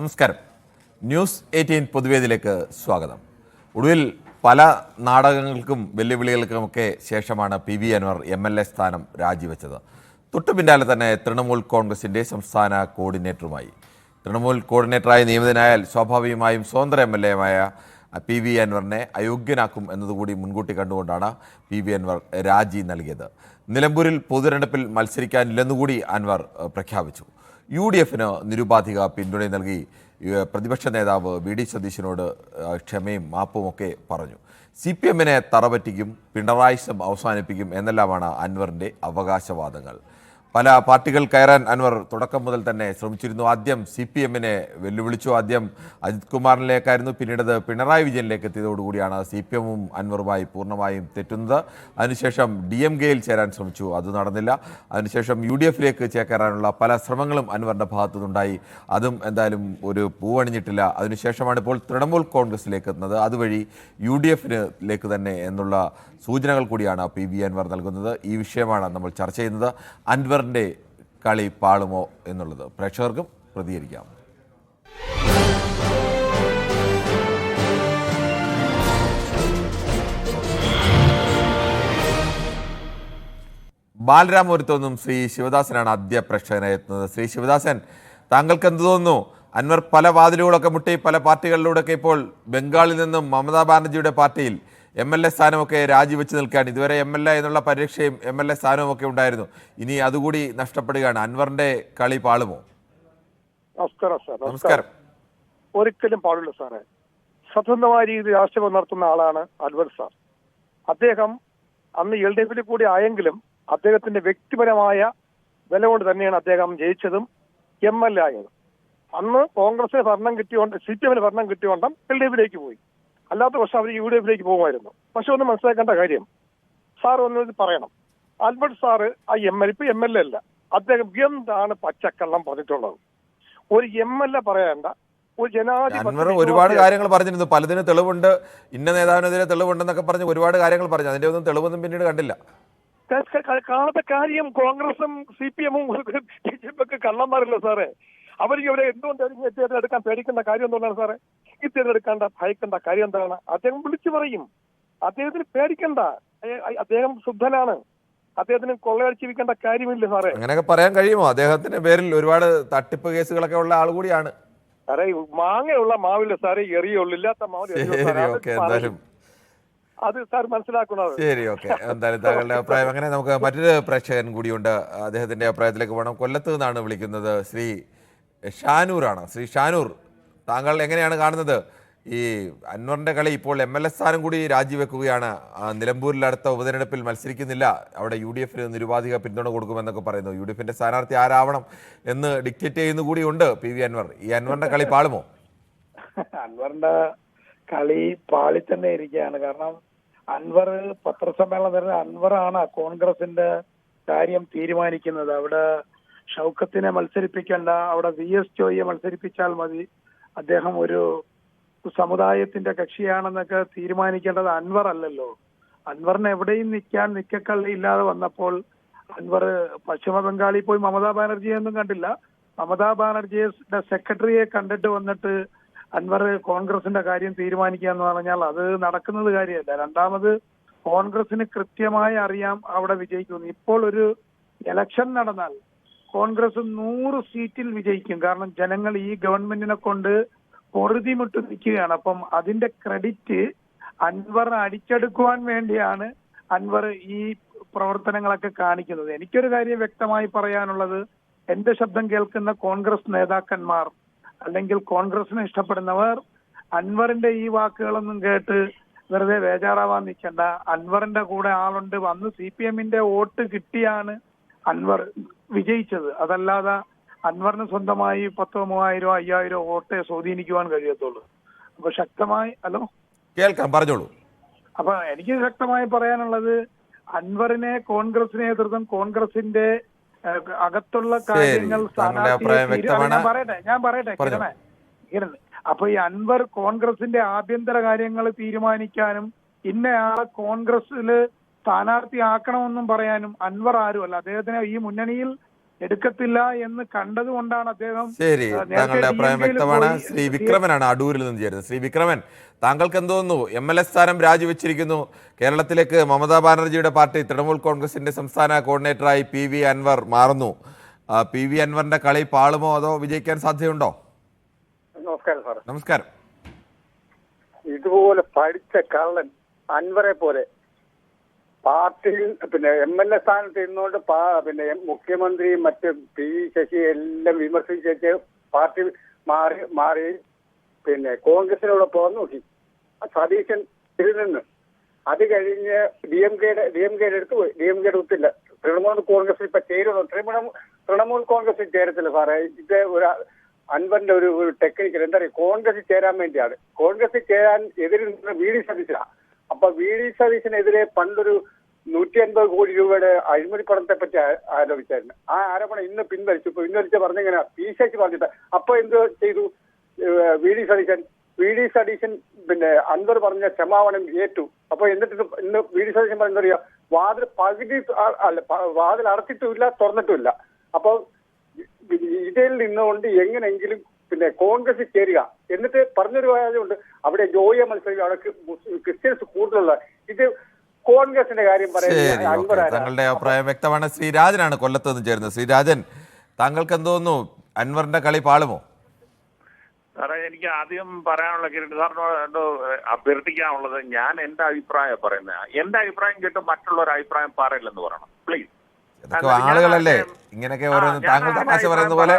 നമസ്കാരം. ന്യൂസ് 18 പൊതുവേദിയിലേക്ക് സ്വാഗതം. ഒടുവിൽ പല നാടകങ്ങൾക്കും വെല്ലുവിളികൾക്കുമൊക്കെ ശേഷമാണ് പി വി അൻവർ MLA സ്ഥാനം രാജിവെച്ചത്. തൊട്ടു പിന്നാലെ തന്നെ തൃണമൂൽ കോൺഗ്രസിൻ്റെ സംസ്ഥാന കോർഡിനേറ്ററുമായി. തൃണമൂൽ കോർഡിനേറ്ററായി നിയമിതനായാൽ സ്വാഭാവികമായും സ്വതന്ത്ര MLA-മായ പി വി അൻവറിനെ അയോഗ്യനാക്കും എന്നതുകൂടി മുൻകൂട്ടി കണ്ടുകൊണ്ടാണ് പി വി അൻവർ രാജി നൽകിയത്. നിലമ്പൂരിൽ പൊതുതെരഞ്ഞെടുപ്പിൽ മത്സരിക്കാനില്ലെന്നുകൂടി അൻവർ പ്രഖ്യാപിച്ചു. UDF-ന് നിരുപാധിക പിന്തുണ നൽകി പ്രതിപക്ഷ നേതാവ് VD സതീശനോട് ക്ഷമയും മാപ്പുമൊക്കെ പറഞ്ഞു. CPM-നെ തറപറ്റിക്കും, പിണറായിസം അവസാനിപ്പിക്കും എന്നെല്ലാമാണ് അൻവറിൻ്റെ അവകാശവാദങ്ങൾ. പല പാർട്ടികൾ കയറാൻ അൻവർ തുടക്കം മുതൽ തന്നെ ശ്രമിച്ചിരുന്നു. ആദ്യം CPM-നെ വെല്ലുവിളിച്ചു. ആദ്യം അജിത് കുമാറിലേക്കായിരുന്നു, പിന്നീട് പിണറായി വിജയനിലേക്ക് എത്തിയതോടുകൂടിയാണ് CPM-ഉം അൻവറുമായി പൂർണ്ണമായും തെറ്റുന്നത്. അതിനുശേഷം DMK-യിൽ ചേരാൻ ശ്രമിച്ചു, അത് നടന്നില്ല. അതിനുശേഷം UDF-ലേക്ക് ചേക്കേറാനുള്ള പല ശ്രമങ്ങളും അൻവറിൻ്റെ ഭാഗത്തുനിന്നുണ്ടായി. അതും എന്തായാലും ഒരു പൂവണിഞ്ഞിട്ടില്ല. അതിനുശേഷമാണ് ഇപ്പോൾ തൃണമൂൽ കോൺഗ്രസിലേക്ക് എത്തുന്നത്. അതുവഴി UDF-ലേക്ക് തന്നെ എന്നുള്ള സൂചനകൾ കൂടിയാണ് പി വി അൻവർ നൽകുന്നത്. ഈ വിഷയമാണ് നമ്മൾ ചർച്ച ചെയ്യുന്നത്. അൻവറിൻ്റെ കളി പാളുമോ എന്നുള്ളത് പ്രേക്ഷകർക്കും പ്രതികരിക്കാം. ബാലരാമപുരത്തുനിന്നും ശ്രീ ശിവദാസനാണ് ആദ്യ പ്രേക്ഷകനായി എത്തുന്നത്. ശ്രീ ശിവദാസൻ, താങ്കൾക്ക് എന്ത് തോന്നുന്നു? അൻവർ പല വാതിലുകളൊക്കെ മുട്ടി പല പാർട്ടികളിലൂടെയൊക്കെ ഇപ്പോൾ ബംഗാളിൽ നിന്നും മമതാ ബാനർജിയുടെ പാർട്ടിയിൽ MLA സ്ഥാനമൊക്കെ രാജിവെച്ച് നിൽക്കുകയാണ്. ഇതുവരെ MLA എന്നുള്ള പരിരക്ഷയും MLA സ്ഥാനവും ഒക്കെ ഉണ്ടായിരുന്നു. ഇനി അതുകൂടി നഷ്ടപ്പെടുകയാണ്. അൻവറിന്റെ കളി പാളുമോ? നമസ്കാരം സാർ. നമസ്കാരം. ഒരിക്കലും പാടില്ല സാറേ. സ്വതന്ത്രമായ രീതിയിൽ രാഷ്ട്രീയം നടത്തുന്ന ആളാണ് അൻവർ സാർ. അദ്ദേഹം അന്ന് LDF-ൽ കൂടി ആയെങ്കിലും അദ്ദേഹത്തിന്റെ വ്യക്തിപരമായ വില കൊണ്ട് തന്നെയാണ് അദ്ദേഹം ജയിച്ചതും MLA ആയത്. അന്ന് കോൺഗ്രസ് ഭരണം കിട്ടിയോണ്ട് CPM-ന് ഭരണം കിട്ടിയോണ്ടും LDF-ലേക്ക് പോയി. അല്ലാത്ത പക്ഷെ അവർ UDF-ലേക്ക് പോകുമായിരുന്നു. പക്ഷെ ഒന്ന് മനസ്സിലാക്കേണ്ട കാര്യം, സാർ ഒന്ന് പറയണം, അൻവർ സാറ് ആ ഇപ്പൊ MLA അല്ല, അദ്ദേഹം എന്താണ് പച്ചക്കള്ളം പറഞ്ഞിട്ടുള്ളത്? ഒരു MLA പറയേണ്ട ഒരു ജനാധിപത്യ ഒരുപാട് കാര്യങ്ങൾ പറഞ്ഞിരുന്നു. പലതിന് തെളിവുണ്ട്, ഇന്ന നേതാവിനെതിരെ തെളിവുണ്ടെന്നൊക്കെ പറഞ്ഞ് ഒരുപാട് കാര്യങ്ങൾ പറഞ്ഞു. അതിന്റെ ഒന്നും തെളിവൊന്നും പിന്നീട് കണ്ടില്ല. കാണാത്ത കാര്യം കോൺഗ്രസും CPM-ഉം BJP-ഒക്കെ കള്ളന്മാരല്ലോ സാറേ. അവർക്ക് ഇവിടെ എന്തുകൊണ്ട് തിരഞ്ഞെടുക്കാൻ പേടിക്കേണ്ട കാര്യം എന്തുകൊണ്ടാണ് സാറേ? ഈ തിരഞ്ഞെടുക്കേണ്ട ഭയക്കേണ്ട കാര്യം എന്താണ്? അദ്ദേഹം വിളിച്ചു പറയും. അദ്ദേഹത്തിന് പേടിക്കണ്ട. അദ്ദേഹം ശുദ്ധനാണ്. അദ്ദേഹത്തിന് കൊള്ളയടിച്ചിരിക്കേണ്ട കാര്യമില്ല സാറേ. അങ്ങനെയൊക്കെ പറയാൻ കഴിയുമോ? അദ്ദേഹത്തിന്റെ പേരിൽ ഒരുപാട് തട്ടിപ്പ് കേസുകളൊക്കെ ഉള്ള ആൾ കൂടിയാണ്. സാറേ, മാങ്ങയുള്ള മാവില്ല സാറേ, എറിയുള്ളില്ലാത്ത മാവില്ല. അത് സാർ മനസ്സിലാക്കുന്നത്. ശരി, ഓക്കെ. എന്തായാലും താങ്കളുടെ അഭിപ്രായം അങ്ങനെ. നമുക്ക് മറ്റൊരു പ്രേക്ഷകൻ കൂടിയുണ്ട്. അദ്ദേഹത്തിന്റെ അഭിപ്രായത്തിലേക്ക് പോകണം. കൊല്ലത്ത് നിന്നാണ് വിളിക്കുന്നത്. ശ്രീ ഷാനൂറാണ്. ശ്രീ ഷാനൂർ, താങ്കൾ എങ്ങനെയാണ് കാണുന്നത് ഈ അൻവറിന്റെ കളി? ഇപ്പോൾ MLA സ്ഥാനം കൂടി രാജിവെക്കുകയാണ്. നിലമ്പൂരിൽ അടുത്ത ഉപതെരഞ്ഞെടുപ്പിൽ മത്സരിക്കുന്നില്ല. അവിടെ UDF-ന് നിരുപാധിക പിന്തുണ കൊടുക്കുമെന്നൊക്കെ പറയുന്നു. UDF-ന്റെ സ്ഥാനാർത്ഥി ആരാവണം എന്ന് ഡിക്റ്റേറ്റ് ചെയ്യുന്ന കൂടിയുണ്ട് പി വി അൻവർ. ഈ അൻവറിന്റെ കളി പാളുമോ? അൻവറിന്റെ കളി പാളി തന്നെ ഇരിക്കുകയാണ്. കാരണം അൻവർ പത്രസമ്മേളനം വരുന്ന അൻവറാണ് കോൺഗ്രസിന്റെ കാര്യം തീരുമാനിക്കുന്നത്. അവിടെ ഷൗക്കത്തിനെ മത്സരിപ്പിക്കേണ്ട, അവിടെ VS ജോയിയെ മത്സരിപ്പിച്ചാൽ മതി, അദ്ദേഹം ഒരു സമുദായത്തിന്റെ കക്ഷിയാണെന്നൊക്കെ തീരുമാനിക്കേണ്ടത് അൻവർ അല്ലല്ലോ. അൻവറിന് എവിടെയും നിക്കക്കള്ളി ഇല്ലാതെ വന്നപ്പോൾ അൻവർ പശ്ചിമ ബംഗാളിൽ പോയി മമതാ ബാനർജിയൊന്നും കണ്ടില്ല. മമതാ ബാനർജിയുടെ സെക്രട്ടറിയെ കണ്ടിട്ട് വന്നിട്ട് അൻവർ കോൺഗ്രസിന്റെ കാര്യം തീരുമാനിക്കുക എന്ന് പറഞ്ഞാൽ അത് നടക്കുന്നത് കാര്യമല്ല. രണ്ടാമത് കോൺഗ്രസിന് കൃത്യമായി അറിയാം അവിടെ വിജയിക്കുന്നു. ഇപ്പോൾ ഒരു ഇലക്ഷൻ നടന്നാൽ കോൺഗ്രസ് 100 സീറ്റിൽ വിജയിക്കും. കാരണം ജനങ്ങൾ ഈ ഗവൺമെന്റിനെ കൊണ്ട് പൊറുതിമുട്ട് നിൽക്കുകയാണ്. അപ്പം അതിന്റെ ക്രെഡിറ്റ് അൻവർ അടിച്ചെടുക്കുവാൻ വേണ്ടിയാണ് അൻവർ ഈ പ്രവർത്തനങ്ങളൊക്കെ കാണിക്കുന്നത്. എനിക്കൊരു കാര്യം വ്യക്തമായി പറയാനുള്ളത്, എന്റെ ശബ്ദം കേൾക്കുന്ന കോൺഗ്രസ് നേതാക്കന്മാർ അല്ലെങ്കിൽ കോൺഗ്രസിനെ ഇഷ്ടപ്പെടുന്നവർ അൻവറിന്റെ ഈ വാക്കുകളൊന്നും കേട്ട് വെറുതെ ബേജാറാവാൻ നിൽക്കണ്ട. അൻവറിന്റെ കൂടെ ആളുണ്ട്. അന്ന് CPM-ന്റെ വോട്ട് കിട്ടിയാണ് അൻവർ വിജയിച്ചത്. അതല്ലാതെ അൻവറിന് സ്വന്തമായി 10,000, 3,000, 5,000 വോട്ടെ സ്വാധീനിക്കുവാൻ കഴിയത്തുള്ളൂ. അപ്പൊ ശക്തമായി കേൾക്കാം, പറഞ്ഞോളൂ. അപ്പൊ എനിക്ക് ശക്തമായി പറയാനുള്ളത്, അൻവറിനെ കോൺഗ്രസ് നേതൃത്വം കോൺഗ്രസിന്റെ അകത്തുള്ള കാര്യങ്ങൾ ഞാൻ പറയട്ടെ കിരൺ. അപ്പൊ ഈ അൻവർ കോൺഗ്രസിന്റെ ആഭ്യന്തര കാര്യങ്ങൾ തീരുമാനിക്കാനും ഇന്നയാളെ കോൺഗ്രസില് സ്ഥാനാർത്ഥിയാക്കണമെന്നും പറയാനും അൻവർ ആരുമല്ല. അദ്ദേഹത്തിന് ഈ മുന്നണിയിൽ എടുക്കത്തില്ല എന്ന് കണ്ടതുകൊണ്ടാണ് അദ്ദേഹം ശരി, നേരത്തെ താങ്കളുടെ അഭിപ്രായം DMK യിൽ വ്യക്തമാണ്. പോയി ശ്രീ വിക്രമനാണ് അടൂരിൽ നിന്ന് ചേരുന്നത്. ശ്രീ വിക്രമൻ, താങ്കൾക്ക് എന്ത് തോന്നുന്നു? MLA സ്ഥാനം രാജിവെച്ചിരിക്കുന്നു. കേരളത്തിലേക്ക് മമതാ ബാനർജിയുടെ പാർട്ടി തൃണമൂൽ കോൺഗ്രസിന്റെ സംസ്ഥാന കോർഡിനേറ്ററായി PV അൻവർ മാറുന്നു. PV അൻവറിന്റെ കളി പാളുമോ അതോ വിജയിക്കാൻ സാധ്യതയുണ്ടോ? നമസ്കാരം സാർ. നമസ്കാരം. ഇതുപോലെ പഠിച്ച കള്ളൻ അൻവറെ പോലെ പാർട്ടിയിൽ പിന്നെ MLA സ്ഥാനത്ത് ഇരുന്നുകൊണ്ട് മുഖ്യമന്ത്രിയും മറ്റ് PV ശശി എല്ലാം വിമർശിച്ച് പാർട്ടി മാറി പിന്നെ കോൺഗ്രസിനോട് പോകാൻ നോക്കി. സതീശൻ ഇതിൽ നിന്ന് അത് കഴിഞ്ഞ് DMK എടുത്ത് പോയി. DMK ഒത്തില്ല. തൃണമൂൽ കോൺഗ്രസിൽ ഇപ്പൊ ചേരുന്നു. തൃണമൂൽ കോൺഗ്രസിൽ ചേരത്തില്ല സാറേ. ഇത് ഒരു അൻവറിന്റെ ഒരു ടെക്നിക്കൽ എന്താ പറയുക, കോൺഗ്രസിൽ ചേരാൻ വേണ്ടിയാണ്. കോൺഗ്രസിൽ ചേരാൻ എതിരിൽ നിന്ന് VD സതീശനാണ്. അപ്പൊ VD സതീശനെതിരെ പണ്ടൊരു 150 കോടി രൂപയുടെ അഴിമതി പണത്തെ പറ്റി ആരോപിച്ചായിരുന്നു. ആ ആരോപണം ഇന്ന് പിൻവലിച്ചു. ഇപ്പൊ പിൻവലിച്ച് പറഞ്ഞിങ്ങനെ PCC പറഞ്ഞിട്ട് അപ്പൊ എന്ത് ചെയ്തു VD സതീശൻ പിന്നെ അൻവർ പറഞ്ഞ ക്ഷമാപണം ഏറ്റു. അപ്പൊ എന്നിട്ട് ഇന്ന് VD സതീശൻ പറഞ്ഞ എന്താ പറയാ, വാതിൽ അടച്ചിട്ടുമില്ല തുറന്നിട്ടുമില്ല. അപ്പൊ ഇതിൽ നിന്നുകൊണ്ട് എങ്ങനെയെങ്കിലും പിന്നെ കോൺഗ്രസിൽ ചേരുക എന്നിട്ട് പറഞ്ഞൊരു കാര്യമുണ്ട്. അവിടെ ജോയിയെ മത്സരിക്കുക, അവിടെ ക്രിസ്ത്യൻസ് കൂടുതലുള്ള ഇത് കോൺഗ്രസിന്റെ കാര്യം പറയുന്നത്. താങ്കളുടെ അഭിപ്രായം വ്യക്തമാണ്. ശ്രീരാജനാണ് കൊല്ലത്ത് നിന്ന് ചേരുന്നത്. ശ്രീരാജൻ, താങ്കൾക്ക് എന്ത് തോന്നുന്നു? അൻവറിന്റെ കളി പാളുമോ? സാറേ, എനിക്ക് ആദ്യം പറയാനുള്ള കിരീട്ട് സാറിനോട് അഭ്യർത്ഥിക്കാനുള്ളത്, ഞാൻ എന്റെ അഭിപ്രായം പറയുന്നത്. എന്റെ അഭിപ്രായം കേട്ട് മറ്റുള്ളവരുടെ അഭിപ്രായം പറയില്ലെന്ന് പറയണം പ്ലീസ്. ആളുകളല്ലേ ഇങ്ങനെയൊക്കെ ഓരോന്ന് താങ്കൾ തമാശ പറയുന്ന പോലെ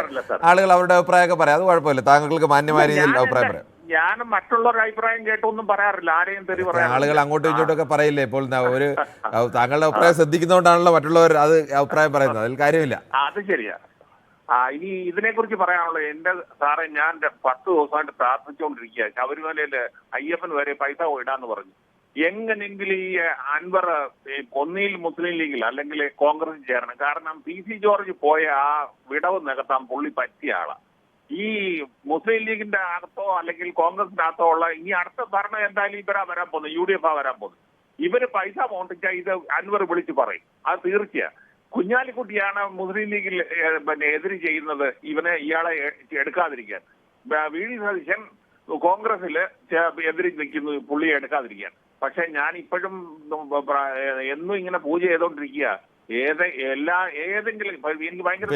ആളുകൾ അവരുടെ അഭിപ്രായമൊക്കെ പറയാം. അത് കുഴപ്പമില്ല. താങ്കൾക്ക് മാന്യമായ രീതിയിൽ അഭിപ്രായം പറയാം. ഞാൻ മറ്റുള്ളവരുടെ അഭിപ്രായം കേട്ടൊന്നും പറയാറില്ല. ആരെയും തെറി പറയാം. ആളുകൾ അങ്ങോട്ടും ഇങ്ങോട്ടും ഒക്കെ പറയില്ലേ? ഇപ്പോൾ ഒരു താങ്കളുടെ അഭിപ്രായം ശ്രദ്ധിക്കുന്നതുകൊണ്ടാണല്ലോ മറ്റുള്ളവർ അത് അഭിപ്രായം പറയുന്നത്. അതിൽ കാര്യമില്ല. അത് ശരിയാ. ഇനി ഇതിനെ കുറിച്ച് പറയാനുള്ളത്, എന്റെ സാറേ, ഞാൻ 10 ദിവസമായിട്ട് പ്രാർത്ഥിച്ചുകൊണ്ടിരിക്കുക. ശബരിമലയില് അയ്യപ്പൻ വരെ പൈസ ഇടാന്ന് പറഞ്ഞു. എങ്ങനെങ്കിലും ഈ അൻവർ ഒന്നിൽ മുസ്ലിം ലീഗിൽ അല്ലെങ്കിൽ കോൺഗ്രസിൽ ചേരണം. കാരണം PC ജോർജ് പോയ ആ വിടവ് നികത്താൻ പുള്ളി പറ്റിയ ആളാണ്. ഈ മുസ്ലിം ലീഗിന്റെ അകത്തോ അല്ലെങ്കിൽ കോൺഗ്രസിന്റെ അകത്തോ ഉള്ള ഈ അടുത്ത ഭരണം എന്തായാലും ഇവരാ വരാൻ പോകുന്നത്, UDF വരാൻ പോകുന്നത്. ഇവര് പൈസ മോണ്ടിച്ചാൽ ഇത് അൻവർ വിളിച്ചു പറയും. അത് തീർച്ചയാ. കുഞ്ഞാലിക്കുട്ടിയാണ് മുസ്ലിം ലീഗിൽ എതിര് ചെയ്യുന്നത് ഇയാളെ എടുക്കാതിരിക്കാൻ. VD സതീശൻ കോൺഗ്രസിൽ എതിര് നിൽക്കുന്നു പുള്ളിയെ എടുക്കാതിരിക്കാൻ. പക്ഷെ ഞാൻ ഇപ്പോഴും എന്നും ഇങ്ങനെ പൂജ ചെയ്തോണ്ടിരിക്കുക. ഏതെങ്കിലും എനിക്ക് ഭയങ്കര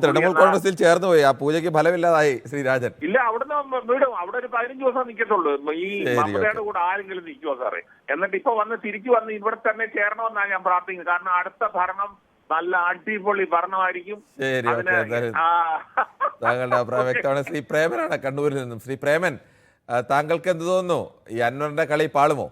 തൃണമൂൽ കോൺഗ്രസിൽ ചേർന്ന് പോയി. ആ പൂജയ്ക്ക് ഫലമില്ലാതായി ശ്രീരാജൻ. ഇല്ല, അവിടുന്ന് വീടും അവിടെ ഒരു 15 ദിവസം നിൽക്കത്തുള്ളൂ. ഈ മമതയുടെ കൂടെ ആരെങ്കിലും നിൽക്കുമോ സാറേ? എന്നിട്ട് ഇപ്പൊ തിരിച്ചു വന്ന് ഇവിടെ തന്നെ ചേരണമെന്നാണ് ഞാൻ പ്രാർത്ഥിക്കുന്നത്. കാരണം അടുത്ത ഭരണം നല്ല അടിപൊളി ഭരണമായിരിക്കും. ശരി, താങ്കളുടെ അഭിപ്രായം വ്യക്തമാണ്. ശ്രീ പ്രേമനാണ് കണ്ണൂരിൽ നിന്നും. ശ്രീ പ്രേമൻ, താങ്കൾക്ക് എന്ത് തോന്നുന്നു? ഈ അൻവറിന്റെ കളി പാളുമോ?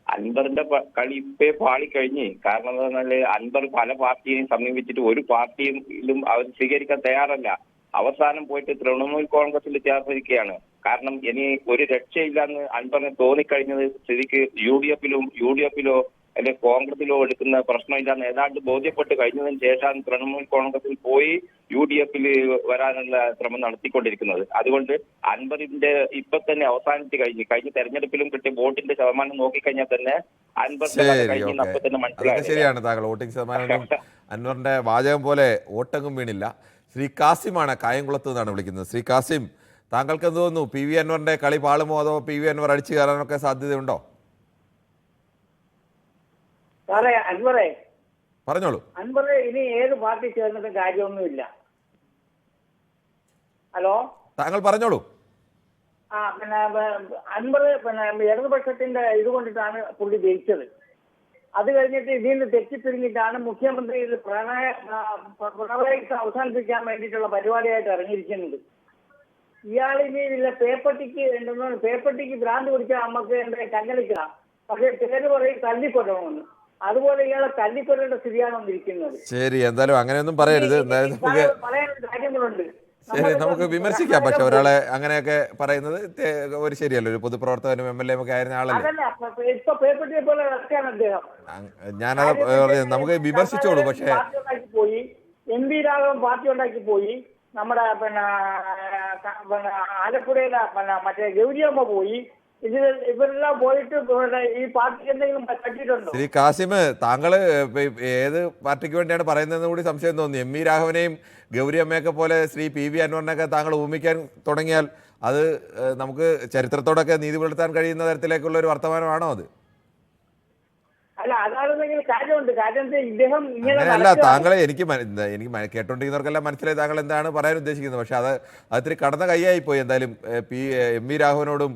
അൻവറിന്റെ കളി ഇപ്പേ പാളിക്കഴിഞ്ഞ്. കാരണം എന്താ പറഞ്ഞാല് അൻവർ പല പാർട്ടിയെയും സമീപിച്ചിട്ട് ഒരു പാർട്ടിയിലും അവർ സ്വീകരിക്കാൻ തയ്യാറല്ല. അവസാനം പോയിട്ട് തൃണമൂൽ കോൺഗ്രസിൽ ചേർന്നിരിക്കുകയാണ്. കാരണം ഇനി ഒരു രക്ഷയില്ലാന്ന് അൻവറിന് തോന്നിക്കഴിഞ്ഞത് സ്ഥിതിക്ക് UDFിലോ അല്ലെങ്കിൽ കോൺഗ്രസിലോ എടുക്കുന്ന പ്രശ്നമില്ലാന്ന് ഏതാണ്ട് ബോധ്യപ്പെട്ട് കഴിഞ്ഞതിന് ശേഷം തൃണമൂൽ കോൺഗ്രസിൽ പോയി UDFിൽ വരാനുള്ള ശ്രമം നടത്തിക്കൊണ്ടിരിക്കുന്നത്. അതുകൊണ്ട് അൻവറിന്റെ ഇപ്പൊ തന്നെ അവസാനിച്ച് കഴിഞ്ഞ തെരഞ്ഞെടുപ്പിലും കിട്ടിയ വോട്ടിന്റെ ശതമാനം നോക്കിക്കഴിഞ്ഞാൽ തന്നെ അൻവറിന്റെ അപ്പൊ തന്നെ മനസ്സിലായി. ശരിയാണ്. താങ്കൾ വോട്ടിംഗ് ശതമാനം അൻവറിന്റെ വാചകം പോലെ വോട്ടെങ്ങും വീണില്ല. ശ്രീ കാസിമാണ് കായംകുളത്ത് നിന്നാണ് വിളിക്കുന്നത്. ശ്രീ കാസിം, താങ്കൾക്ക് എന്ത് തോന്നുന്നു? PV അൻവറിന്റെ കളി പാളുമോ അതോ PV അൻവർ അടിച്ചു കയറാനൊക്കെ സാധ്യതയുണ്ടോ? സാറേ, പറഞ്ഞോളൂ. അൻവർ ഇനി ഏത് പാർട്ടി ചേർന്നിട്ട് കാര്യമൊന്നുമില്ല. ഹലോ, താങ്കൾ പറഞ്ഞോളൂ. പിന്നെ അൻവർ ഇടതുപക്ഷത്തിന്റെ ഇത് കൊണ്ടിട്ടാണ് പുള്ളി ജയിച്ചത്. അത് കഴിഞ്ഞിട്ട് ഇതിൽ നിന്ന് തെറ്റിപ്പിരിഞ്ഞിട്ടാണ് മുഖ്യമന്ത്രി പിണറായി അവസാനിപ്പിക്കാൻ വേണ്ടിയിട്ടുള്ള പരിപാടിയായിട്ട് ഇറങ്ങിയിരിക്കുന്നത്. ഇയാളിനി ഇല്ല പേപ്പട്ടിക്ക് ഭ്രാന്ത് പിടിച്ചാൽ നമുക്ക് എന്താ കങ്ങലിക്കണം. പക്ഷെ പേര് പറയും തല്ലിക്കൊല്ലണമെന്ന്. അതുപോലെ ഇയാളെ തല്ലിക്കൊല്ലേണ്ട സ്ഥിതിയാണ് വന്നിരിക്കുന്നത്. ശരി, എന്തായാലും അങ്ങനെയൊന്നും പറയരുത്. പറയാനൊരു കാര്യങ്ങളുണ്ട്. ശരി, നമുക്ക് വിമർശിക്കാം. പക്ഷെ ഒരാളെ അങ്ങനെയൊക്കെ പറയുന്നത് ഒരു ശരിയല്ല. ഒരു പൊതുപ്രവർത്തകനും MLA ഒക്കെ ആയിരുന്ന ആളല്ലേ. ഞാനത് നമുക്ക് വിമർശിച്ചോളൂ. പക്ഷെ പോയി MP രാഘവൻ പാർട്ടി ഉണ്ടാക്കി പോയി. നമ്മുടെ ആലപ്പുഴയിലെ മറ്റേ ഗൗരിയമ്മ പോയി. ഇവരെല്ലാം പോയിട്ട് ഈ പാർട്ടിക്ക് എന്തെങ്കിലും പറ്റിയിട്ടുണ്ടോ? ശ്രീ കാസിം, താങ്കൾ ഏത് പാർട്ടിക്ക് വേണ്ടിയാണ് പറയുന്നതെന്ന് കൂടി സംശയം തോന്നി. എം വി രാഘവനെയും ഗൗരി അമ്മയൊക്കെ പോലെ ശ്രീ PV അൻവറിനെയൊക്കെ താങ്കൾ ഊമിക്കാൻ തുടങ്ങിയാൽ അത് നമുക്ക് ചരിത്രത്തോടൊക്കെ നീതി പുലർത്താൻ കഴിയുന്ന തരത്തിലേക്കുള്ള ഒരു വർത്തമാനമാണോ അത്? അല്ല, അതാണെന്നെങ്കിൽ കാര്യമുണ്ട്. കാര്യം ഇദ്ദേഹം ഇങ്ങനെ അങ്ങനെയല്ല, താങ്കളെ എനിക്ക് കേട്ടോണ്ടിരിക്കുന്നവർക്കെല്ലാം മനസ്സിലായി താങ്കൾ എന്താണ് പറയാൻ ഉദ്ദേശിക്കുന്നത്. പക്ഷെ അത് ഇത്തിരി കടന്ന കൈയായി പോയി. എന്തായാലും എം വി രാഘവനോടും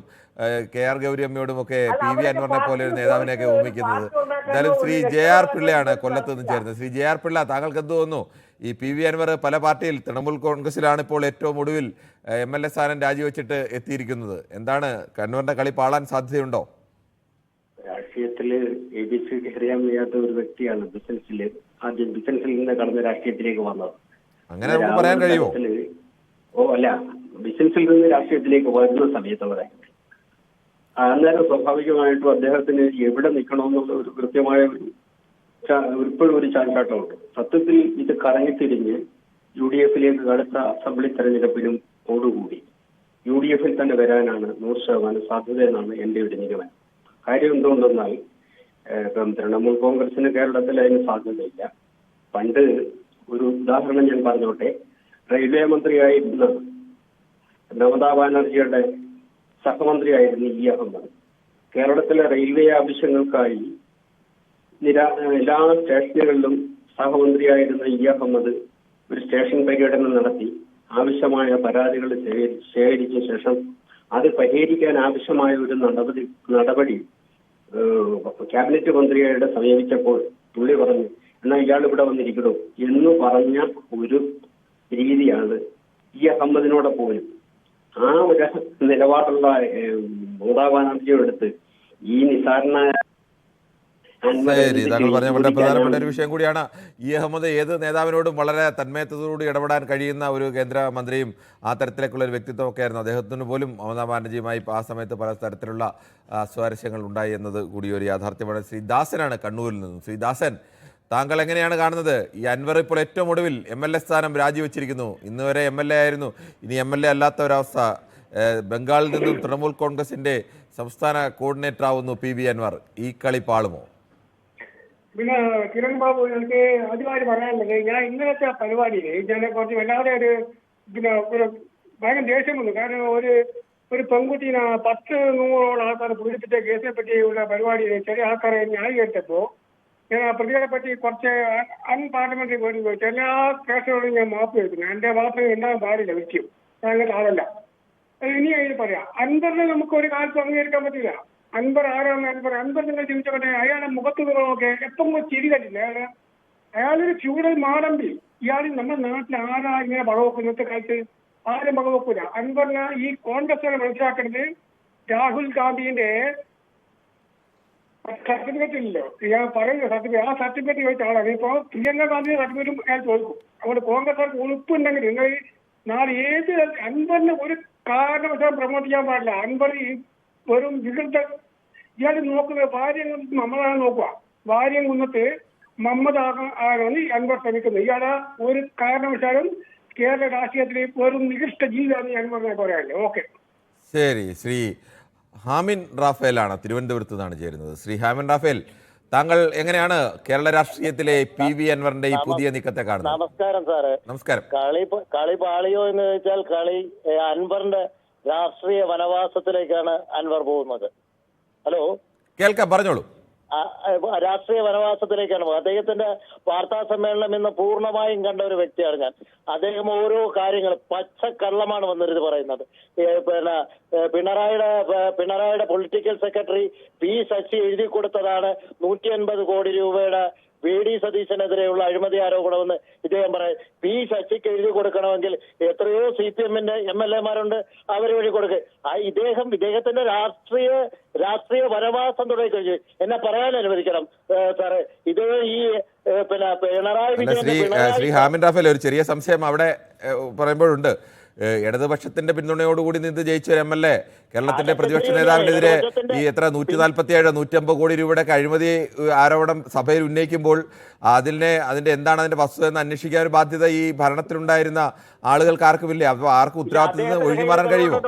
KR ഗൗരി അമ്മയോടും ഒക്കെ PV അൻവറിനെ പോലെ ഒരു നേതാവിനെയൊക്കെ ഊമിക്കുന്നത്. എന്തായാലും ശ്രീ JR പിള്ളയാണ് കൊല്ലത്ത് നിന്ന് ചേർന്നത്. ശ്രീ JR പിള്ള, താങ്കൾക്ക് എന്ത് തോന്നുന്നു? ഈ PV അൻവർ പല പാർട്ടിയിൽ തൃണമൂൽ കോൺഗ്രസിലാണ് ഇപ്പോൾ ഏറ്റവും ഒടുവിൽ MLA സ്ഥാനം രാജിവെച്ചിട്ട് എത്തിയിരിക്കുന്നത്. എന്താണ്, അൻവറിന്റെ കളി പാളാൻ സാധ്യതയുണ്ടോ? രാഷ്ട്രീയത്തില് ABCD അറിയാൻ വയ്യാത്ത ഒരു വ്യക്തിയാണ് ആദ്യം ബിസിനസ്സിൽ നിന്ന് കടന്ന് രാഷ്ട്രീയത്തിലേക്ക് വന്നത്. അങ്ങനെ നമുക്ക് പറയാൻ കഴിയുമോ? അല്ല, ബിസിനസ്സിൽ നിന്ന് രാഷ്ട്രീയത്തിലേക്ക് വരുന്ന സമയത്തുള്ള അന്നേരം സ്വാഭാവികമായിട്ടും അദ്ദേഹത്തിന് എവിടെ നിൽക്കണമെന്നുള്ള ഒരു കൃത്യമായ ഇപ്പോഴും ഒരു ചാഞ്ചാട്ടമുണ്ട്. സത്യത്തിൽ ഇത് കറങ്ങിത്തിരിഞ്ഞ് UDF-ലേക്ക് അടുത്ത അസംബ്ലി തെരഞ്ഞെടുപ്പിനും ഓടുകൂടി UDF-ൽ തന്നെ വരാനാണ് 100% സാധ്യത എന്നാണ് എന്റെ ഒരു നിഗമനം. കാര്യം എന്തുകൊണ്ടെന്നാൽ ഇപ്പം തൃണമൂൽ കോൺഗ്രസിന് കേരളത്തിൽ അതിന് സാധ്യതയില്ല. പണ്ട് ഒരു ഉദാഹരണം ഞാൻ പറഞ്ഞോട്ടെ. റെയിൽവേ മന്ത്രിയായിരുന്ന മമതാ ബാനർജിയുടെ സഹമന്ത്രിയായിരുന്ന E അഹമ്മദ് കേരളത്തിലെ റെയിൽവേ ആവശ്യങ്ങൾക്കായി എല്ലാ സ്റ്റേഷനുകളിലും സഹമന്ത്രിയായിരുന്ന E അഹമ്മദ് ഒരു സ്റ്റേഷൻ പര്യടനം നടത്തി ആവശ്യമായ പരാതികൾ ശേഖരിച്ച ശേഷം അത് പരിഹരിക്കാൻ ആവശ്യമായ ഒരു നടപടി ക്യാബിനറ്റ് മന്ത്രിയുടെ സമീപിച്ചപ്പോൾ പുള്ളി പറഞ്ഞു, എന്നാൽ ഇയാൾ ഇവിടെ വന്നിരിക്കണോ എന്ന് പറഞ്ഞ ഒരു രീതിയാണ് E അഹമ്മദിനോടെ പോലും ആ ഒരു നിലപാടുള്ള മമതാ ബാനർജിയോടടുത്ത് ഈ നിസാരനായ താങ്കൾ പറഞ്ഞ വളരെ പ്രധാനപ്പെട്ട ഒരു വിഷയം കൂടിയാണ്. E അഹമ്മദ് ഏത് നേതാവിനോടും വളരെ തന്മയത്തോടുകൂടി ഇടപെടാൻ കഴിയുന്ന ഒരു കേന്ദ്രമന്ത്രിയും ആ തരത്തിലേക്കുള്ള ഒരു വ്യക്തിത്വമൊക്കെ ആയിരുന്നു. അദ്ദേഹത്തിന് പോലും മമതാ ബാനർജിയുമായി ആ സമയത്ത് പല തരത്തിലുള്ള സ്വാരസ്യങ്ങൾ ഉണ്ടായി എന്നത് കൂടി ഒരു യാഥാർത്ഥ്യമാണ്. ശ്രീ ദാസനാണ് കണ്ണൂരിൽ നിന്നും. ശ്രീ ദാസൻ, താങ്കൾ എങ്ങനെയാണ് കാണുന്നത്? ഈ അൻവർ ഇപ്പോൾ ഏറ്റവും ഒടുവിൽ MLA സ്ഥാനം രാജിവെച്ചിരിക്കുന്നു. ഇന്ന് വരെ MLA ആയിരുന്നു, ഇനി MLA അല്ലാത്ത ഒരവസ്ഥ. ബംഗാളിൽ നിന്നും തൃണമൂൽ കോൺഗ്രസിന്റെ സംസ്ഥാന കോർഡിനേറ്റർ ആവുന്നു PV അൻവർ. ഈ കളി പാളുമോ? പിന്നെ കിരൺ ബാബു, എനിക്ക് ആദ്യമായി പറയാനുള്ളത്, ഞാൻ ഇന്നലത്തെ പരിപാടിയിൽ ഇതിനെ കുറച്ച് വല്ലാതെ ഒരു ഭയങ്കര ദേഷ്യം വന്നു. കാരണം ഒരു പെൺകുട്ടീനെ 10-100 ആൾക്കാർ പീഡിപ്പിച്ച കേസിനെ പറ്റിയുള്ള പരിപാടിയിൽ ചെറിയ ആൾക്കാരെ ന്യായീകരിച്ചപ്പോൾ ഞാൻ ആ പ്രതികളെ പറ്റി കുറച്ച് അൺപാർലമെന്ററി വേർഡ് ചോദിച്ചു. എല്ലാ കേസുകളോടും ഞാൻ മാപ്പ് ചോദിക്കുന്നു. എന്റെ ഭാഗത്ത് ഉണ്ടാകാൻ പാടില്ല ഒരിക്കലും. ഞാൻ അങ്ങനത്തെ ആളല്ല. ഇനി അതിന് പറയാം, അൻവറിനെ നമുക്ക് ഒരു കാലത്ത് അംഗീകരിക്കാൻ പറ്റില്ല. അൻവർ ആരാണ്? അൻവർ നിങ്ങൾ ചിന്തിച്ചോട്ടെ, അയാളെ മുഖത്ത് നോക്കെ എപ്പം ചിരി കണ്ടില്ല. അയാളൊരു ഫ്യൂഡൽ മാടമ്പി. ഇയാൾ നമ്മുടെ നാട്ടിൽ ആരാ ഇങ്ങനെ പകവെക്കും? ഇന്നത്തെ കാലത്ത് ആരും പകവെക്കൂല. അൻവറിനെ ഈ കോൺഗ്രസ് മനസ്സിലാക്കുന്നത് രാഹുൽ ഗാന്ധിന്റെ സർട്ടിഫിക്കറ്റ് ഇല്ലല്ലോ, ഞാൻ പറയുന്നത് സർട്ടിഫിക്കറ്റ്, ആ സർട്ടിഫിക്കറ്റ് ചോദിച്ച ആളാണ്. ഇപ്പൊ പ്രിയങ്ക ഗാന്ധിയുടെ സർട്ടിഫിക്കറ്റും അയാൾ ചോദിക്കും. അതുകൊണ്ട് കോൺഗ്രസ് ഉളുപ്പുണ്ടെങ്കിൽ നിങ്ങൾ നാളെ ഏത് അൻവറിനെ ഒരു കാരണവശാലും പ്രൊമോട്ട് ചെയ്യാൻ പാടില്ല. അൻവർ വെറും വികൃത. ഇയാൾ നോക്കുന്നത് ഭാര്യയും മമ്മതാണ് നോക്കുക. ഭാര്യയും കുന്നത്ത് മമ്മദ് ആകാനാണ് അൻവർ ശ്രമിക്കുന്നത്. ഇയാളെ ഒരു കാരണവശാലും കേരള രാഷ്ട്രീയത്തിലെ വെറും നികൃഷ്ട ജീവിതമാണ് അൻവറിനെ പറയാനില്ല. ഓക്കെ, ശരി. ശ്രീ ഹാമിൻ റാഫേലാണ് തിരുവനന്തപുരത്ത് നിന്നാണ് ചേരുന്നത്. ശ്രീ ഹാമിൻ റാഫേൽ, താങ്കൾ എങ്ങനെയാണ് കേരള രാഷ്ട്രീയത്തിലെ PV അൻവറിന്റെ ഈ പുതിയ നീക്കത്തെ കാണുന്നത്? നമസ്കാരം സാറേ. നമസ്കാരം. കളി പാളിയോ എന്ന് ചോദിച്ചാൽ അൻവറിന്റെ രാഷ്ട്രീയ വനവാസത്തിലേക്കാണ് അൻവർ പോകുന്നത്. ഹലോ, കേൾക്കാം, പറഞ്ഞോളൂ. രാഷ്ട്രീയ വനവാസത്തിലേക്കാണ് പോകുന്നത്. അദ്ദേഹത്തിന്റെ വാർത്താ സമ്മേളനം ഇന്ന് പൂർണ്ണമായും കണ്ട ഒരു വ്യക്തിയാണ് ഞാൻ. അദ്ദേഹം ഓരോ കാര്യങ്ങൾ പച്ചക്കള്ളമാണ് വന്നിരുന്ന് പറയുന്നത്. പിണറായിയുടെ പൊളിറ്റിക്കൽ സെക്രട്ടറി P ശശി എഴുതി കൊടുത്തതാണ് 150 കോടി രൂപയുടെ VD സതീശനെതിരെയുള്ള അഴിമതി ആരോപണമെന്ന് ഇദ്ദേഹം പറയും. P ശശിക്ക് എഴുതി കൊടുക്കണമെങ്കിൽ എത്രയോ CPM-ന്റെ MLA-മാരുണ്ട്, അവർ വഴി കൊടുക്കുക. ഇദ്ദേഹത്തിന്റെ രാഷ്ട്രീയ വനവാസം തുടങ്ങി കഴിഞ്ഞു. എന്നെ പറയാൻ അനുവദിക്കണം സാറേ. ഇത് ഈ പിണറായി ശ്രീ ഹാമിൻ റാഫേൽ, ഒരു ചെറിയ സംശയം അവിടെ പറയുമ്പോഴുണ്ട്. ഇടതുപക്ഷത്തിന്റെ പിന്തുണയോടുകൂടി നിന്ന് ജയിച്ച ഒരു MLA കേരളത്തിന്റെ പ്രതിപക്ഷ നേതാവിനെതിരെ ഈ 147 150 കോടി രൂപയുടെ അഴിമതി ആരോപണം സഭയിൽ ഉന്നയിക്കുമ്പോൾ അതിന്റെ എന്താണ് അതിന്റെ വസ്തുത എന്ന് അന്വേഷിക്കാൻ ഒരു ബാധ്യത ഈ ഭരണത്തിലുണ്ടായിരുന്ന ആളുകൾക്ക് ആർക്കുമില്ലേ? അപ്പോൾ ആർക്കും ഉത്തരവാദിത്തത്തിൽ നിന്ന് ഒഴിഞ്ഞു മാറാൻ കഴിയുമോ?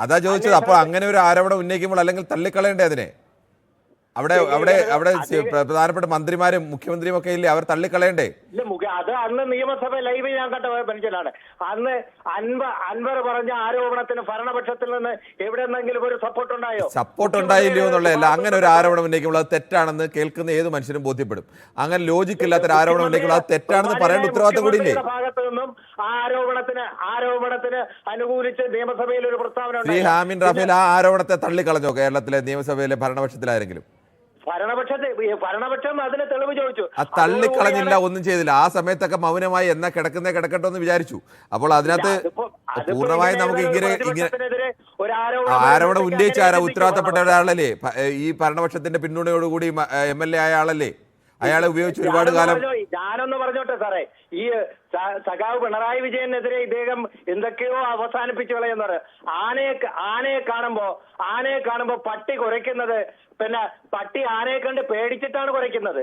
അതാ ചോദിച്ചത്. അപ്പോൾ അങ്ങനെ ഒരു ആരോപണം ഉന്നയിക്കുമ്പോൾ അല്ലെങ്കിൽ തള്ളിക്കളയണ്ടേ അതിനെ? അവിടെ പ്രധാനപ്പെട്ട മന്ത്രിമാരും മുഖ്യമന്ത്രിയും ഒക്കെ ഇല്ലേ, അവർ തള്ളിക്കളയണ്ടേ? അത് അന്ന് നിയമസഭ ലൈവ് ഞാൻ കണ്ട മനുഷ്യനാണ്. അന്ന് അൻവർ പറഞ്ഞ ആരോപണത്തിന് ഭരണപക്ഷത്തിൽ നിന്ന് എവിടെന്നെങ്കിലും ഒരു സപ്പോർട്ട് ഉണ്ടായോ? സപ്പോർട്ട് ഉണ്ടായില്ലയോ എന്നുള്ളതല്ല, അങ്ങനെ ഒരു ആരോപണം ഉന്നയിക്കുമ്പോൾ അത് തെറ്റാണെന്ന് കേൾക്കുന്ന ഏത് മനുഷ്യനും ബോധ്യപ്പെടും. അങ്ങനെ ലോജിക്ക് ഇല്ലാത്തൊരു ആരോപണം ഉന്നയിക്കുമ്പോൾ അത് തെറ്റാണെന്ന് പറയേണ്ട ഉത്തരവാദിത്തം കൂടി ഇല്ലേ? ഭാഗത്തു നിന്നും ആരോപണത്തിന് അനുകൂലിച്ച് നിയമസഭയിൽ ഒരു പ്രസ്താവന ശ്രീ ഹാമിൻ റാഫേൽ ആ ആരോപണത്തെ തള്ളിക്കളഞ്ഞോ കേരളത്തിലെ നിയമസഭയിലെ ഭരണപക്ഷത്തിലാരെങ്കിലും? ഭരണപക്ഷം അതിന് തെളിവ് ചോദിച്ചു. തള്ളിക്കളഞ്ഞില്ല, ഒന്നും ചെയ്തില്ല. ആ സമയത്തൊക്കെ മൗനമായി എന്നാ കിടക്കട്ടെ എന്ന് വിചാരിച്ചു. അപ്പോൾ അതിനകത്ത് പൂർണ്ണമായും നമുക്ക് ഇങ്ങനെ ആരോപണം ഉന്നയിച്ച ഉത്തരവാദിത്തപ്പെട്ട ഒരാളല്ലേ, ഈ ഭരണപക്ഷത്തിന്റെ പിന്തുണയോടുകൂടി MLA ആയ ആളല്ലേ, അയാളെ ഉപയോഗിച്ച് ഒരുപാട് കാലം. ഞാനൊന്ന് പറഞ്ഞോട്ടെ സാറേ, ഈ സഖാവ് പിണറായി വിജയനെതിരെ ഇദ്ദേഹം എന്തൊക്കെയോ അവസാനിപ്പിച്ചു കളയുന്നത്. ആനയെ കാണുമ്പോ പട്ടി കുരയ്ക്കുന്നത്, പിന്നെ പട്ടി ആനയെ കണ്ട് പേടിച്ചിട്ടാണ് കുരയ്ക്കുന്നത്,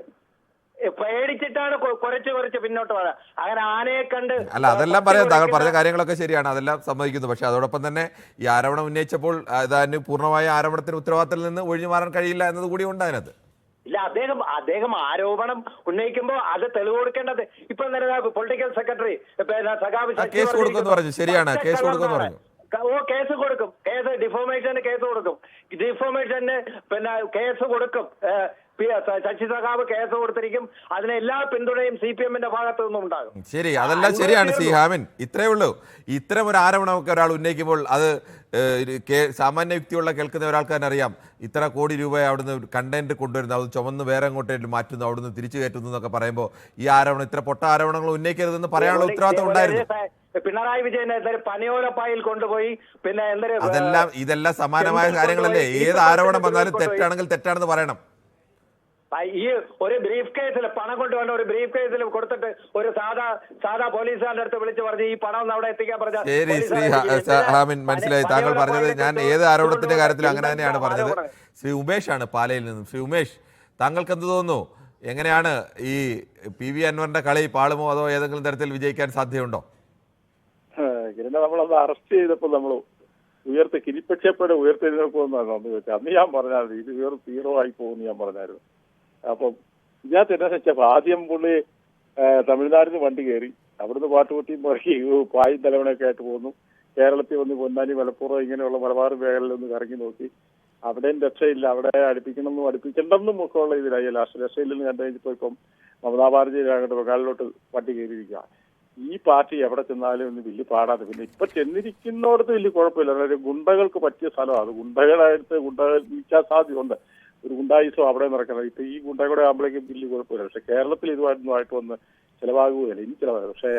പേടിച്ചിട്ടാണ് കുറച്ച് പിന്നോട്ട് പോകാൻ. അങ്ങനെ ആനയെ കണ്ട് അല്ല, അതെല്ലാം പറയാം. താങ്കൾ പറഞ്ഞ കാര്യങ്ങളൊക്കെ ശരിയാണ്, അതെല്ലാം സമ്മതിക്കുന്നു. പക്ഷെ അതോടൊപ്പം തന്നെ ഈ ആരോപണം ഉന്നയിച്ചപ്പോൾ അതിന് പൂർണ്ണമായ ആരോപണത്തിന് ഉത്തരവാദിത്തത്തിൽ നിന്ന് ഒഴിഞ്ഞു മാറാൻ കഴിയില്ല എന്നത് കൂടി ഉണ്ട് അതിനകത്ത്. ഇല്ല, അദ്ദേഹം ആരോപണം ഉന്നയിക്കുമ്പോൾ അത് തെളിവ് കൊടുക്കേണ്ടത് ഇപ്പൊ പൊളിറ്റിക്കൽ സെക്രട്ടറി കേസ് കൊടുക്കുമെന്ന് പറഞ്ഞു. ശരിയാണ്, കേസ് കൊടുക്കുമെന്ന് പറഞ്ഞു. കേസ് കൊടുക്കും. ഡിഫോമേഷന് കേസ് കൊടുക്കും. ഡിഫോമേഷന് പിന്നെ കേസ് കൊടുക്കും. ശശി സഖാവ് കേസ് കൊടുത്തിരിക്കും. അതിന് എല്ലാ പിന്തുണയും CPM-ന്റെ ഭാഗത്തു നിന്നും ഉണ്ടാകും. ശരി, അതെല്ലാം ശരിയാണ് ശ്രീ ഹാമിൻ. ഇത്രയേ ഉള്ളൂ. ഇത്തരം ഒരു ആരോപണമൊക്കെ ഒരാൾ ഉന്നയിക്കുമ്പോൾ അത് സാമാന്യ യുക്തിയുള്ള കേൾക്കുന്ന ഒരാൾക്ക് തന്നെ അറിയാം, ഇത്ര കോടി രൂപ അവിടുന്ന് കണ്ടന്റ് കൊണ്ടുവരുന്നു, അത് ചുമന്ന് വേറെ എങ്ങോട്ടേലും മാറ്റുന്നു, അവിടുന്ന് തിരിച്ചു കയറ്റുന്നു എന്നൊക്കെ പറയുമ്പോൾ ഈ ആരോപണം, ഇത്ര പൊട്ട ആരോപണങ്ങൾ ഉന്നയിക്കരുതെന്ന് പറയാനുള്ള ഉത്തരവാദിത്തം ഉണ്ടായിരുന്നു. പിണറായി വിജയനെ പനയോലപ്പായിൽ കൊണ്ടുപോയി പിന്നെ ഇതെല്ലാം സമാനമായ കാര്യങ്ങളല്ലേ? ഏത് ആരോപണം വന്നാലും തെറ്റാണെങ്കിൽ തെറ്റാണെന്ന് പറയണം. ഈ ഒരു ബ്രീഫ് കേസിൽ പണം കൊണ്ടുവന്ന ഒരു ബ്രീഫ് കേസിൽ കൊടുത്തിട്ട് ഒരു സാധാ പോലീസുകാരുടെ അടുത്ത് വിളിച്ചു പറഞ്ഞു ഈ പണം അവിടെ എത്തിക്കാൻ പറഞ്ഞ. ശരി ശ്രീ ഹാമിൻ, മനസ്സിലായി താങ്കൾ പറഞ്ഞത്. ഞാൻ ഏത് ആരോപണത്തിന്റെ കാര്യത്തിലും അങ്ങനെ തന്നെയാണ് പറഞ്ഞത്. ശ്രീ ഉമേഷ് ആണ് പാലയിൽ നിന്നും. ശ്രീ ഉമേഷ്, താങ്കൾക്ക് എന്ത് തോന്നുന്നു? എങ്ങനെയാണ് ഈ PV അൻവറിന്റെ കളി പാളുമോ അതോ ഏതെങ്കിലും തരത്തിൽ വിജയിക്കാൻ സാധ്യതയുണ്ടോ? നമ്മളത് അറസ്റ്റ് ചെയ്തപ്പോൾ നമ്മൾ കിരിപ്പച്ചപ്പടെ ഉയർത്തെഴുന്നേൽക്കുമെന്നാണ് അന്ന് ചോദിച്ചത്. അന്ന് ഞാൻ പറഞ്ഞായിരുന്നു ഇത് വേറെ 0 ആയി പോകുമെന്ന് ഞാൻ പറഞ്ഞായിരുന്നു. അപ്പം ഇതിനകത്ത് എന്താണെന്ന് വെച്ചാൽ ആദ്യം പുള്ളി തമിഴ്നാട്ടിൽ നിന്ന് വണ്ടി കയറി, അവിടുന്ന് പാട്ടുകുട്ടിയും പറക്കി പായും തലവണയൊക്കെ ആയിട്ട് പോന്നു. കേരളത്തിൽ വന്ന് പൊന്നാനി, മലപ്പുറം ഇങ്ങനെയുള്ള മലബാർ മേഖലയിലൊന്ന് കറങ്ങി നോക്കി. അവിടെയും രക്ഷയില്ല, അവിടെ അടുപ്പിക്കണ്ടെന്നും ഒക്കെ ഉള്ള ഇതിലായി. ലാസ്റ്റ് രക്ഷയില്ലെന്ന് കണ്ടു കഴിഞ്ഞപ്പോൾ ഇപ്പം മമതാ ബാനർജി അങ്ങോട്ട് ബംഗാളിലോട്ട് വണ്ടി കയറിയിരിക്കുക. ഈ പാർട്ടി എവിടെ ചെന്നാലും ഒന്ന് വലിയ പാടാതെ. പിന്നെ ഇപ്പൊ ചെന്നിരിക്കുന്നോടത്ത് വലിയ കുഴപ്പമില്ല, ഗുണ്ടകൾക്ക് പറ്റിയ സ്ഥലമാണ് അത്. ഗുണ്ടകൾ നിൽക്കാൻ സാധ്യതയുണ്ട്. ഒരു ഗുണ്ടായുസോ അവിടെ നടക്കുന്നത്. ഇപ്പൊ ഈ ഗുണ്ടകളുടെ ആകുമ്പോഴേക്കും വലിയ കുഴപ്പമില്ല. പക്ഷെ കേരളത്തിൽ ഇതുമായിട്ട് വന്ന് ചിലവാകുകയില്ല, ഇനി ചിലവാകും. പക്ഷെ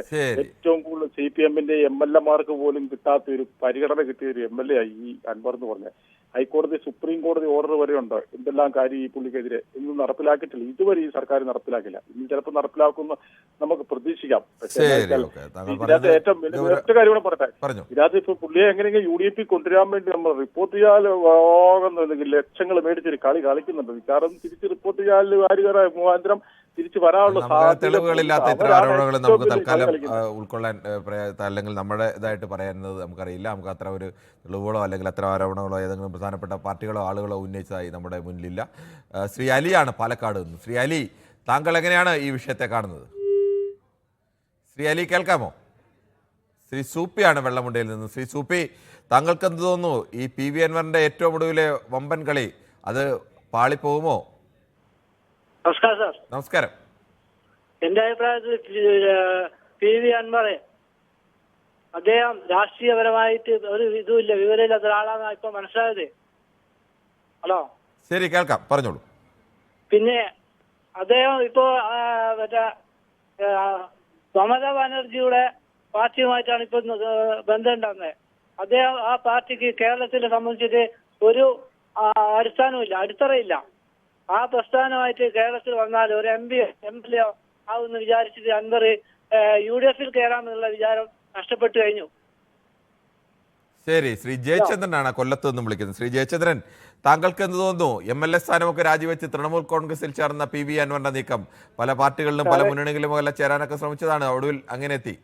ഏറ്റവും കൂടുതൽ CPM-ന്റെ MLA-മാർക്ക് പോലും കിട്ടാത്ത ഒരു പരിഗണന കിട്ടിയ ഒരു MLA ആയി ഈ അൻവർ എന്ന് പറഞ്ഞ. ഹൈക്കോടതി, സുപ്രീം കോടതി ഓർഡർ വരെ ഉണ്ട് എന്തെല്ലാം കാര്യം ഈ പുള്ളിക്കെതിരെ. ഇന്നും നടപ്പിലാക്കിയിട്ടില്ല, ഇതുവരെ ഈ സർക്കാർ നടപ്പിലാക്കില്ല. ഇനി ചിലപ്പോൾ നടപ്പിലാക്കുന്ന നമുക്ക് പ്രതീക്ഷിക്കാം. ഇതിനകത്ത് ഏറ്റവും ഒറ്റ കാര്യം കൂടെ പറയട്ടെ. ഇതിനകത്ത് ഇപ്പൊ പുള്ളിയെ എങ്ങനെയെങ്കിലും UDP കൊണ്ടുവരാൻ വേണ്ടി നമ്മൾ റിപ്പോർട്ട് ചെയ്യാൻ ലക്ഷങ്ങൾ മേടിച്ചൊരു കളി കളിക്കുന്നുണ്ട്. കാരണം തിരിച്ച് റിപ്പോർട്ട് ചെയ്യാൻ ആരുകാര മുഖാന്തരം തിരിച്ചു വരാനുള്ള തെളിവുകളില്ലാത്ത ഇത്തരം ആരോപണങ്ങൾ നമുക്ക് തൽക്കാലം ഉൾക്കൊള്ളാൻ അല്ലെങ്കിൽ നമ്മുടെ ഇതായിട്ട് പറയുന്നത് നമുക്കറിയില്ല. നമുക്ക് അത്ര ഒരു തെളിവുകളോ അല്ലെങ്കിൽ അത്ര ആരോപണങ്ങളോ ഏതെങ്കിലും പ്രധാനപ്പെട്ട പാർട്ടികളോ ആളുകളോ ഉന്നയിച്ചതായി നമ്മുടെ മുന്നിലില്ല. ശ്രീ അലിയാണ് പാലക്കാട് നിന്ന്. ശ്രീ അലി, താങ്കൾ എങ്ങനെയാണ് ഈ വിഷയത്തെ കാണുന്നത്? ശ്രീ അലി കേൾക്കാമോ? ശ്രീ സൂപ്പിയാണ് വെള്ളമുണ്ടയിൽ നിന്ന്. ശ്രീ സൂപ്പി, താങ്കൾക്ക് എന്ത് തോന്നുന്നു? ഈ PV അൻവറിന്റെ ഏറ്റവും ഒടുവിലെ വമ്പൻ കളി അത് പാളിപ്പോകുമോ? നമസ്കാരം സാർ. നമസ്കാരം. എന്റെ അഭിപ്രായത്തിൽ PV അൻവർ അദ്ദേഹം രാഷ്ട്രീയപരമായിട്ട് ഒരു ഇതുമില്ല, വിവരമില്ലാത്ത ഒരാളാണ് ഇപ്പൊ മനസ്സിലായത്. ഹലോ, ശരി, കേൾക്കാം, പറഞ്ഞോളൂ. പിന്നെ അദ്ദേഹം ഇപ്പോ മറ്റേ മമതാ ബാനർജിയുടെ പാർട്ടിയുമായിട്ടാണ് ഇപ്പൊ ബന്ധം ഉണ്ടാകുന്നത്. അദ്ദേഹം ആ പാർട്ടിക്ക് കേരളത്തിനെ സംബന്ധിച്ചിട്ട് ഒരു അടിസ്ഥാനമില്ല, അടിത്തറയില്ല. ആ പ്രസ്ഥാനമായിട്ട് കേരളത്തിൽ വന്നാൽ ഒരു MLA ആവുമെന്ന് വിചാരിച്ചിട്ട് അൻവർ UDF-ൽ കയറാമെന്നുള്ള വിചാരം നഷ്ടപ്പെട്ടു കഴിഞ്ഞു. ശരി, ശ്രീ ജയചന്ദ്രനാണ് കൊല്ലത്ത് നിന്നും വിളിക്കുന്നത്. ശ്രീ ജയചന്ദ്രൻ, താങ്കൾക്ക് എന്ത് തോന്നുന്നു? MLA സ്ഥാനമൊക്കെ രാജിവെച്ച് തൃണമൂൽ കോൺഗ്രസിൽ ചേർന്ന PV അൻവറിന്റെ നീക്കം പല പാർട്ടികളിലും പല മുന്നണികളിലും എല്ലാം ചേരാനൊക്കെ ശ്രമിച്ചതാണ്, ഒടുവിൽ അങ്ങനെ എത്തി.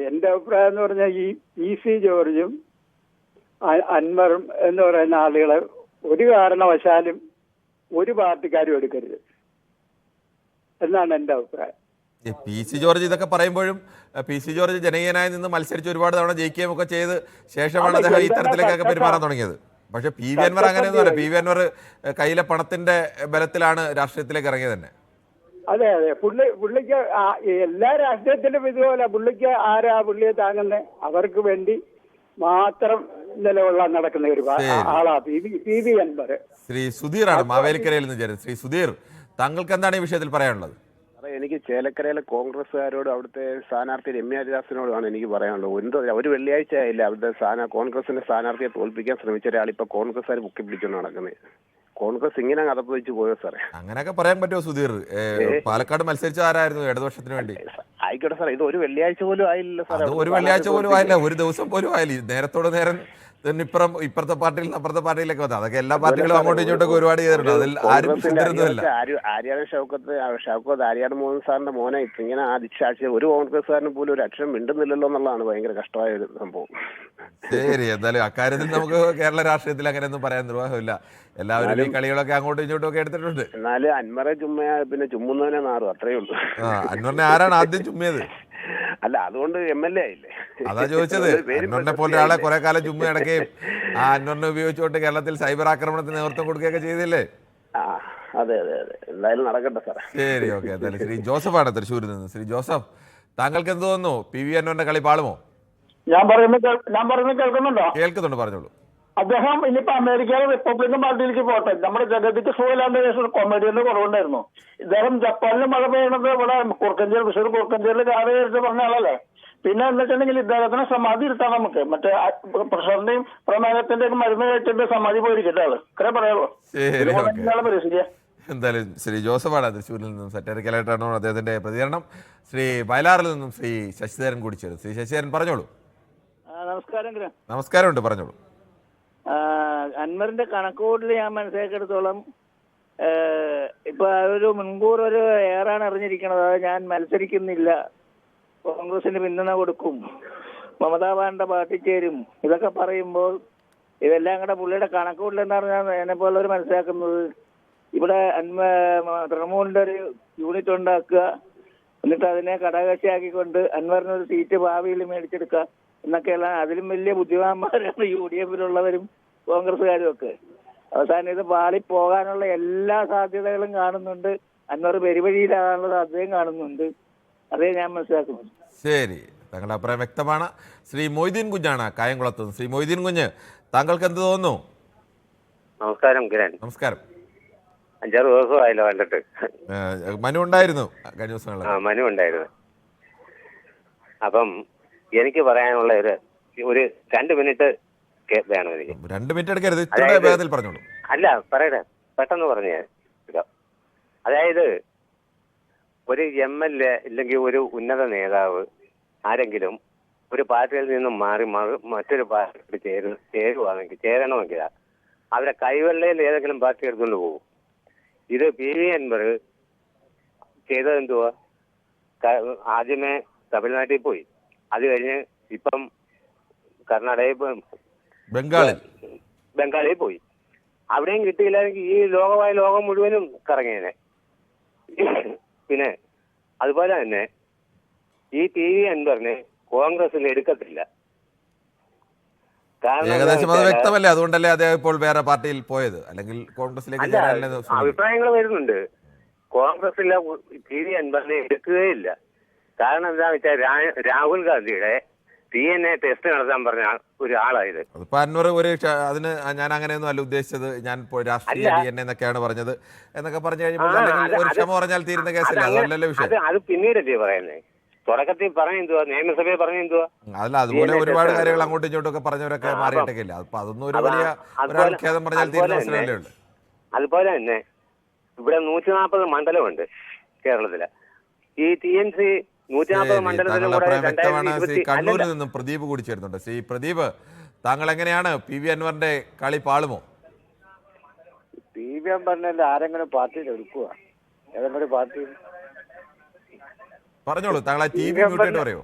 എന്റെ അഭിപ്രായം എന്ന് പറഞ്ഞാൽ ഈ PC ജോർജും അൻവറും എന്ന് പറയുന്ന ആളുകളെ ഒരു കാരണവശാലും ഒരു പാർട്ടിക്കാരും എടുക്കരുത് എന്നാണ് എന്റെ അഭിപ്രായം. PC ജോർജ് ഇതൊക്കെ പറയുമ്പോഴും PC ജോർജ് ജനകീയനായി നിന്ന് മത്സരിച്ച് ഒരുപാട് തവണ ജയിക്കുകയും ഒക്കെ ചെയ്ത് ശേഷമാണ് അദ്ദേഹം ഇത്തരത്തിലേക്കൊക്കെ പെരുമാറാൻ തുടങ്ങിയത്. പക്ഷെ PV അൻവർ അങ്ങനെയൊന്നുമല്ല. PV അൻവർ കയ്യിലെ പണത്തിന്റെ ബലത്തിലാണ് രാഷ്ട്രീയത്തിലേക്ക് ഇറങ്ങിയത് തന്നെ. അതെ അതെ, പുള്ളിക്ക് എല്ലാ രാഷ്ട്രീയത്തിലും ഇതുപോലെ പുള്ളിക്ക് ആരാ പുള്ളിയെ താങ്ങുന്നത്, അവർക്ക് വേണ്ടി മാത്രം നിലകൊള്ളാൻ നടക്കുന്ന ഒരു ആളാ PV അൻവർ. ശ്രീ സുധീറാണ് മാവേലിക്കരയിൽ നിന്ന് ചേരുന്നത്. ശ്രീ സുധീർ, താങ്കൾക്ക് എന്താണ് ഈ വിഷയത്തിൽ പറയാനുള്ളത്? എനിക്ക് ചേലക്കരയിലെ കോൺഗ്രസ്സുകാരോട് അവിടുത്തെ സ്ഥാനാർത്ഥി രമ്യ ഹരിദാസിനോടാണ് എനിക്ക് പറയാനുള്ളത്. ഒരു വെള്ളിയാഴ്ച ആയില്ല അവിടുത്തെ കോൺഗ്രസിന്റെ സ്ഥാനാർത്ഥിയെ തോൽപ്പിക്കാൻ ശ്രമിച്ച ഒരാൾ ഇപ്പൊ കോൺഗ്രസ്സുകാർ പൊക്കി പിടിച്ചുകൊണ്ട് നടക്കുന്നത്. കോൺഗ്രസ് ഇങ്ങനെ കഥപ്പ് വെച്ച് പോയോ സാറേ? അങ്ങനെയൊക്കെ പറയാൻ പറ്റുമോ സുധീർ? പാലക്കാട് മൽസരിച്ച ആരായിരുന്നു ഇടതുപക്ഷത്തിന് വേണ്ടി? ആയിക്കോട്ടെ സാറേ, ഇത് ഒരു വെള്ളിയാഴ്ച പോലും ആയില്ലല്ലോ സാറേ. ഒരു വെള്ളിയാഴ്ച പോലും ആയില്ല, ഒരു ദിവസം പോലും ആയില്ല. നേരത്തോട് നേരം ഇപ്പുറത്തെ പാർട്ടിയിൽ നിന്ന് അപ്പുറത്തെ പാർട്ടിയിലേക്ക് വന്നത്. അതൊക്കെ എല്ലാ പാർട്ടികളും അങ്ങോട്ടും ഇങ്ങോട്ടൊക്കെ ഒരുപാട് ചെയ്തിട്ടുണ്ട്. അതിൽ ആരും ശുദ്ധരൊന്നുമില്ല. ആര്യാട് ഷൗക്കത്ത് ആര്യാട് മോഹൻ സാറിന്റെ മോനെ ഇങ്ങനെ ആദിശാക്ഷി ഒരു കോൺഗ്രസ്സുകാരന് പോലും ഒരു അക്ഷരം മിണ്ടുന്നില്ലല്ലോ എന്നുള്ളതാണ് ഭയങ്കര കഷ്ടമായ ഒരു സംഭവം. ശരി, എന്തായാലും അക്കാര്യത്തിൽ നമുക്ക് കേരള രാഷ്ട്രീയത്തിൽ അങ്ങനെയൊന്നും പറയാൻ നിർവാഹമില്ല. എല്ലാവരും ഈ കളികളൊക്കെ അങ്ങോട്ടും ഇങ്ങോട്ടും ഒക്കെ എടുത്തിട്ടുണ്ട്. എന്നാലും അൻവറെ പിന്നെ ചുമ്മുന്നവനെ മാറും, അത്രയേ ഉള്ളൂ. അൻവറിനെ ആരാണ് ആദ്യം ചുമ്മിയത്? അല്ല, അതുകൊണ്ട് MLA ആയില്ലേ? അതാ ചോദിച്ചത്. അൻവറിനെ പോലെ ഒരാളെ കുറെ കാലം ചുമ്മാ അടക്കുകയും ആ അൻവറിനെ ഉപയോഗിച്ചുകൊണ്ട് കേരളത്തിൽ സൈബർ ആക്രമണത്തിന് നേതൃത്വം കൊടുക്കുകയൊക്കെ ചെയ്തില്ലേ? അതെ അതെ അതെ, എന്തായാലും നടക്കട്ടെ സാറേ. ശരി, ഓക്കെ. എന്തായാലും ശ്രീ ജോസഫാണ് തൃശ്ശൂരിൽ നിന്ന്. ശ്രീ ജോസഫ്, താങ്കൾക്ക് എന്ത് തോന്നുന്നു? PV അൻവറിന്റെ കളി പാളുമോ? ഞാൻ പറയുന്നത് കേൾക്കുന്നുണ്ടോ? കേൾക്കുന്നുണ്ട്, പറഞ്ഞോളൂ. അദ്ദേഹം ഇനിയിപ്പോ അമേരിക്കയിലെ റിപ്പബ്ലിക്കൻ പാർട്ടിയിലേക്ക് പോട്ടെ. നമ്മുടെ ജഗതിക്ക് സുഖമില്ലാണ്ട് കൊമേഡിയന് കുറവുണ്ടായിരുന്നു. ഇദ്ദേഹം ജപ്പാനിൽ മഴ പെയ്യുന്നത് ഇവിടെ കുറുക്കഞ്ചേരി വിഷു കുറുക്കഞ്ചേരിയിൽ രാവിലെ പറഞ്ഞ ആളല്ലേ. പിന്നെ എന്താ വെച്ചിട്ടുണ്ടെങ്കിൽ ഇദ്ദേഹത്തിന് സമാധി ഇരുത്താം നമുക്ക്. മറ്റേ പ്രഷറിന്റെയും പ്രമേഹത്തിന്റെയും മരുന്ന് കഴിച്ചിട്ട് സമാധി പോയിരിക്കട്ടെ ആള്. ഇത്രേ പറയുള്ളൂ. എന്തായാലും ശ്രീ ജോസഫാണ് തൃശ്ശൂരിൽ നിന്നും സെക്രട്ടറിക്കലായിട്ടാണോ അദ്ദേഹത്തിന്റെ പ്രതികരണം. ശ്രീ വയലാറിൽ നിന്നും ശ്രീ ശശിധരൻ കൂടി ചേരും. ശ്രീ ശശിധരൻ, പറഞ്ഞോളൂ. നമസ്കാരം. നമസ്കാരമുണ്ട്, പറഞ്ഞോളൂ. അൻവറിന്റെ കണക്കുകൂടൽ ഞാൻ മനസ്സിലാക്കിയെടുത്തോളം ഇപ്പൊ ഒരു മുൻകൂർ ഒരു ഏറാണ് അറിഞ്ഞിരിക്കണത്. ഞാൻ മത്സരിക്കുന്നില്ല, കോൺഗ്രസിന് പിന്തുണ കൊടുക്കും, മമതാ ബാനർജിയുടെ പാർട്ടി ചേരും, ഇതൊക്കെ പറയുമ്പോൾ ഇതെല്ലാം കൂടെ പുള്ളിയുടെ കണക്കുകൂടൽ എന്താണ് ഞാൻ എന്നെ പോലുള്ളവർ മനസ്സിലാക്കുന്നത്. ഇവിടെ തൃണമൂലിന്റെ ഒരു യൂണിറ്റ് ഉണ്ടാക്കുക, എന്നിട്ട് അതിനെ ഘടകകക്ഷിയാക്കിക്കൊണ്ട് അൻവറിനൊരു സീറ്റ് ഭാവിയിൽ മേടിച്ചെടുക്കുക എന്നൊക്കെയുള്ള അതിലും വലിയ ബുദ്ധിമാന്മാരാണ് UDF-ലുള്ളവരും കോൺഗ്രസ്സുകാരും ഒക്കെ. അവസാനം ഇത് പാളിപ്പോകാനുള്ള എല്ലാ സാധ്യതകളും കാണുന്നുണ്ട്. അൻവർ പെരുവഴിയിലാകാനുള്ള സാധ്യതയും കാണുന്നുണ്ട്. അതേ ഞാൻ മനസ്സിലാക്കുന്നു. ശരി, താങ്കളുടെ അഭിപ്രായം വ്യക്തമാണ്. ശ്രീ മൊയ്തീൻ കുഞ്ഞാണ് കായംകുളത്ത്. ശ്രീ മൊയ്തീൻ കുഞ്ഞ്, താങ്കൾക്ക് എന്ത് തോന്നുന്നു? നമസ്കാരം കിരൺ. നമസ്കാരം. 5-6 ദിവസമായല്ലോ കണ്ടിട്ട്. മനു ഉണ്ടായിരുന്നു കഴിഞ്ഞ ദിവസങ്ങളിൽ. മനു ഉണ്ടായിരുന്നു. അപ്പം എനിക്ക് പറയാനുള്ള ഒരു 2 മിനിറ്റ് വേണം എനിക്ക്. 2 മിനിറ്റ് എടുക്കരുത്, ഇത്ര വേഗത്തിൽ പറഞ്ഞോളൂ. അല്ല, പറയട്ടെ, പെട്ടെന്ന് പറഞ്ഞു. അതായത് ഒരു MLA ഇല്ലെങ്കിൽ ഒരു ഉന്നത നേതാവ് ആരെങ്കിലും ഒരു പാർട്ടിയിൽ നിന്നും മാറി മറ്റൊരു പാർട്ടി ചേരണമെങ്കിൽ അവരെ കൈവെള്ളയിൽ ഏതെങ്കിലും പാർട്ടി എടുത്തുകൊണ്ട് പോകും. ഇത് PV അൻവർ ചെയ്തത് എന്തുവാ? ആദ്യമേ തമിഴ്നാട്ടിൽ പോയി, അത് കഴിഞ്ഞ് ഇപ്പം കർണാടകയിൽ ബംഗാളിൽ പോയി. അവിടെയും കിട്ടിയില്ലെങ്കിൽ ഈ ലോകം മുഴുവനും കറങ്ങിയനെ. പിന്നെ അതുപോലെ തന്നെ ഈ PV അൻവറിനെ കോൺഗ്രസിൽ എടുക്കത്തില്ല. ഏകദേശം അത് വ്യക്തമല്ലേ? അതുകൊണ്ടല്ലേ അദ്ദേഹം ഇപ്പോൾ വേറെ പാർട്ടിയിൽ പോയത്, അല്ലെങ്കിൽ കോൺഗ്രസിലേക്ക്. അഭിപ്രായങ്ങൾ വരുന്നുണ്ട്. കോൺഗ്രസിലെ PV അൻവറിനെ എടുക്കുകയില്ല. കാരണം എന്താണെന്ന് വെച്ചാൽ രാഹുൽ ഗാന്ധിയുടെ DNA ടെസ്റ്റ് നടത്താൻ പറഞ്ഞ ഒരാളായത്. അതിപ്പോ അൻവർ അതിന് ഞാൻ അങ്ങനെയൊന്നും അല്ല ഉദ്ദേശിച്ചത്. ഞാൻ രാഷ്ട്രീയ DNA എന്നൊക്കെയാണ് പറഞ്ഞത് എന്നൊക്കെ പറഞ്ഞു കഴിഞ്ഞപ്പോൾ ഒരു ക്ഷമ പറഞ്ഞാൽ തീരുന്ന കേസല്ലേ? അതല്ലല്ലോ വിഷയം. അത് പിന്നീടല്ലേ പറയുന്നത്. തുടക്കത്തിൽ പറഞ്ഞെന്തുവാ, നിയമസഭയിൽ പറഞ്ഞെന്തുവാ? അല്ല, അതുപോലെ ഒരുപാട് കാര്യങ്ങൾ അങ്ങോട്ടും ഇങ്ങോട്ടും ഒക്കെ പറഞ്ഞവരൊക്കെ മാറിയിട്ടൊക്കെ ഇല്ല. അപ്പൊ അതൊന്നും ഒരു വലിയ ഖേദം പറഞ്ഞാൽ തീരുന്ന പ്രശ്നമല്ലേ ഉള്ളു. അതുപോലെ തന്നെ ഇവിടെ 140 മണ്ഡലമുണ്ട് കേരളത്തില്. ഈ TNC 140 മണ്ഡലത്തിലും താങ്കളുടെ കൂടെ അഭിപ്രായം വ്യക്തമാണ്. ശ്രീ 2020 കണ്ണൂരിൽ നിന്നും പ്രദീപ് കൂടി ചേരുന്നുണ്ട്. ശ്രീ പ്രദീപ്, താങ്കൾ എങ്ങനെയാണ് PV അൻവറിന്റെ കളി പാളുമോ? PV അൻവറിനെ ആരെങ്കിലും പാർട്ടിയിൽ എടുക്കുക? ഏതെങ്കിലും പാർട്ടി പറഞ്ഞോളൂ, താങ്കളെ TV മ്യൂട്ടായിട്ട് പറയോ?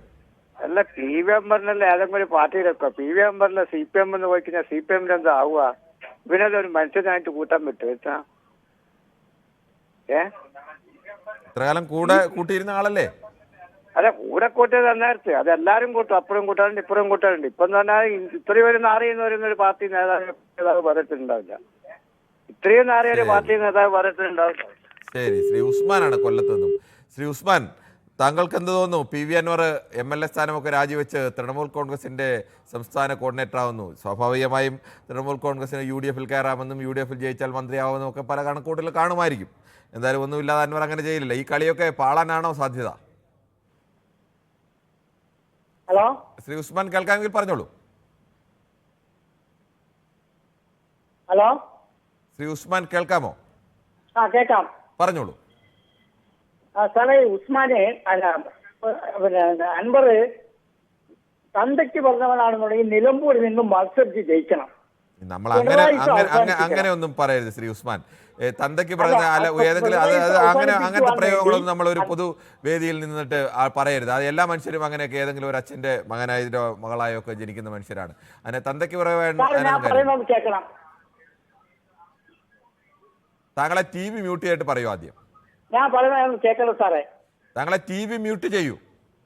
അല്ല, PV അൻവറിനല്ല ഏതെങ്കിലും പാർട്ടിയിലെടുക്കുക. PV അൻവറിനെ CPM എന്ന് പോയി കഴിഞ്ഞാൽ CPM എന്താ ആവുക? ഇവനത് ഒരു മനുഷ്യനായിട്ട് കൂട്ടാൻ പറ്റും വെച്ചാ ഇത്രകാലം കൂടെ കൂട്ടിയിരുന്ന ആളല്ലേ? അല്ല, കൂടെ കൂട്ടിയത് നേരത്തെ അത് എല്ലാരും കൂട്ടും. അപ്പുറം കൂട്ടാറുണ്ട്, ഇപ്പുറം കൂട്ടാറുണ്ട്. ഇപ്പൊ എന്ന് പറഞ്ഞാൽ ഇത്രയും ഒരു നാറിയെന്ന് പറയുന്ന ഒരു പാർട്ടി നേതാവ് പറഞ്ഞിട്ടുണ്ടാവില്ല. ഇത്രയും നാറിയ ഒരു പാർട്ടി നേതാവ് പറഞ്ഞിട്ടുണ്ടാവില്ല. ശരി, ശ്രീ ഉസ്മാനാണ് കൊല്ലത്ത് നിന്നും. ശ്രീ ഉസ്മാൻ, താങ്കൾക്ക് എന്ത് തോന്നുന്നു? PV അൻവർ MLA സ്ഥാനമൊക്കെ രാജിവെച്ച് തൃണമൂൽ കോൺഗ്രസിന്റെ സംസ്ഥാന കോർഡിനേറ്റർ ആവുന്നു. സ്വാഭാവികമായും തൃണമൂൽ കോൺഗ്രസിന് UDF-ൽ കയറാമെന്നും UDF-ൽ ജയിച്ചാൽ മന്ത്രിയാവുമെന്നും ഒക്കെ പല കണക്കൂട്ടൽ കാണുമായിരിക്കും. എന്തായാലും ഒന്നുമില്ലാതെ അൻവർ അങ്ങനെ ചെയ്യില്ല. ഈ കളിയൊക്കെ പാളാനാണോ സാധ്യത? ഹലോ ശ്രീ ഉസ്മാൻ, കേൾക്കാമെങ്കിൽ പറഞ്ഞോളൂ. ഹലോ ശ്രീ ഉസ്മാൻ, കേൾക്കാമോ? കേൾക്കാം, പറഞ്ഞോളൂ. സാറേ ഉസ്മാനെ അല്ല പിന്നെ അൻവർ തന്തയ്ക്ക് പറഞ്ഞവനാണെന്നുണ്ടെങ്കിൽ നിലമ്പൂരിൽ നിന്നും മത്സരിച്ച് ജയിക്കണം. നമ്മൾ അങ്ങനെ ഒന്നും പറയരുത് ശ്രീ ഉസ്മാൻ. തന്തയ്ക്ക് പറഞ്ഞ ഏതെങ്കിലും അങ്ങനത്തെ പ്രയോഗങ്ങളൊന്നും നമ്മൾ ഒരു പൊതു വേദിയിൽ നിന്നിട്ട് പറയരുത്. അത് എല്ലാ മനുഷ്യരും അങ്ങനെയൊക്കെ ഏതെങ്കിലും ഒരു അച്ഛന്റെ മകനായോ മകളായോ ഒക്കെ ജനിക്കുന്ന മനുഷ്യരാണ്. അതിനെ തന്തയ്ക്ക് കേൾക്കണം. താങ്കളെ TV മ്യൂട്ട് ചെയ്തിട്ട് പറയൂ ആദ്യം. ഞാൻ പറയുന്നത് കേൾക്കണം സാറേ. താങ്കളെ TV മ്യൂട്ട് ചെയ്യൂ.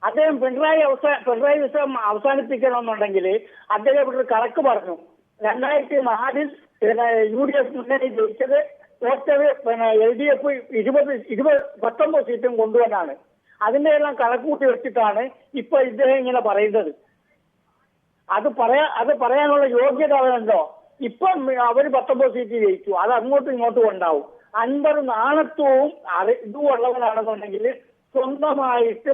അദ്ദേഹം പിണറായി വിഷയം അവസാനിപ്പിക്കണമെന്നുണ്ടെങ്കിൽ അദ്ദേഹം ഇവിടെ കണക്ക് പറഞ്ഞു. 2004 UDF മുന്നണി ജയിച്ചത് തോറ്റത് LDF 19 സീറ്റും കൊണ്ടുവന്നാണ്. അതിന്റെ എല്ലാം കണക്കൂട്ടി വെച്ചിട്ടാണ് ഇപ്പൊ ഇദ്ദേഹം ഇങ്ങനെ പറയുന്നത്. അത് പറയാനുള്ള യോഗ്യത അവരുണ്ടോ? ഇപ്പം അവർ 19 സീറ്റ് ജയിച്ചു, അത് അങ്ങോട്ടും ഇങ്ങോട്ടും ഉണ്ടാവും. അൻവർ നാണത്വവും ഇതും ഉള്ളവനാണെന്നുണ്ടെങ്കിൽ സ്വന്തമായിട്ട്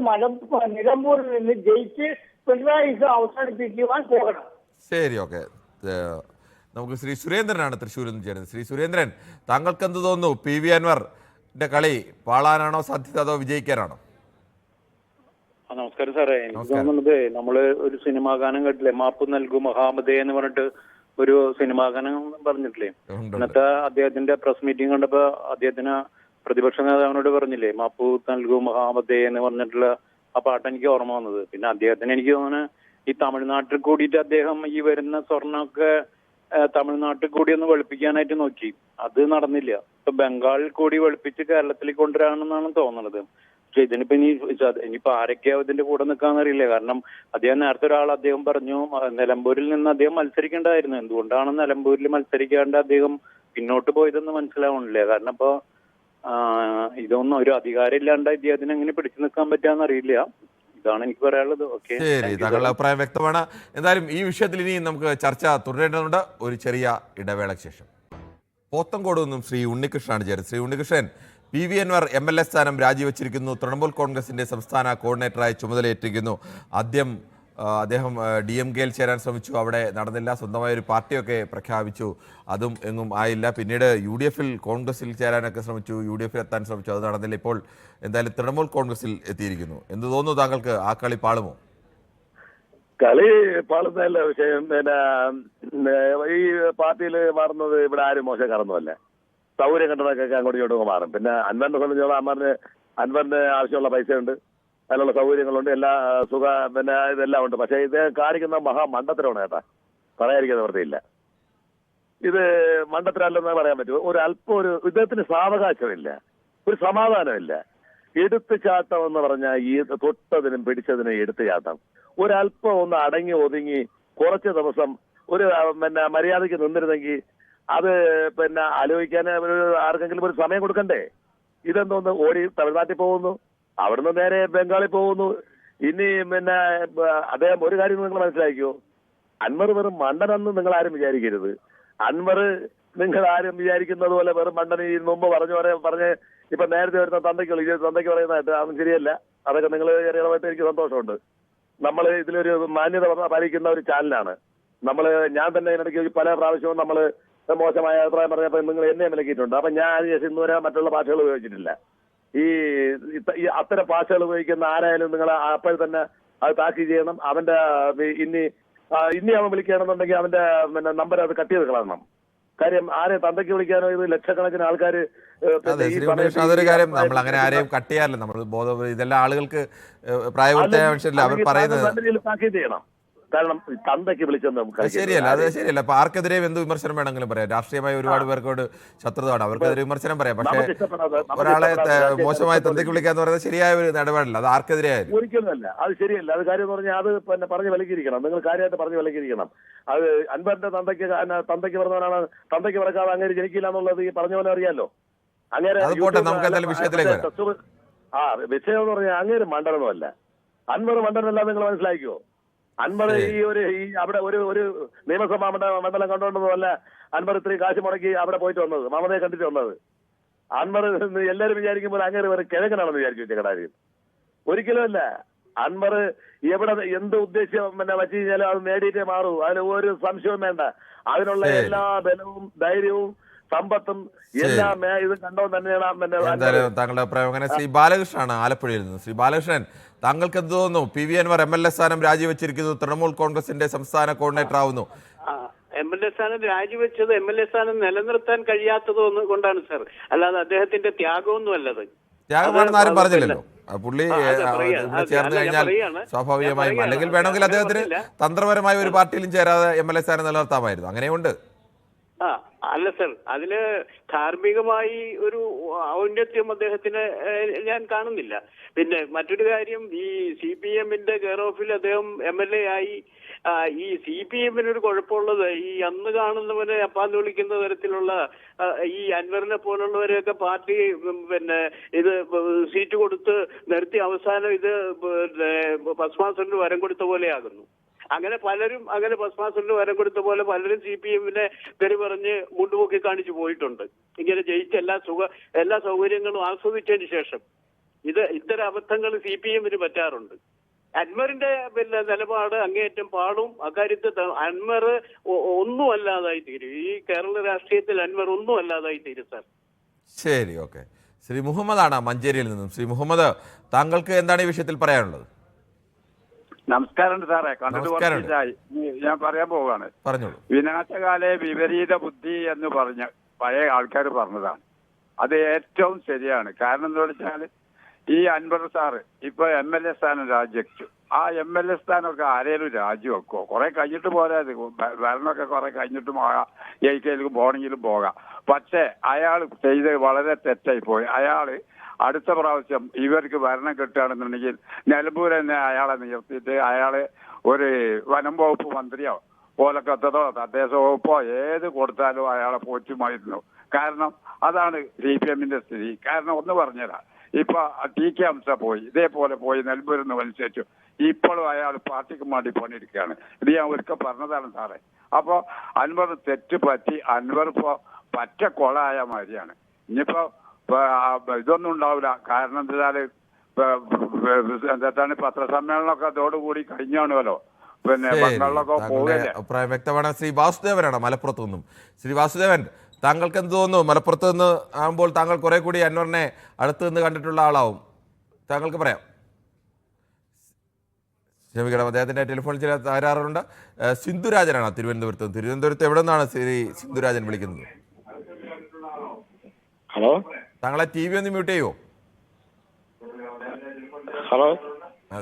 നിലമ്പൂരിൽ നിന്ന് ജയിച്ച് പിണറായി അവസാനിപ്പിക്കുവാൻ പോകണം. ശരി, ഓക്കെ. നമുക്ക് ശ്രീ സുരേന്ദ്രനാണ് തൃശ്ശൂരിൽ നിന്ന് ചേരുന്നത്. ശ്രീ സുരേന്ദ്രൻ, താങ്കൾക്ക് എന്ത് തോന്നുന്നു? PV അൻവറിന്റെ കളി പാളാനാണോ സാധ്യത, അതോ വിജയിക്കാനാണോ? നമസ്കാരം സാറേ. എനിക്ക് തോന്നുന്നത് നമ്മള് ഒരു സിനിമാ ഗാനം കേട്ടില്ലേ, മാപ്പ് നൽകൂ മഹാമതേ എന്ന് പറഞ്ഞിട്ട് ഒരു സിനിമാ ഗാനം പറഞ്ഞിട്ടില്ലേ? ഇന്നത്തെ അദ്ദേഹത്തിന്റെ പ്രസ് മീറ്റിംഗ് കണ്ടപ്പോ അദ്ദേഹത്തിന് പ്രതിപക്ഷ നേതാവിനോട് പറഞ്ഞില്ലേ, മാപ്പ് നൽകൂ മഹാമതേ എന്ന് പറഞ്ഞിട്ടുള്ള ആ പാട്ട് എനിക്ക് ഓർമ്മ വന്നത്. പിന്നെ അദ്ദേഹത്തിന് എനിക്ക് തോന്നുന്നു ഈ തമിഴ്നാട്ടിൽ കൂടിയിട്ട് അദ്ദേഹം ഈ വരുന്ന സ്വർണ്ണമൊക്കെ തമിഴ്നാട്ടിൽ കൂടി ഒന്ന് വെളുപ്പിക്കാനായിട്ട് നോക്കി. അത് നടന്നില്ല. ഇപ്പൊ ബംഗാളിൽ കൂടി വെളുപ്പിച്ച് കേരളത്തിലേക്ക് കൊണ്ടുവരാണെന്നാണ് തോന്നുന്നത്. പക്ഷെ ഇനിയിപ്പോ ആരൊക്കെയാ ഇതിന്റെ കൂടെ നിൽക്കാന്നറിയില്ല. കാരണം അദ്ദേഹം നേരത്തെ അദ്ദേഹം പറഞ്ഞു നിലമ്പൂരിൽ നിന്ന് അദ്ദേഹം മത്സരിക്കേണ്ടതായിരുന്നു. എന്തുകൊണ്ടാണ് നിലമ്പൂരിൽ മത്സരിക്കാണ്ട് അദ്ദേഹം പിന്നോട്ട് പോയതെന്ന് മനസ്സിലാവണില്ല. കാരണം ഇപ്പൊ ഇതൊന്നും ഒരു അധികാരം ഇല്ലാണ്ട് ഇദ്ദേഹത്തിന് എങ്ങനെ പിടിച്ചു നിൽക്കാൻ പറ്റാന്ന് അറിയില്ല. ഇതാണ് എനിക്ക് പറയാനുള്ളത്. ഓക്കെ, ശരി, താങ്കളുടെ അഭിപ്രായം വ്യക്തമാണ്. എന്തായാലും ഈ വിഷയത്തിൽ ഇനി നമുക്ക് ചർച്ച തുടരേണ്ടതുണ്ട്. ഒരു ചെറിയ ഇടവേളയ്ക്ക് ശേഷം. പോത്തങ്കോട് നിന്നും ശ്രീ ഉണ്ണികൃഷ്ണനാണ് ചേരുന്നത്. ശ്രീ ഉണ്ണികൃഷ്ണൻ, PV അൻവർ MLA സ്ഥാനം രാജിവെച്ചിരിക്കുന്നു. തൃണമൂൽ കോൺഗ്രസിന്റെ സംസ്ഥാന കോർഡിനേറ്ററായി ചുമതലയേറ്റിരിക്കുന്നു. ആദ്യം അദ്ദേഹം DMK-യിൽ ചേരാൻ ശ്രമിച്ചു, അവിടെ നടന്നില്ല. സ്വന്തമായ ഒരു പാർട്ടിയൊക്കെ പ്രഖ്യാപിച്ചു, അതും എങ്ങും ആയില്ല. പിന്നീട് UDF-ൽ കോൺഗ്രസിൽ ചേരാനൊക്കെ ശ്രമിച്ചു, UDF-ൽ എത്താൻ ശ്രമിച്ചു, അത് നടന്നില്ല. ഇപ്പോൾ എന്തായാലും തൃണമൂൽ കോൺഗ്രസിൽ എത്തിയിരിക്കുന്നു. എന്ത് തോന്നുന്നു താങ്കൾക്ക്? ആ കളി പാളുമോ? കളി പാളുന്നതല്ല വിഷയം. പിന്നെ ഈ പാർട്ടിയിൽ മാറുന്നത് ഇവിടെ ആരും മോശക്കാരൊന്നുമല്ല. സൗകര്യം കണ്ടതൊക്കെ അങ്ങോട്ടും ഇങ്ങോട്ടും മാറും. പിന്നെ അൻവറിനെ സംബന്ധിച്ചോളം അൻവറിന് ആവശ്യമുള്ള പൈസയുണ്ട്, അതിനുള്ള സൗകര്യങ്ങളുണ്ട്, എല്ലാ പിന്നെ ഇതെല്ലാം ഉണ്ട്. പക്ഷേ ഇത് കാണിക്കുന്ന മഹാമണ്ഡത്തരമാണ് കേട്ടാ, പറയാതിരിക്കുന്ന നിവൃത്തിയില്ല. ഇത് മണ്ഡത്തരല്ലെന്ന് പറയാൻ പറ്റുമോ? ഒരു ഇദ്ദേഹത്തിന് സാവകാശമില്ല, ഒരു സമാധാനമില്ല. എടുത്തുചാട്ടം എന്ന് പറഞ്ഞാൽ ഈ തൊട്ടതിനും പിടിച്ചതിനും എടുത്തുചാട്ടം. ഒരല്പം ഒന്ന് അടങ്ങി ഒതുങ്ങി കുറച്ച് ദിവസം ഒരു പിന്നെ മര്യാദയ്ക്ക് നിന്നിരുന്നെങ്കിൽ അത് പിന്നെ ആലോചിക്കാൻ ആർക്കെങ്കിലും ഒരു സമയം കൊടുക്കണ്ടേ? ഇതെന്തോന്ന് ഓടി തമിഴ്നാട്ടിൽ പോകുന്നു, അവിടുന്ന് നേരെ ബംഗാളിൽ പോകുന്നു. ഇനി പിന്നെ അദ്ദേഹം ഒരു കാര്യം നിങ്ങൾ മനസ്സിലാക്കിയോ, അൻവർ വെറും മണ്ടനെന്ന് നിങ്ങൾ ആരും വിചാരിക്കരുത്. അൻവർ നിങ്ങൾ ആരും വിചാരിക്കുന്നത് പോലെ വെറും മണ്ടൻ ഈ മുമ്പ് പറഞ്ഞ് ഇപ്പൊ നേരത്തെ വരുന്ന തന്തയ്ക്ക് പറയുന്നതായിട്ട് അതൊന്നും ശരിയല്ല. അതൊക്കെ നിങ്ങൾ ചെറിയതായിട്ട് എനിക്ക് സന്തോഷമുണ്ട്. നമ്മൾ ഇതിലൊരു മാന്യത പാലിക്കുന്ന ഒരു ചാനലാണ്. ഞാൻ തന്നെ ഇതിനിടയ്ക്ക് പല പ്രാവശ്യവും നമ്മൾ മോശമായ അഭിപ്രായം പറഞ്ഞപ്പോൾ നിങ്ങൾ എന്നെ വിലക്കിയിട്ടുണ്ട്. അപ്പൊ ഞാൻ ഇന്നുവരെ മറ്റുള്ള ഭാഷകൾ ഉപയോഗിച്ചിട്ടില്ല. ഈ അത്തരം ഭാഷകൾ ഉപയോഗിക്കുന്ന ആരായാലും നിങ്ങൾ അപ്പോൾ തന്നെ അത് താക്കീത് ചെയ്യണം. അവന്റെ ഇനി അവൻ വിളിക്കുകയാണെന്നുണ്ടെങ്കിൽ അവന്റെ നമ്പർ അത് കട്ട് ചെയ്ത് കളയണം. കാര്യം ആരെ തന്തയ്ക്ക് വിളിക്കാനോ ഇത് ലക്ഷക്കണക്കിന് ആൾക്കാർ. അതൊരു കാര്യം, നമ്മൾ അങ്ങനെ ആരെയും കട്ട് ചെയ്യാറില്ല. നമ്മൾ ഇതെല്ലാം ആളുകൾക്ക് പ്രായപൂർത്തിയായ മനുഷ്യരല്ല അവർ പറയുന്നത് താക്കീത് ചെയ്യണം. കാരണം തന്തയ്ക്ക് വിളിച്ചെന്ന് നമുക്ക് ശരിയല്ല, അത് ശരിയല്ല. അപ്പൊ ആർക്കെതിരെ എന്ത് വിമർശനം വേണമെങ്കിലും പറയാം. രാഷ്ട്രീയമായി ഒരുപാട് പേർക്കോട് ശത്രുതയാണ്, അവർക്കെതിരെ വിമർശനം പറയാം. പക്ഷേ ഒരാളെ മോശമായി തന്തയ്ക്ക് വിളിക്കാന്ന് പറയുന്നത് ശരിയായ ഒരു നിലപാടില്ല. അത് ആർക്കെതിരെ ആയാലും ഒരിക്കലുമല്ല, അത് ശരിയല്ല. അത് കാര്യം എന്ന് പറഞ്ഞാൽ അത് പിന്നെ പറഞ്ഞ് വിലക്കിയിരിക്കണം. നിങ്ങൾ കാര്യമായിട്ട് പറഞ്ഞ് വിലക്കിയിരിക്കണം. അത് അൻവറിന്റെ തന്തയ്ക്ക് പറഞ്ഞവനാണ്, തന്തയ്ക്ക് പറക്കാതെ അങ്ങനെ ജനിക്കില്ല എന്നുള്ളത് ഈ പറഞ്ഞ പോലെ അറിയാലോ. അങ്ങനെ വിഷയത്തിലേക്ക് വിഷയം എന്ന് പറഞ്ഞാൽ അങ്ങേര് മണ്ടനൊന്നുമല്ല. അൻവർ മണ്ടനല്ല, നിങ്ങൾ മനസ്സിലാക്കിയോ? അൻവർ ഈ അവിടെ ഒരു നിയമസഭാ മണ്ഡലം കണ്ടുകൊണ്ടൊന്നുമല്ല അൻവർ ഇത്രയും കാശ് മുടക്കി അവിടെ പോയിട്ട് വന്നത്, മമതയെ കണ്ടിട്ട് വന്നത്. അൻവർ എല്ലാവരും വിചാരിക്കുമ്പോൾ അങ്ങനെ ഒരു കിഴങ്ങനാണെന്ന് വിചാരിച്ചു വെച്ചേക്കടാരും. ഒരിക്കലും അല്ല. അൻവർ എവിടെ എന്ത് ഉദ്ദേശം വച്ചു കഴിഞ്ഞാലും അത് നേടിയിട്ടേ മാറൂ. അതിന് ഒരു സംശയവും വേണ്ട. അതിനുള്ള എല്ലാ ബലവും ധൈര്യവും സമ്പത്തും എല്ലാം ഇത് കണ്ടോ തന്നെയാണ്. എന്തായാലും താങ്കളുടെ അഭിപ്രായം അങ്ങനെ. ശ്രീ ബാലകൃഷ്ണനാണ് ആലപ്പുഴയിൽ നിന്ന്. ശ്രീ ബാലകൃഷ്ണൻ, താങ്കൾക്ക് എന്ത് തോന്നുന്നു? PV അൻവർ MLA സ്ഥാനം രാജിവെച്ചിരിക്കുന്നു, തൃണമൂൽ കോൺഗ്രസിന്റെ സംസ്ഥാന കോർഡിനേറ്റർ ആവുന്നു. MLA സ്ഥാനം രാജിവെച്ചത് MLA സ്ഥാനം നിലനിർത്താൻ കഴിയാത്തത് കൊണ്ടാണ് സാർ, അല്ലാതെ അദ്ദേഹത്തിന്റെ ത്യാഗമൊന്നും അല്ലത്. ത്യാഗമാണെന്ന് ആരും പറഞ്ഞില്ലല്ലോ. പുള്ളി ചേർന്ന് കഴിഞ്ഞാൽ സ്വാഭാവികമായും, അല്ലെങ്കിൽ വേണമെങ്കിൽ അദ്ദേഹത്തിന് തന്ത്രപരമായ ഒരു പാർട്ടിയിലും ചേരാതെ MLA സ്ഥാനം നിലനിർത്താമായിരുന്നു. അങ്ങനെയുണ്ട്. അല്ല സർ, അതില് ധാർമ്മികമായി ഒരു ഔന്നത്യം അദ്ദേഹത്തിന് ഞാൻ കാണുന്നില്ല. പിന്നെ മറ്റൊരു കാര്യം, ഈ CPM-ന്റെ കെയർ ഓഫിൽ അദ്ദേഹം MLA ആയി. ഈ CPM-ന് ഒരു കുഴപ്പമുള്ളത്, ഈ അന്ന് കാണുന്നവരെ അപ്പാന്ന് വിളിക്കുന്ന തരത്തിലുള്ള ഈ അൻവറിനെ പോലുള്ളവരെയൊക്കെ പാർട്ടി പിന്നെ ഇത് സീറ്റ് കൊടുത്ത് നിർത്തി അവസാനം ഇത് ഭസ്മാസുരന് വരം കൊടുത്ത പോലെയാകുന്നു. അങ്ങനെ പലരും അങ്ങനെ ഭസ്മാസുരന് വരം കൊടുത്ത പോലെ പലരും CPM-നെ തെറി പറഞ്ഞ് മുണ്ടുപൊക്കി കാണിച്ചു പോയിട്ടുണ്ട്. ഇങ്ങനെ ജയിച്ച എല്ലാ സൗകര്യങ്ങളും ആസ്വദിച്ചതിന് ശേഷം ഇത്തരം അബദ്ധങ്ങൾ CPM-ന് പറ്റാറുണ്ട്. അൻവറിന്റെ പിന്നെ നിലപാട് അങ്ങേയറ്റം പാടും. അക്കാര്യത്തിൽ അൻവർ ഒന്നും അല്ലാതായി തീരും. ഈ കേരള രാഷ്ട്രീയത്തിൽ അൻവർ ഒന്നും അല്ലാതായി തീരും സാർ. ശരി, ഓക്കെ. ശ്രീ മുഹമ്മദാണ് മഞ്ചേരിയിൽ നിന്നും. ശ്രീ മുഹമ്മദ്, താങ്കൾക്ക് എന്താണ് ഈ വിഷയത്തിൽ പറയാനുള്ളത്? നമസ്കാരം സാറേ, കണ്ടിട്ട് ഞാൻ പറയാൻ പോവാണ്. വിനാശകാലെ വിപരീത ബുദ്ധി എന്ന് പറഞ്ഞ പഴയ ആൾക്കാർ പറഞ്ഞതാണ്. അത് ഏറ്റവും ശരിയാണ്. കാരണം എന്താ വെച്ചാൽ ഈ അൻവർ സാറ് ഇപ്പൊ MLA സ്ഥാനം രാജിവെച്ചു. ആ MLA സ്ഥാനമൊക്കെ ആരേലും രാജിവെക്കുമോ? കുറെ കഴിഞ്ഞിട്ട് പോരാത്, ഭരണമൊക്കെ കുറെ കഴിഞ്ഞിട്ടും ജയിക്കലും പോകണമെങ്കിലും പോകാം. പക്ഷെ അയാൾ ചെയ്ത് വളരെ തെറ്റായി പോയി. അയാള് അടുത്ത പ്രാവശ്യം ഇവർക്ക് ഭരണം കിട്ടുകയാണെന്നുണ്ടെങ്കിൽ നിലമ്പൂർ തന്നെ അയാളെ നിർത്തിയിട്ട് അയാള് ഒരു വനം വകുപ്പ് മന്ത്രിയോ പോലക്കത്തതോ തദ്ദേശ വകുപ്പോ ഏത് കൊടുത്താലും അയാളെ പോറ്റുമായിരുന്നു. കാരണം അതാണ് CPM-ന്റെ സ്ഥിതി. കാരണം ഒന്ന് പറഞ്ഞുതരാം, ഇപ്പൊ TK ഹംസ പോയി, ഇതേപോലെ പോയി നിലമ്പൂരിൽ നിന്ന് വലിച്ചു. ഇപ്പോഴും അയാൾ പാർട്ടിക്ക് വേണ്ടി പണിയെടുക്കുകയാണ്. ഇത് ഞാൻ ഒരിക്കൽ പറഞ്ഞതാണ് സാറേ. അപ്പൊ അൻവർ തെറ്റ് പറ്റി, അൻവർ ഇപ്പോ പറ്റ കൊളായ മാതിരിയാണ്. ഇനിയിപ്പോ ഇതൊന്നും ഉണ്ടാവില്ല. കാരണം എന്താ എന്താണ് പത്രസമ്മേളനമൊക്കെ അതോടുകൂടി കഴിഞ്ഞാണല്ലോ. പിന്നെ അഭിപ്രായം വ്യക്തമാണ്. ശ്രീ വാസുദേവനാണ് മലപ്പുറത്ത് നിന്നും. ശ്രീ വാസുദേവൻ, താങ്കൾക്ക് എന്ത് തോന്നുന്നു? മലപ്പുറത്ത് നിന്ന് ആകുമ്പോൾ താങ്കൾ കുറെ കൂടി അൻവറിനെ അടുത്ത് നിന്ന് കണ്ടിട്ടുള്ള ആളാവും. താങ്കൾക്ക് പറയാം. ക്ഷമിക്കണം, അദ്ദേഹത്തിന്റെ ടെലിഫോണിൽ ചില തകരാറുണ്ട്. സിന്ധുരാജനാണ് തിരുവനന്തപുരത്ത് എവിടെ നിന്നാണ് ശ്രീ സിന്ധുരാജൻ വിളിക്കുന്നത്? ഹലോ, താങ്കളെ TV ഒന്ന് മ്യൂട്ട് ചെയ്യുമോ? ഹലോ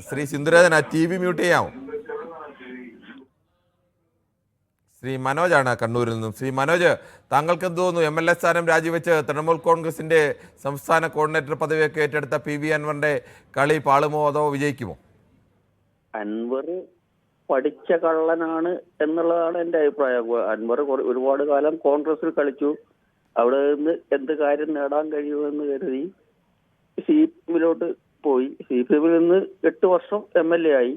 ശ്രീ സിന്ധുരാജൻ, ആ TV മ്യൂട്ട് ചെയ്യാമോ? ശ്രീ മനോജാണ് കണ്ണൂരിൽ നിന്നും. ശ്രീ മനോജ്, താങ്കൾക്ക് എന്ത് തോന്നുന്നു? MLA സ്ഥാനം രാജിവെച്ച് തൃണമൂൽ കോൺഗ്രസിന്റെ സംസ്ഥാന കോർഡിനേറ്റർ പദവിയൊക്കെ ഏറ്റെടുത്ത PV അൻവറിന്റെ കളി പാളുമോ അതോ വിജയിക്കുമോ? അൻവർ പഠിച്ച കള്ളനാണ് എന്നുള്ളതാണ് എൻ്റെ അഭിപ്രായം. അൻവർ ഒരുപാട് കാലം കോൺഗ്രസിൽ കളിച്ചു. അവിടെ നിന്ന് എന്ത് കാര്യം നേടാൻ കഴിയുമെന്ന് കരുതി CPM-ലോട്ട് പോയി. CPM-ൽ നിന്ന് 8 വർഷം MLA ആയി.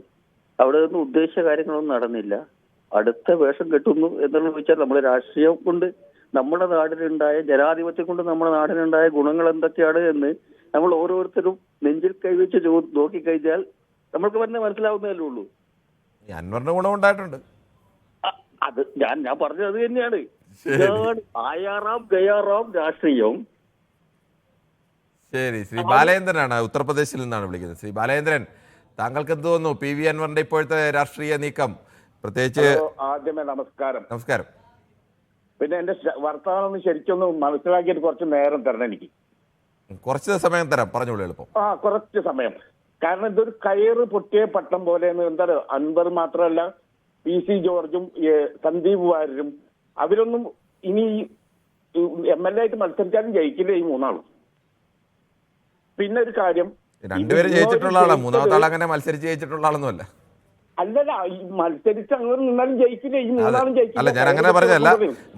അവിടെ നിന്ന് ഉദ്ദേശിച്ച കാര്യങ്ങളൊന്നും നടന്നില്ല. അടുത്ത വേഷം കെട്ടുന്നു എന്നുള്ളത് വെച്ചാൽ നമ്മുടെ രാഷ്ട്രീയം കൊണ്ട് നമ്മുടെ നാടിനുണ്ടായ ജനാധിപത്യം കൊണ്ട് നമ്മുടെ നാടിനുണ്ടായ ഗുണങ്ങൾ എന്തൊക്കെയാണ് എന്ന് നമ്മൾ ഓരോരുത്തരും നെഞ്ചിൽ കൈവച്ച് നോക്കിക്കഴിഞ്ഞാൽ നമ്മൾക്ക് തന്നെ മനസ്സിലാവുന്നതല്ലേ ഉള്ളൂ. അൻവറിന്റെ ഗുണമുണ്ടായിട്ടുണ്ട്. അത് ഞാൻ പറഞ്ഞത് അത് തന്നെയാണ്. ആയാറാം ഗയാറാം രാഷ്ട്രീയം. ശരി, ശ്രീ ബാലേന്ദ്രനാണ് ഉത്തർപ്രദേശിൽ നിന്നാണ് വിളിക്കുന്നത്. ശ്രീ ബാലേന്ദ്രൻ, താങ്കൾക്ക് എന്ത് തോന്നുന്നു PV അൻവറിന്റെ ഇപ്പോഴത്തെ രാഷ്ട്രീയ നീക്കം? പ്രത്യേകിച്ച് ആദ്യമേ നമസ്കാരം. നമസ്കാരം. പിന്നെ എന്റെ വർത്തമാനം ശരിക്കൊന്ന് മനസ്സിലാക്കിയിട്ട് കുറച്ച് നേരം തരണം എനിക്ക്. കുറച്ച് സമയം തരാം, പറഞ്ഞോളൂ. എളുപ്പം. കുറച്ച് സമയം. കാരണം ഇതൊരു കയറ് പൊട്ടിയ പട്ടം പോലെ. എന്താ അൻവർ മാത്രമല്ല, PC ജോർജും സന്ദീപ് വാര്യരും അവരൊന്നും ഇനി MLA ആയിട്ട് മത്സരിച്ചാലും ജയിക്കില്ല ഈ മൂന്നാളും. പിന്നെ ഒരു കാര്യം, രണ്ടുപേരും ജയിച്ചിട്ടുള്ള ആളാണ്, മൂന്നാമത്തെ ആൾ അങ്ങനെ മത്സരിച്ച് ജയിച്ചിട്ടുള്ള ആളൊന്നുമല്ല. അല്ലല്ല, ഈ മത്സരിച്ച് അങ്ങനെ നിന്നാലും ജയിക്കില്ല ഈ മൂന്നാളും ജയിക്കില്ല. അല്ല, ഞാൻ അങ്ങനെ പറഞ്ഞതല്ല,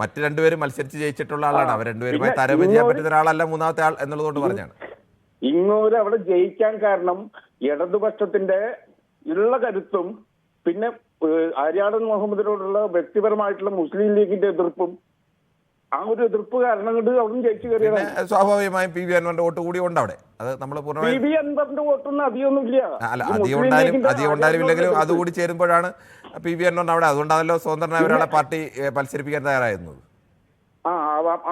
മറ്റു രണ്ടുപേരും മത്സരിച്ച് ജയിച്ചിട്ടുള്ള ആളാണ്. അവർ രണ്ടുപേരുമായി താരതമ്യം ചെയ്യാൻ പറ്റുന്ന ഒരാളല്ല മൂന്നാമത്തെ ആൾ എന്നുള്ളതുകൊണ്ട് പറഞ്ഞാണ്. ഇങ്ങോട്ട് അവിടെ ജയിക്കാൻ കാരണം ഇടതുപക്ഷത്തിന്റെ ഉള്ള കരുത്തും പിന്നെ ആര്യാടൻ മുഹമ്മദിനോടുള്ള വ്യക്തിപരമായിട്ടുള്ള മുസ്ലിം ലീഗിന്റെ എതിർപ്പും, ആ ഒരു എതിർപ്പ് കാരണം കൊണ്ട് അവിടെ ജയിച്ചു കയറിയതാണ്. സ്വാഭാവികമായും PV അൻവറിന്റെ വോട്ട് കൂടി ഉണ്ട് അവിടെ. അത് നമ്മൾ പൂർണ്ണമായും PV അൻവറിന്റെ വോട്ടൊന്നും അധികമൊന്നും ഇല്ല. അല്ല, അധികം ഉണ്ടായാലും ഇല്ലെങ്കിലും അതുകൂടി ചേരുമ്പോഴാണ് PV അൻവറിന് അവിടെ. അതുകൊണ്ടാണല്ലോ സ്വതന്ത്രനായ ഒരാളെ പാർട്ടി മത്സരിപ്പിക്കാൻ തയ്യാറായിരുന്നത്.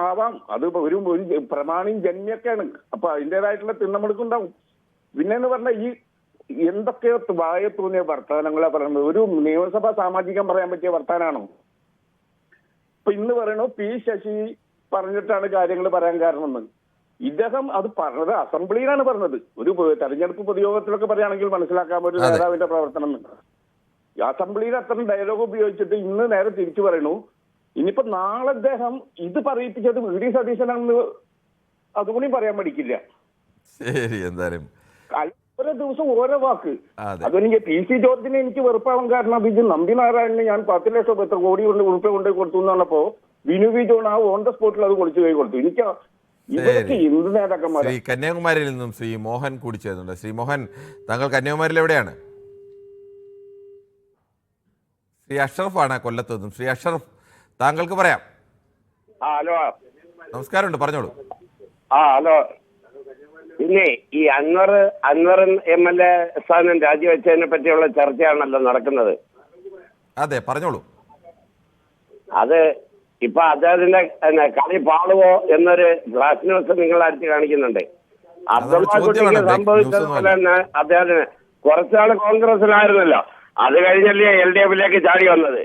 ആവാം. അത് ഒരു പ്രമാണിയും ജന്യൊക്കെയാണ്. അപ്പൊ അതിൻ്റെതായിട്ടുള്ള തിണ്ണമെടുക്കുണ്ടാവും. പിന്നെന്ന് പറഞ്ഞാൽ ഈ എന്തൊക്കെയോ വായ തോന്നിയ വർത്തമാനങ്ങളാ പറയുന്നത്. ഒരു നിയമസഭാ സാമാജികം പറയാൻ പറ്റിയ വർത്തമാനാണോ? ഇപ്പൊ ഇന്ന് പറയണു P ശശി പറഞ്ഞിട്ടാണ് കാര്യങ്ങൾ പറയാൻ കാരണമെന്ന്. ഇദ്ദേഹം അത് പറഞ്ഞത് അസംബ്ലിയിലാണ് പറഞ്ഞത്. ഒരു തെരഞ്ഞെടുപ്പ് പൊതുയോഗത്തിലൊക്കെ പറയുകയാണെങ്കിൽ മനസ്സിലാക്കാൻ ഒരു നേതാവിന്റെ പ്രവർത്തനം. അസംബ്ലിയിൽ അത്തരം ഡയലോഗ് ഉപയോഗിച്ചിട്ട് ഇന്ന് നേരെ തിരിച്ചു പറയണു. ഇനിയിപ്പോ നാളെ അദ്ദേഹം ഇത് പറയിപ്പിച്ചത് VD സതീശനാണെന്ന് അതുകൂടി പറയാൻ പഠിക്കില്ല. ശരി, എന്തായാലും ഓരോ ദിവസം ഓരോ വാക്ക്. അതെനിക്ക് PC ജോർജിനെ എനിക്ക് വെറുപ്പാവാൻ കാരണം ഇത് നമ്പിനാരായണന് ഞാൻ 10 ലക്ഷം എത്ര കോടി ഉറുപ്പ കൊണ്ട് കൊടുത്തു എന്ന് പറഞ്ഞപ്പോ ബിനു വി ജോൺ ആ ഓൺ ദ സ്പോട്ടിൽ അത് പൊളിച്ചു കൈ കൊടുത്തു. എനിക്ക് ഇവരൊക്കെ എന്ത് നേതാക്കന്മാർ. ശ്രീ കന്യാകുമാരിയിൽ നിന്നും ശ്രീ മോഹൻ കൂടി ചേരുന്നുണ്ട്. ശ്രീ മോഹൻ, താങ്കൾ കന്യാകുമാരിയിൽ എവിടെയാണ്? ശ്രീ അഷ്റഫാണ് കൊല്ലത്ത് നിന്നും. ശ്രീ അഷ്റഫ്, താങ്കൾക്ക് പറയാം. ഹലോ, നമസ്കാരമുണ്ട്, പറഞ്ഞോളൂ. ഹലോ. പിന്നെ ഈ അൻവർ MLA സ്ഥാനം രാജിവെച്ചതിനെ പറ്റിയുള്ള ചർച്ചയാണല്ലോ നടക്കുന്നത്. അതെ, പറഞ്ഞോളൂ. അത് ഇപ്പൊ അദ്ദേഹത്തിന്റെ കളി പാളുവോ എന്നൊരു ഫ്ലാഷ് ന്യൂസ് നിങ്ങൾ അടുത്ത് കാണിക്കുന്നുണ്ട്. അബ്ദുള്ള കുട്ടിക്ക് സംഭവിച്ചതുപോലെ തന്നെ അദ്ദേഹത്തിന് കുറച്ചാള് കോൺഗ്രസിലായിരുന്നല്ലോ, അത് കഴിഞ്ഞല്ലേ LDF-ലേക്ക് ചാടി വന്നത്.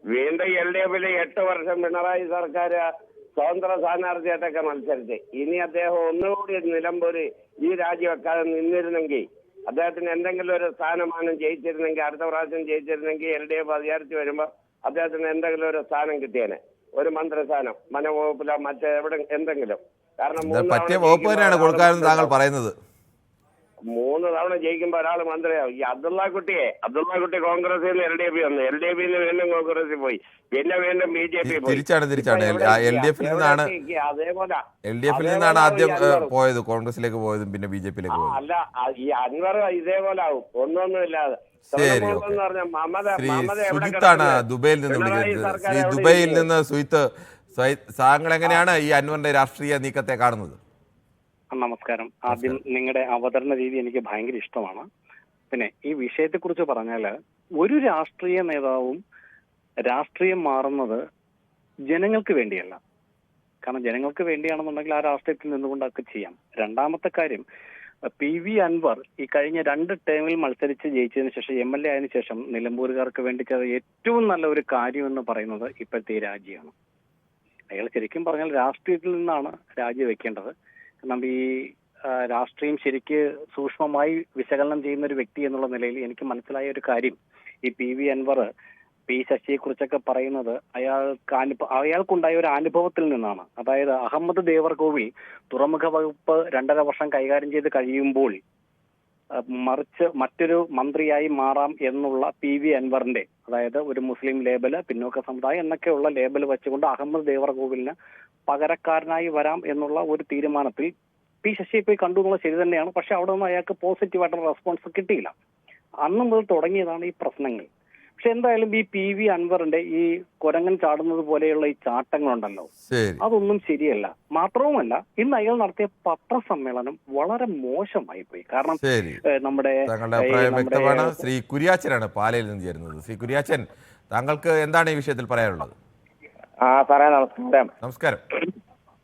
വീണ്ടും LDF-ൽ 8 വർഷം പിണറായി സർക്കാർ സ്വതന്ത്ര സ്ഥാനാർത്ഥിയായിട്ടൊക്കെ മത്സരിച്ച് ഇനി അദ്ദേഹം ഒന്നുകൂടി നിലമ്പൂര് ഈ രാജിവെക്കാതെ നിന്നിരുന്നെങ്കിൽ, അദ്ദേഹത്തിന് എന്തെങ്കിലും ഒരു സ്ഥാനമാനം ജയിച്ചിരുന്നെങ്കിൽ, അടുത്ത പ്രാവശ്യം ജയിച്ചിരുന്നെങ്കിൽ LDF അധികാരത്തിൽ വരുമ്പോൾ അദ്ദേഹത്തിന് എന്തെങ്കിലും ഒരു സ്ഥാനം കിട്ടിയേനെ, ഒരു മന്ത്രിസ്ഥാനം, വനവകുപ്പിലോ മറ്റെവിടെ എന്തെങ്കിലും. കാരണം പറ്റിയ വകുപ്പ് തന്നെയാണ് കൊടുക്കാനെന്ന് താങ്കൾ പറയുന്നത്. 3 തവണ ജയിക്കുമ്പോ ഒരാൾ മന്ത്രിയാവും. ഈ അബ്ദുള്ള കുട്ടി കോൺഗ്രസിൽ നിന്ന് LDF വന്നു, LDF-ൽ നിന്ന് വീണ്ടും കോൺഗ്രസിൽ പോയി, പിന്നെ വീണ്ടും BJP പോയി. തിരിച്ചാണ് LDF-ൽ നിന്നാണ് ആദ്യം പോയത്, കോൺഗ്രസിലേക്ക് പോയതും പിന്നെ BJP-ലേക്ക് പോയത്. അല്ല, ഈ അൻവർ ഇതേപോലെ ആവും, ഒന്നുമില്ലാതെ. സുജിത്താണ് ദുബൈയിൽ നിന്ന് വിളിക്കുന്നത്. ശ്രീ ദുബൈയിൽ നിന്ന് സുജിത്ത്, താങ്കൾ എങ്ങനെയാണ് ഈ അൻവറിന്റെ രാഷ്ട്രീയ നീക്കത്തെ കാണുന്നത്? നമസ്കാരം. ആദ്യം നിങ്ങളുടെ അവതരണ രീതി എനിക്ക് ഭയങ്കര ഇഷ്ടമാണ്. പിന്നെ ഈ വിഷയത്തെക്കുറിച്ച് പറഞ്ഞാൽ, ഒരു രാഷ്ട്രീയ നേതാവും രാഷ്ട്രീയം മാറുന്നത് ജനങ്ങൾക്ക് വേണ്ടിയല്ല. കാരണം ജനങ്ങൾക്ക് വേണ്ടിയാണെന്നുണ്ടെങ്കിൽ ആ രാഷ്ട്രീയത്തിൽ നിന്നുകൊണ്ടൊക്കെ ചെയ്യാം. രണ്ടാമത്തെ കാര്യം, PV അൻവർ ഈ കഴിഞ്ഞ 2 ടേമിൽ മത്സരിച്ച് ജയിച്ചതിന് ശേഷം MLA ആയതിനു ശേഷം നിലമ്പൂരുകാർക്ക് വേണ്ടി ചെയ്ത ഏറ്റവും നല്ല ഒരു കാര്യം എന്ന് പറയുന്നത് ഇപ്പോഴത്തെ രാജിയാണ്. അയാൾ ശരിക്കും പറഞ്ഞാൽ രാഷ്ട്രീയത്തിൽ നിന്നാണ് രാജിവെക്കേണ്ടത്. കാരണം ഈ രാഷ്ട്രീയം ശരിക്ക് സൂക്ഷ്മമായി വിശകലനം ചെയ്യുന്ന ഒരു വ്യക്തി എന്നുള്ള നിലയിൽ എനിക്ക് മനസ്സിലായ ഒരു കാര്യം, ഈ PV അൻവർ P ശശിയെ കുറിച്ചൊക്കെ പറയുന്നത് അയാൾക്കുണ്ടായ ഒരു അനുഭവത്തിൽ നിന്നാണ്. അതായത് അഹമ്മദ് ദേവർകോവിൽ തുറമുഖ വകുപ്പ് 2.5 വർഷം കൈകാര്യം ചെയ്ത് കഴിയുമ്പോൾ മറിച്ച് മറ്റൊരു മന്ത്രിയായി മാറാം എന്നുള്ള PV അൻവറിന്റെ, അതായത് ഒരു മുസ്ലിം ലേബല്, പിന്നോക്ക സമുദായം എന്നൊക്കെയുള്ള ലേബൽ വെച്ചുകൊണ്ട് അഹമ്മദ് ദേവർകോവിലിന് പകരക്കാരനായി വരാം എന്നുള്ള ഒരു തീരുമാനത്തിൽ P ശശിയെ പോയി കണ്ടു എന്നുള്ളത് ശരി തന്നെയാണ്. പക്ഷെ അവിടെ നിന്ന് അയാൾക്ക് പോസിറ്റീവായിട്ടുള്ള റെസ്പോൺസ് കിട്ടിയില്ല. അന്ന് മുതൽ തുടങ്ങിയതാണ് ഈ പ്രശ്നങ്ങൾ. പക്ഷെ എന്തായാലും ഈ PV അൻവറിന്റെ ഈ കുരങ്ങൻ ചാടുന്നത് പോലെയുള്ള ഈ ചാട്ടങ്ങളുണ്ടല്ലോ, അതൊന്നും ശരിയല്ല. മാത്രവുമല്ല, ഇന്ന് അയാൾ നടത്തിയ പത്രസമ്മേളനം വളരെ മോശമായി പോയി. കാരണം നമ്മുടെ ശ്രീ കുര്യാച്ചനാണ് പാലയിൽ നിന്ന് ചേരുന്നത്. ശ്രീ കുര്യാച്ചൻ, താങ്കൾക്ക് എന്താണ് ഈ വിഷയത്തിൽ പറയാനുള്ളത്? നമസ്കാരം. നമസ്കാരം.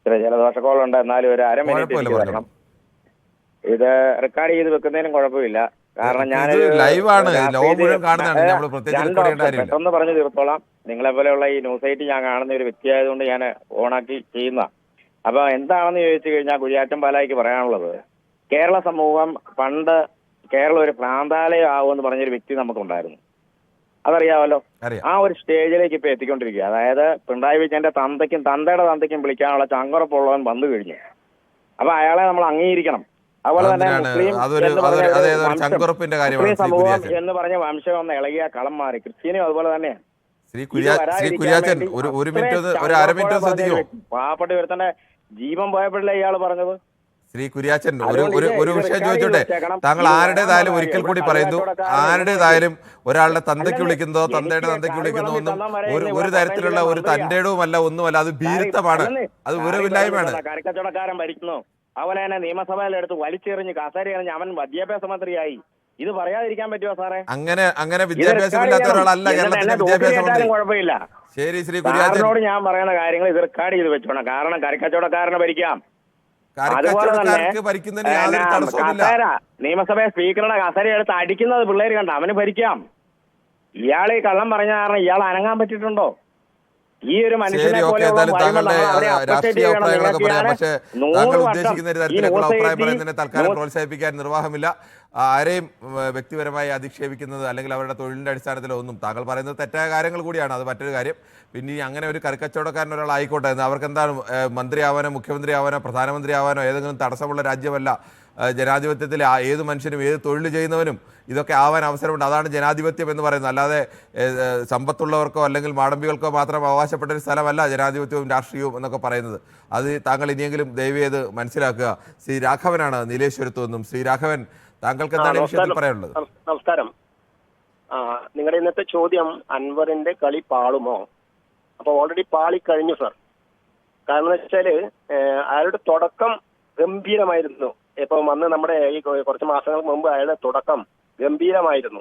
ജലദോഷക്കോളുണ്ട്, എന്നാലും ഒരു 1/2 മിനിറ്റ്. ഇത് റെക്കോർഡ് ചെയ്ത് വെക്കുന്നതിനും കുഴപ്പമില്ല. കാരണം ഞാൻ ലൈവാണ്, ലോകം മുഴുവൻ കാണുന്നതാണ്. നമ്മൾ പ്രത്യേകിച്ച് പെട്ടെന്ന് പറഞ്ഞു തീർത്തോളാം. നിങ്ങളെ പോലെയുള്ള ഈ ന്യൂസ് സൈറ്റ് ഞാൻ കാണുന്ന ഒരു വ്യക്തിയായതുകൊണ്ട് ഞാൻ ഓണാക്കി ചെയ്യുന്ന. അപ്പൊ എന്താണെന്ന് ചോദിച്ചു കഴിഞ്ഞാൽ കുര്യാറ്റൻ പാലായിക്ക് പറയാനുള്ളത്, കേരള സമൂഹം പണ്ട് കേരളം ഒരു പ്രാന്താലയം ആവുമെന്ന് പറഞ്ഞൊരു വ്യക്തി നമുക്കുണ്ടായിരുന്നു, അതറിയാമല്ലോ. ആ ഒരു സ്റ്റേജിലേക്ക് ഇപ്പൊ എത്തിക്കൊണ്ടിരിക്കുക. അതായത് പിണറായി വിജയന്റെ തന്തയുടെ തന്തയ്ക്കും വിളിക്കാനുള്ള ചങ്കുറപ്പുള്ളവൻ വന്നു കഴിഞ്ഞു. അപ്പൊ അയാളെ നമ്മൾ അംഗീകരിക്കണം. അതുപോലെ തന്നെ മുസ്ലിം സമൂഹം എന്ന് പറഞ്ഞ വംശം ഒന്ന് ഇളകിയ കളം മാറി. ക്രിസ്ത്യനും അതുപോലെ തന്നെയാണ്. പാവപ്പെട്ട് വരുത്തന്റെ ജീവൻ പോയപ്പോഴല്ലേ ഇയാള് പറഞ്ഞത്. ശ്രീ കുര്യാച്ചൻ, ഒരു വിഷയം ചോദിച്ചോട്ടെ. താങ്കൾ ആരുടേതായാലും ഒരിക്കൽ കൂടി പറയുന്നു, ആരുടേതായാലും ഒരാളുടെ തന്തയ്ക്ക് വിളിക്കുന്നതോ തന്തയുടെ തന്തയ്ക്ക് വിളിക്കുന്നതോ ഒന്നും ഒരു തരത്തിലുള്ള ഒരു തന്റേടവുമല്ല, ഒന്നുമല്ല. അത് ഭീരുത്വമാണ്, അത് വിവരമില്ലായ്മയാണ്. കറിക്കച്ചവടക്കാരൻ ഭരിക്കുന്നു. അതുപോലെ തന്നെ നിയമസഭയിലെടുത്ത് വലിച്ചെറിഞ്ഞ് കസേര എറിഞ്ഞ് അവൻ വിദ്യാഭ്യാസ മന്ത്രിയായി. ഇത് പറയാതിരിക്കാൻ പറ്റുമോ സാറേ? അങ്ങനെ വിദ്യാഭ്യാസമില്ലാത്ത ഒരാളല്ല കേരളത്തിന്റെ വിദ്യാഭ്യാസ മന്ത്രി. കുഴപ്പമില്ല. ശരി ശ്രീ കുര്യാച്ചനോട് ഞാൻ പറയുന്ന കാര്യങ്ങൾ ഇത് റെക്കോർഡ് ചെയ്ത് വെച്ചോണം. കാരണം കറിക്കച്ചവടക്കാരനെ ഭരിക്കാം. അതുപോലെ തന്നെ കസേര, നിയമസഭ സ്പീക്കറുടെ കസേര എടുത്ത് അടിക്കുന്നത് പിള്ളേര് കണ്ട അവന് ഭരിക്കാം. ഇയാൾ ഈ കള്ളം പറഞ്ഞ കാരണം ഇയാൾ അനങ്ങാൻ പറ്റിയിട്ടുണ്ടോ? ഈ ഒരു മനുഷ്യനെ പോലെ പ്രോത്സാഹിപ്പിക്കാൻ നിർവാഹമില്ല. ആരെയും വ്യക്തിപരമായി അധിക്ഷേപിക്കുന്നത് അല്ലെങ്കിൽ അവരുടെ തൊഴിലിന്റെ അടിസ്ഥാനത്തിലോ ഒന്നും. താങ്കൾ പറയുന്നത് തെറ്റായ കാര്യങ്ങൾ കൂടിയാണ്, അത് മറ്റൊരു കാര്യം. പിന്നെ അങ്ങനെ ഒരു കറിക്കച്ചവടക്കാരൻ ഒരാളായിക്കോട്ടെ, അവർക്ക് എന്താണ് മന്ത്രി ആവാനോ മുഖ്യമന്ത്രി ആവാനോ പ്രധാനമന്ത്രി ആവാനോ ഏതെങ്കിലും തടസ്സമുള്ള രാജ്യമല്ല ജനാധിപത്യത്തിൽ. ഏത് മനുഷ്യനും ഏത് തൊഴിൽ ചെയ്യുന്നവനും ഇതൊക്കെ ആവാൻ അവസരമുണ്ട്. അതാണ് ജനാധിപത്യം എന്ന് പറയുന്നത്. അല്ലാതെ സമ്പത്തുള്ളവർക്കോ അല്ലെങ്കിൽ മാടമ്പികൾക്കോ മാത്രം അവകാശപ്പെട്ട ഒരു സ്ഥലമല്ല ജനാധിപത്യവും രാഷ്ട്രീയവും എന്നൊക്കെ പറയുന്നത്. അത് താങ്കൾ ഇനിയെങ്കിലും ദയവേത് മനസ്സിലാക്കുക. ശ്രീ രാഘവനാണ് നീലേശ്വരത്തു നിന്നും. ശ്രീ രാഘവൻ, താങ്കൾക്ക് എന്താണ് ഈ വിഷയത്തിൽ പറയാനുള്ളത്? നമസ്കാരം. നിങ്ങളുടെ ഇന്നത്തെ ചോദ്യം അൻവറിന്റെ കളി പാളുമോ? അപ്പൊ ഓൾറെഡി പാളിക്കഴിഞ്ഞു സർ. കാരണം എന്ന് വെച്ചാല് അയാളുടെ തുടക്കം ഗംഭീരമായിരുന്നു. ഇപ്പൊ വന്ന് നമ്മുടെ ഈ കുറച്ച് മാസങ്ങൾക്ക് മുമ്പ് അയാളുടെ തുടക്കം ഗംഭീരമായിരുന്നു.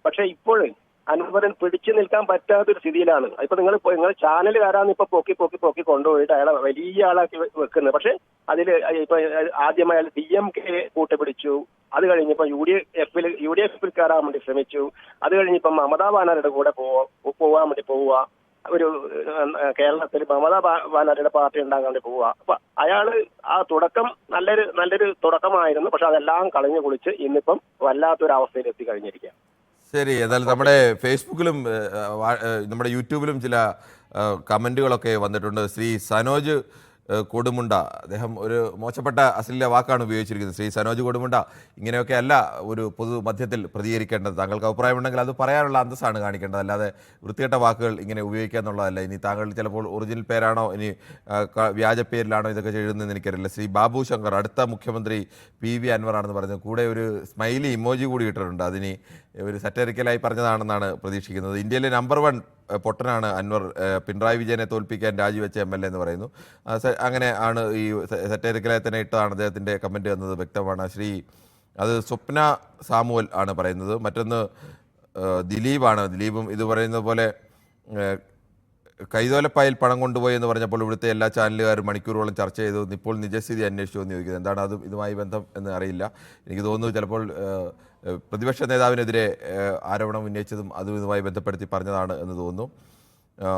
പക്ഷെ ഇപ്പോൾ അൻവറിന് പിടിച്ചു നിൽക്കാൻ പറ്റാത്തൊരു സ്ഥിതിയിലാണ്. ഇപ്പൊ നിങ്ങൾ ചാനലുകാരാന്ന് ഇപ്പൊ പൊക്കി കൊണ്ടുപോയിട്ട് അയാളെ വലിയ ആളാക്കി വെക്കുന്നത്. പക്ഷെ അതിൽ ഇപ്പൊ ആദ്യം അയാൾ DMK കൂട്ടുപിടിച്ചു. അത് കഴിഞ്ഞിപ്പോ UDF കയറാൻ വേണ്ടി ശ്രമിച്ചു. അത് കഴിഞ്ഞിപ്പം മമതാ ബാനർജിയുടെ കൂടെ പോവാൻ വേണ്ടി പോവുക. ഒരു കേരളത്തിൽ മമതാ ബാനർജിയുടെ പാർട്ടി ഉണ്ടാകാൻ വേണ്ടി പോവുക. അപ്പൊ അയാള് ആ തുടക്കം നല്ലൊരു തുടക്കമായിരുന്നു. പക്ഷെ അതെല്ലാം കളഞ്ഞു കുളിച്ച് ഇന്നിപ്പം വല്ലാത്തൊരു അവസ്ഥയിൽ എത്തിക്കഴിഞ്ഞിരിക്കുക. ശരി, ഏതായാലും നമ്മുടെ ഫേസ്ബുക്കിലും നമ്മുടെ യൂട്യൂബിലും ചില കമൻറ്റുകളൊക്കെ വന്നിട്ടുണ്ട്. ശ്രീ സനോജ് കൊടുമുണ്ട, അദ്ദേഹം ഒരു മോശപ്പെട്ട അശ്ലീല വാക്കാണ് ഉപയോഗിച്ചിരിക്കുന്നത്. ശ്രീ സനോജ് കൊടുമുണ്ട, ഇങ്ങനെയൊക്കെ അല്ല ഒരു പൊതു മധ്യത്തിൽ പ്രതികരിക്കേണ്ടത്. താങ്കൾക്ക് അഭിപ്രായമുണ്ടെങ്കിൽ അത് പറയാനുള്ള അന്തസ്സാണ് കാണിക്കേണ്ടത്, അല്ലാതെ വൃത്തികെട്ട വാക്കുകൾ ഇങ്ങനെ ഉപയോഗിക്കുക എന്നുള്ളതല്ല. ഇനി താങ്കൾ ചിലപ്പോൾ ഒറിജിനൽ പേരാണോ ഇനി വ്യാജ പേരിലാണോ ഇതൊക്കെ എഴുതുന്നതെന്ന് എനിക്കറിയില്ല. ശ്രീ ബാബു ശങ്കർ, അടുത്ത മുഖ്യമന്ത്രി PV അൻവറാണെന്ന് പറയുന്നത്. കൂടെ ഒരു സ്മൈലി ഇമോജി കൂടി ഇട്ടിട്ടുണ്ട്. അതിന് ഒരു സറ്ററിക്കലായി പറഞ്ഞതാണെന്നാണ് പ്രതീക്ഷിക്കുന്നത്. ഇന്ത്യയിലെ നമ്പർ 1 പൊട്ടനാണ് അൻവർ, പിണറായി വിജയനെ തോൽപ്പിക്കാൻ രാജിവെച്ച MLA എന്ന് പറയുന്നു. അങ്ങനെ ആണ് ഈ സറ്ററിക്കലായി തന്നെ ഇട്ടതാണ് അദ്ദേഹത്തിൻ്റെ കമൻറ്റ് എന്നത് വ്യക്തമാണ്. അത് സ്വപ്ന സാമുവൽ ആണ് പറയുന്നത്. മറ്റൊന്ന് ദിലീപാണ്. ദിലീപും ഇത് പറയുന്നത് പോലെ കൈതോലപ്പായിൽ പണം കൊണ്ടുപോയി എന്ന് പറഞ്ഞപ്പോൾ ഇവിടുത്തെ എല്ലാ ചാനലുകാരും മണിക്കൂറുകളോളം ചർച്ച ചെയ്തു. ഇപ്പോൾ നിജസ്ഥിതി അന്വേഷിച്ചു എന്ന് ചോദിക്കുന്നത്. എന്താണ് അതും ഇതുമായി ബന്ധം എന്ന് അറിയില്ല. എനിക്ക് തോന്നുന്നു ചിലപ്പോൾ പ്രതിപക്ഷ നേതാവിനെതിരെ ആരോപണം ഉന്നയിച്ചതും അതും ഇതുമായി ബന്ധപ്പെടുത്തി പറഞ്ഞതാണ് എന്ന് തോന്നുന്നു.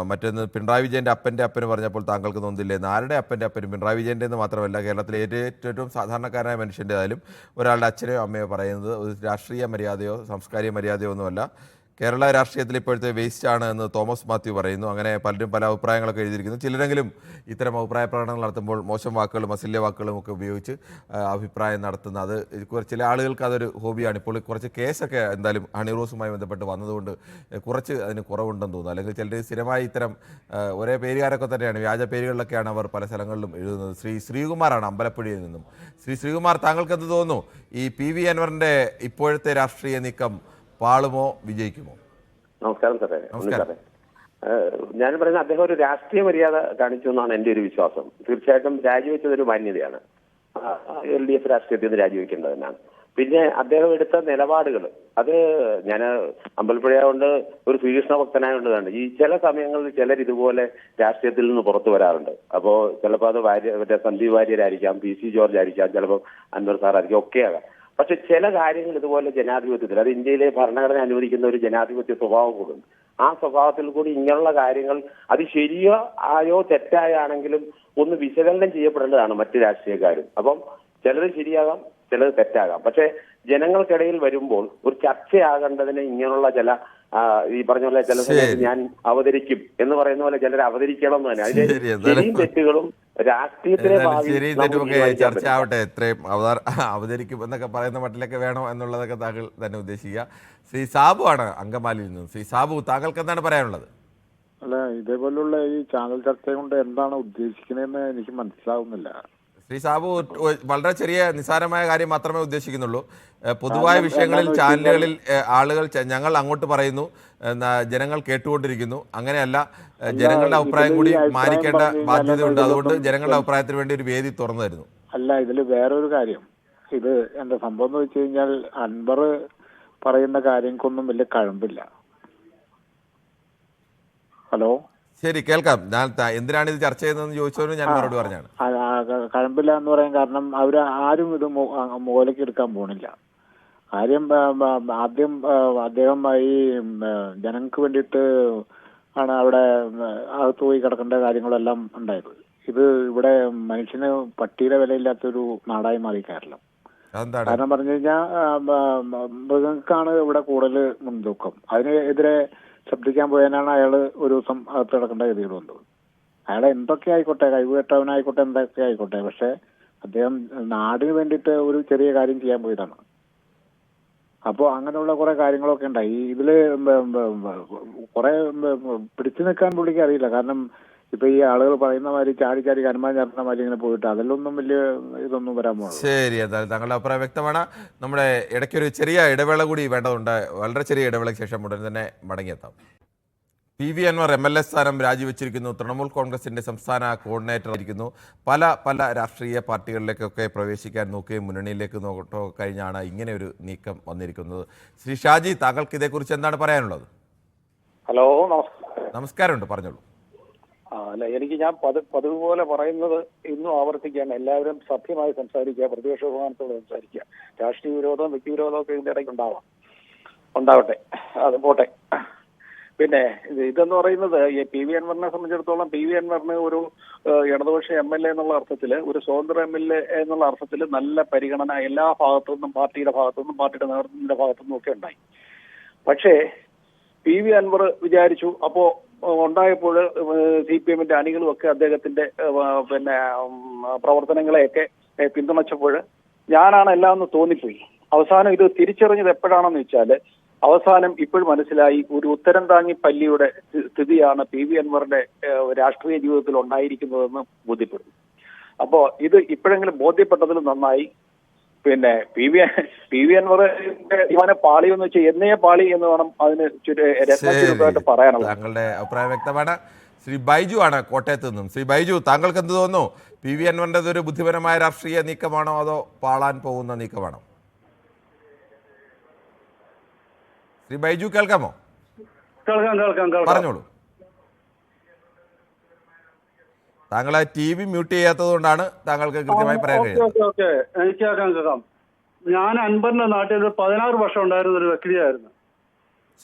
മറ്റൊന്ന് പിണറായി വിജയൻ്റെ അപ്പന് പറഞ്ഞപ്പോൾ താങ്കൾക്ക് തോന്നുന്നില്ലേ? ആരുടെ അപ്പനും പിണറായി വിജയൻ്റെ എന്ന് മാത്രമല്ല, കേരളത്തിലെ ഏറ്റവും സാധാരണക്കാരനായ മനുഷ്യൻ്റെതായാലും ഒരാളുടെ അച്ഛനെയോ അമ്മയോ പറയുന്നത് ഒരു രാഷ്ട്രീയ മര്യാദയോ സാംസ്കാരിക മര്യാദയോ ഒന്നുമല്ല. കേരള രാഷ്ട്രീയത്തിൽ ഇപ്പോഴത്തെ വേസ്റ്റ് ആണ് എന്ന് തോമസ് മാത്യു പറയുന്നു. അങ്ങനെ പലരും പല അഭിപ്രായങ്ങളൊക്കെ എഴുതിയിരിക്കുന്നു. ചിലരെങ്കിലും ഇത്തരം അഭിപ്രായ പ്രകടനങ്ങൾ നടത്തുമ്പോൾ മോശം വാക്കുകളും അശ്ലീല വാക്കുകളും ഒക്കെ ഉപയോഗിച്ച് അഭിപ്രായം നടത്തുന്ന അത് ചില ആളുകൾക്ക് അതൊരു ഹോബിയാണ്. ഇപ്പോൾ കുറച്ച് കേസൊക്കെ എന്തായാലും ഹണിറോസുമായി ബന്ധപ്പെട്ട് വന്നതുകൊണ്ട് കുറച്ച് അതിന് കുറവുണ്ടെന്ന് തോന്നുന്നു. അല്ലെങ്കിൽ ചിലർ സ്ഥിരമായി ഇത്തരം ഒരേ പേരുകാരൊക്കെ തന്നെയാണ്, വ്യാജ പേരുകളിലൊക്കെയാണ് അവർ പല സ്ഥലങ്ങളിലും എഴുതുന്നത്. ശ്രീകുമാറാണ് അമ്പലപ്പുഴയിൽ നിന്നും. ശ്രീകുമാർ, താങ്കൾക്ക് എന്ത് തോന്നുന്നു? ഈ PV അൻവറിൻ്റെ ഇപ്പോഴത്തെ രാഷ്ട്രീയ നീക്കം പാളുമോ വിജയിക്കുമോ? നമസ്കാരം സാറേ. ഞാൻ പറയുന്നത് അദ്ദേഹം ഒരു രാഷ്ട്രീയ മര്യാദ കാണിച്ചു എന്നാണ് എൻ്റെ ഒരു വിശ്വാസം. തീർച്ചയായിട്ടും രാജിവെച്ചതൊരു മാന്യതയാണ്. LDF രാഷ്ട്രീയത്തിൽ നിന്ന് രാജിവെക്കേണ്ടതെന്നാണ്. പിന്നെ അദ്ദേഹം എടുത്ത നിലപാടുകൾ അത് ഞാൻ അമ്പലപ്പുഴ കൊണ്ട് ഒരു ശ്രീകൃഷ്ണ ഭക്തനായതുകൊണ്ട് ഈ ചില സമയങ്ങളിൽ ചിലർ ഇതുപോലെ രാഷ്ട്രീയത്തിൽ നിന്ന് പുറത്തു വരാറുണ്ട്. അപ്പോൾ ചിലപ്പോൾ അത് മറ്റേ സന്ദീപ് വാര്യരായിരിക്കാം, PC ജോർജ് ആയിരിക്കാം, ചിലപ്പോൾ അൻവർ സാർ ആയിരിക്കും, ഒക്കെയാകാം. പക്ഷെ ചില കാര്യങ്ങൾ ഇതുപോലെ ജനാധിപത്യത്തിൽ, അത് ഇന്ത്യയിലെ ഭരണഘടന അനുവദിക്കുന്ന ഒരു ജനാധിപത്യ സ്വഭാവം കൂടുണ്ട്. ആ സ്വഭാവത്തിൽ കൂടി ഇങ്ങനെയുള്ള കാര്യങ്ങൾ അത് ശരിയോ ആയോ തെറ്റായാണെങ്കിലും ഒന്ന് വിശകലനം ചെയ്യപ്പെടേണ്ടതാണ് മറ്റ് രാഷ്ട്രീയക്കാരും. അപ്പം ചിലത് ശരിയാകാം, ചിലത് തെറ്റാകാം. പക്ഷെ ജനങ്ങൾക്കിടയിൽ വരുമ്പോൾ ഒരു ചർച്ചയാകേണ്ടതിന് ഇങ്ങനെയുള്ള ചില ഈ പറഞ്ഞ പോലെ ചില സമയത്ത് ഞാൻ അവതരിക്കും എന്ന് പറയുന്ന പോലെ ചിലർ അവതരിക്കണം എന്ന് തന്നെ. അതിലെ ശരിയും തെറ്റുകളും രാഷ്ട്രീയത്തിലെ ചർച്ച ആവട്ടെ, എത്രയും അവതരിക്കും എന്നൊക്കെ പറയുന്ന മട്ടിലൊക്കെ വേണോ എന്നുള്ളതൊക്കെ താങ്കൾ തന്നെ ഉദ്ദേശിക്കുക. ശ്രീ സാബു ആണ് അങ്കമാലിയിൽ നിന്നും. ശ്രീ സാബു, താങ്കൾക്ക് എന്താണ് പറയാനുള്ളത്? അല്ല, ഇതേപോലുള്ള ഈ ചാനൽ ചർച്ച കൊണ്ട് എന്താണ് ഉദ്ദേശിക്കുന്നതെന്ന് എനിക്ക് മനസ്സിലാവുന്നില്ല. ശ്രീ സാബു വളരെ ചെറിയ നിസ്സാരമായ കാര്യം മാത്രമേ ഉദ്ദേശിക്കുന്നുള്ളൂ. പൊതുവായ വിഷയങ്ങളിൽ ചാനലുകളിൽ ആളുകൾ ഞങ്ങൾ അങ്ങോട്ട് പറയുന്നു, ജനങ്ങൾ കേട്ടുകൊണ്ടിരിക്കുന്നു. അങ്ങനെയല്ല, ജനങ്ങളുടെ അഭിപ്രായം കൂടി മാനിക്കേണ്ട ബാധ്യതയുണ്ട്. അതുകൊണ്ട് ജനങ്ങളുടെ അഭിപ്രായത്തിന് വേണ്ടി ഒരു വേദി തുറന്നു തരുന്നു. അല്ല, ഇതിൽ വേറൊരു കാര്യം, ഇത് എന്താ സംഭവം എന്ന് വെച്ച് കഴിഞ്ഞാൽ അൻവർ പറയുന്ന കാര്യങ്ങൾക്കൊന്നും വലിയ കഴമ്പില്ല. ഹലോ, ശരി, കേൾക്കാം. ഞാൻ എന്തിനാണ് ഇത് ചർച്ച ചെയ്യുന്നതെന്ന് ചോദിച്ചവരും ഞാൻ മറുപടി പറഞ്ഞാണ്. കഴമ്പില്ല എന്ന് പറയാൻ കാരണം അവർ ആരും ഇത് മുകളിലേക്ക് എടുക്കാൻ പോണില്ല. കാര്യം ആദ്യം അദ്ദേഹം ഈ ജനങ്ങൾക്ക് വേണ്ടിയിട്ട് ആണ് അവിടെ അകത്ത് പോയി കിടക്കേണ്ട കാര്യങ്ങളെല്ലാം ഉണ്ടായത്. ഇത് ഇവിടെ മനുഷ്യന് പട്ടിയുടെ വിലയില്ലാത്തൊരു നാടായി മാറി കേരളം. കാരണം പറഞ്ഞു കഴിഞ്ഞാൽ മൃഗങ്ങൾക്കാണ് ഇവിടെ കൂടുതൽ മുൻതൂക്കം. അതിനെതിരെ ശബ്ദിക്കാൻ പോയതിനാണ് അയാൾ ഒരു ദിവസം അകത്ത് കിടക്കേണ്ട ഗതികൾ വന്നത്. അയാൾ എന്തൊക്കെ ആയിക്കോട്ടെ, കഴിവുകെട്ടവനായിക്കോട്ടെ, എന്തൊക്കെ ആയിക്കോട്ടെ, പക്ഷെ അദ്ദേഹം നാടിന് വേണ്ടിയിട്ട് ഒരു ചെറിയ കാര്യം ചെയ്യാൻ പോയതാണ്. അപ്പോൾ അങ്ങനെയുള്ള കുറെ കാര്യങ്ങളൊക്കെ ഉണ്ടായി. ഇതില് കുറെ പിടിച്ചു നിൽക്കാൻ പുള്ളിക്ക് അറിയില്ല. കാരണം ഇപ്പൊ ഈ ആളുകൾ പറയുന്ന മാതിരി ചാടി ചാടി കനുമാൻ ചേർന്ന മാതിരി ഇങ്ങനെ പോയിട്ട് അതിലൊന്നും വലിയ ഇതൊന്നും വരാൻ പോകുന്നു. ശരി, എന്തായാലും താങ്കളുടെ അഭിപ്രായം വ്യക്തമാണ്. നമ്മുടെ ഇടയ്ക്കൊരു ചെറിയ ഇടവേള കൂടി വേണ്ടതുണ്ട്. വളരെ ചെറിയ ഇടവേളയ്ക്ക് ശേഷം ഉടൻ തന്നെ മടങ്ങിയെത്താം. PV അൻവർ MLA സ്ഥാനം രാജിവെച്ചിരിക്കുന്നു. തൃണമൂൽ കോൺഗ്രസിന്റെ സംസ്ഥാന കോർഡിനേറ്റർ ആയിരിക്കുന്നു. പല രാഷ്ട്രീയ പാർട്ടികളിലേക്കൊക്കെ പ്രവേശിക്കാൻ നോക്കുകയും മുന്നണിയിലേക്ക് നോക്കട്ടോ കഴിഞ്ഞാണ് ഇങ്ങനെ ഒരു നീക്കം വന്നിരിക്കുന്നത്. ശ്രീ ഷാജി, താങ്കൾക്ക് ഇതേക്കുറിച്ച് എന്താണ് പറയാനുള്ളത്? ഹലോ, നമസ്കാരമുണ്ട്, പറഞ്ഞോളൂ. അല്ല, എനിക്ക് ഞാൻ പതിവ് പോലെ പറയുന്നത് ഇന്നും ആവർത്തിക്കുകയാണ്. എല്ലാവരും സത്യമായി സംസാരിക്കുക, പ്രതിപക്ഷ ബഹുമാനത്തോടെ സംസാരിക്കുക. രാഷ്ട്രീയ വിരോധവും വ്യക്തിവിരോധവും ഒക്കെ ഇതിന്റെ ഇടയ്ക്ക് ഉണ്ടാവട്ടെ, അത് പോട്ടെ. പിന്നെ ഇതെന്ന് പറയുന്നത് PV അൻവറിനെ സംബന്ധിച്ചിടത്തോളം PV അൻവറിന് ഒരു ഇടതുപക്ഷ MLA എന്നുള്ള അർത്ഥത്തിൽ, ഒരു സ്വതന്ത്ര MLA എന്നുള്ള അർത്ഥത്തിൽ നല്ല പരിഗണന എല്ലാ ഭാഗത്തു നിന്നും, പാർട്ടിയുടെ ഭാഗത്തുനിന്നും, പാർട്ടിയുടെ നേതൃത്വത്തിന്റെ ഭാഗത്തുനിന്നും ഒക്കെ ഉണ്ടായി. പക്ഷേ PV അൻവർ വിചാരിച്ചു, അപ്പോ ഉണ്ടായപ്പോൾ CPM-ന്റെ അണികളും ഒക്കെ അദ്ദേഹത്തിന്റെ പിന്നെ പ്രവർത്തനങ്ങളെയൊക്കെ പിന്തുണച്ചപ്പോൾ ഞാനാണ് എല്ലാം എന്ന് തോന്നിപ്പോയി. അവസാനം ഇത് തിരിച്ചറിഞ്ഞത് എപ്പോഴാണെന്ന് വെച്ചാൽ, അവസാനം ഇപ്പോൾ മനസ്സിലായി ഒരു ഉത്തരം താങ്ങി പല്ലിയുടെ സ്ഥിതിയാണ് PV അൻവറിന്റെ രാഷ്ട്രീയ ജീവിതത്തിൽ ഉണ്ടായിരിക്കുന്നതെന്ന് ബോധ്യപ്പെടുന്നു. അപ്പോ ഇത് ഇപ്പോഴെങ്കിലും ബോധ്യപ്പെട്ടതിൽ നന്നായി. പിന്നെ PV അൻവറിന്റെ ഇവനെ പാളി എന്ന് വെച്ചാൽ എന്നേ പാളി എന്ന് വേണം അതിന് രത്നചുരുക്കമായിട്ട് പറയാനുള്ളത്. താങ്കളുടെ അഭിപ്രായം വ്യക്തമാണ്. ശ്രീ ബൈജു ആണ് കോട്ടയത്ത് നിന്നും. ശ്രീ ബൈജു, താങ്കൾക്ക് എന്ത് തോന്നുന്നു? PV അൻവറിന്റെ ഒരു ബുദ്ധിപരമായ രാഷ്ട്രീയ നീക്കമാണോ അതോ പാളാൻ പോകുന്ന നീക്കമാണോ? ശ്രീ ബൈജു, കേൾക്കാമോ? കേൾക്കാം. പറഞ്ഞോളൂ. താങ്കളെ TV മ്യൂട്ട് ചെയ്യാത്തത് കൊണ്ടാണ് താങ്കൾക്ക് കൃത്യമായി പറയാൻ കഴിയുന്നത്. എനിക്ക് കേൾക്കാം. ഞാൻ അൻവറിന്റെ നാട്ടിൽ 16 വർഷം ഉണ്ടായിരുന്ന ഒരു വ്യക്തിയായിരുന്നു.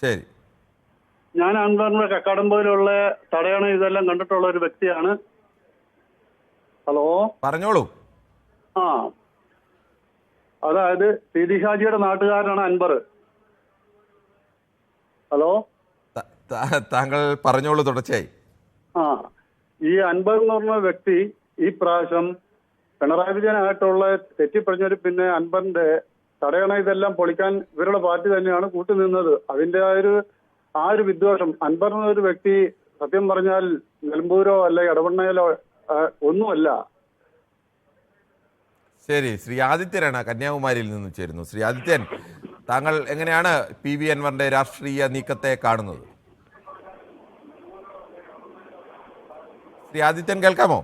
ശരി. ഞാൻ അൻവറിന്റെ കക്കാടംപൊയിലുള്ള തടയണ ഇതെല്ലാം കണ്ടിട്ടുള്ള ഒരു വ്യക്തിയാണ്. ഹലോ, പറഞ്ഞോളൂ. അതായത് CD ഷാജിയുടെ നാട്ടുകാരനാണ് അൻവർ. ഹലോ, താങ്കൾ പറഞ്ഞോളൂ തുടർച്ചയായി. ഈ അൻവർ എന്ന് പറഞ്ഞ വ്യക്തി ഈ പ്രാവശ്യം പിണറായി വിജയനായിട്ടുള്ള തെറ്റിപ്പറഞ്ഞൊരു പിന്നെ അൻവറിന്റെ തടയണ ഇതെല്ലാം പൊളിക്കാൻ ഇവരുടെ പാർട്ടി തന്നെയാണ് കൂട്ടുനിന്നത്. അതിന്റെ ആ ഒരു വിദ്വേഷം അൻവർ എന്നൊരു വ്യക്തി സത്യം പറഞ്ഞാൽ നിലമ്പൂരോ അല്ലെ ഇടവണ്ണയിലോ ഒന്നുമല്ല. ശരി, ശ്രീ ആദിത്യനാണ് കന്യാകുമാരിയിൽ നിന്ന് ചേരുന്നു. ശ്രീ ആദിത്യൻ, താങ്കൾ എങ്ങനെയാണ് PV അൻവറിന്റെ രാഷ്ട്രീയ നീക്കത്തെ കാണുന്നത്? ശ്രീ ആദിത്യൻ, കേൾക്കാമോ?